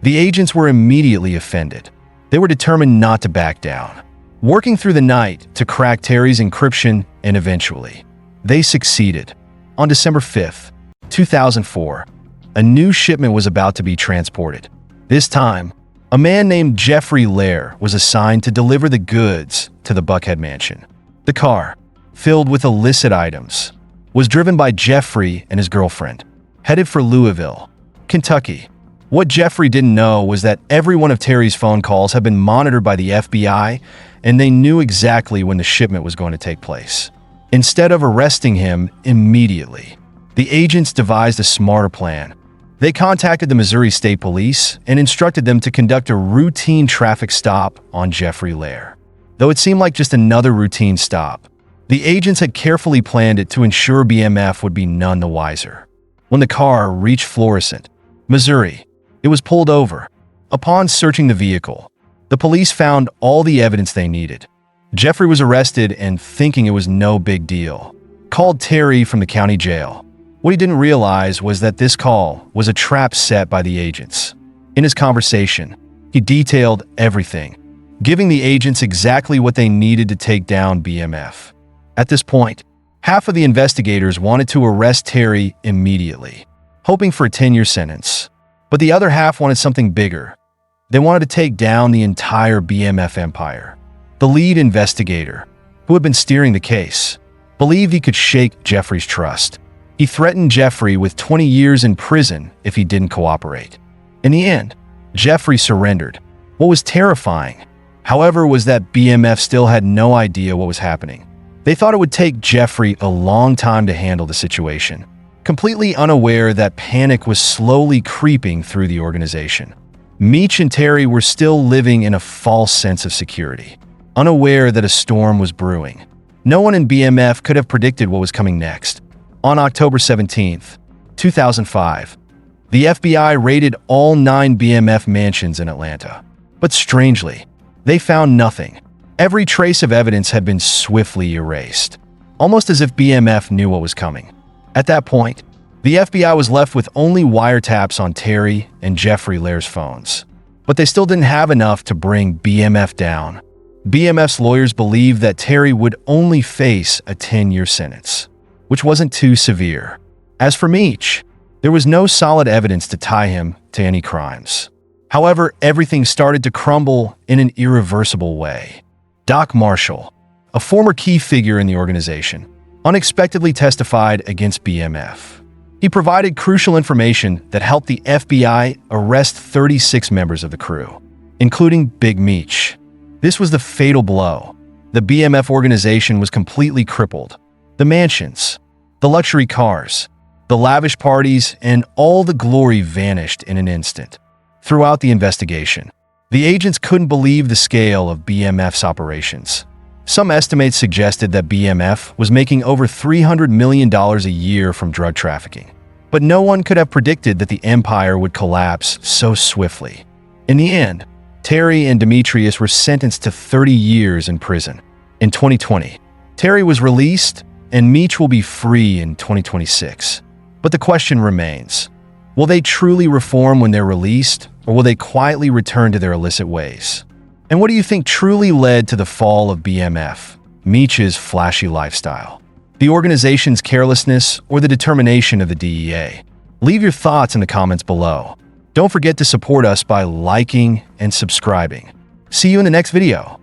The agents were immediately offended. They were determined not to back down, working through the night to crack Terry's encryption, and eventually, they succeeded. On December 5th, 2004, a new shipment was about to be transported. This time, a man named Jeffrey Lair was assigned to deliver the goods to the Buckhead mansion. The car, filled with illicit items, was driven by Jeffrey and his girlfriend, headed for Louisville, Kentucky. What Jeffrey didn't know was that every one of Terry's phone calls had been monitored by the FBI, and they knew exactly when the shipment was going to take place. Instead of arresting him immediately, the agents devised a smarter plan. They contacted the Missouri State Police and instructed them to conduct a routine traffic stop on Jeffrey Lair. Though it seemed like just another routine stop, The agents had carefully planned it to ensure BMF would be none the wiser. When the car reached Florissant, Missouri, it was pulled over. Upon searching the vehicle, the police found all the evidence they needed. Jeffrey was arrested and, thinking it was no big deal, called Terry from the county jail. What he didn't realize was that this call was a trap set by the agents. In his conversation, he detailed everything, giving the agents exactly what they needed to take down BMF. At this point, half of the investigators wanted to arrest Terry immediately, hoping for a 10-year sentence. But the other half wanted something bigger. They wanted to take down the entire BMF empire. The lead investigator, who had been steering the case, believed he could shake Jeffrey's trust. He threatened Jeffrey with 20 years in prison if he didn't cooperate. In the end, Jeffrey surrendered. What was terrifying, however, was that BMF still had no idea what was happening. They thought it would take Jeffrey a long time to handle the situation, completely unaware that panic was slowly creeping through the organization. Meech and Terry were still living in a false sense of security, unaware that a storm was brewing. No one in BMF could have predicted what was coming next. On October 17, 2005, the FBI raided all 9 BMF mansions in Atlanta. But strangely, they found nothing. Every trace of evidence had been swiftly erased, almost as if BMF knew what was coming. At that point, the FBI was left with only wiretaps on Terry and Jeffrey Lair's phones. But they still didn't have enough to bring BMF down. BMF's lawyers believed that Terry would only face a 10-year sentence, which wasn't too severe. As for Meech, there was no solid evidence to tie him to any crimes. However, everything started to crumble in an irreversible way. Doc Marshall, a former key figure in the organization, unexpectedly testified against BMF. He provided crucial information that helped the FBI arrest 36 members of the crew, including Big Meech. This was the fatal blow. The BMF organization was completely crippled. The mansions, the luxury cars, the lavish parties, and all the glory vanished in an instant. Throughout the investigation, the agents couldn't believe the scale of BMF's operations. Some estimates suggested that BMF was making over $300 million a year from drug trafficking. But no one could have predicted that the empire would collapse so swiftly. In the end, Terry and Demetrius were sentenced to 30 years in prison. In 2020, Terry was released and Meech will be free in 2026. But the question remains, will they truly reform when they're released, or will they quietly return to their illicit ways? And what do you think truly led to the fall of BMF, Meech's flashy lifestyle? The organization's carelessness or the determination of the DEA? Leave your thoughts in the comments below. Don't forget to support us by liking and subscribing. See you in the next video.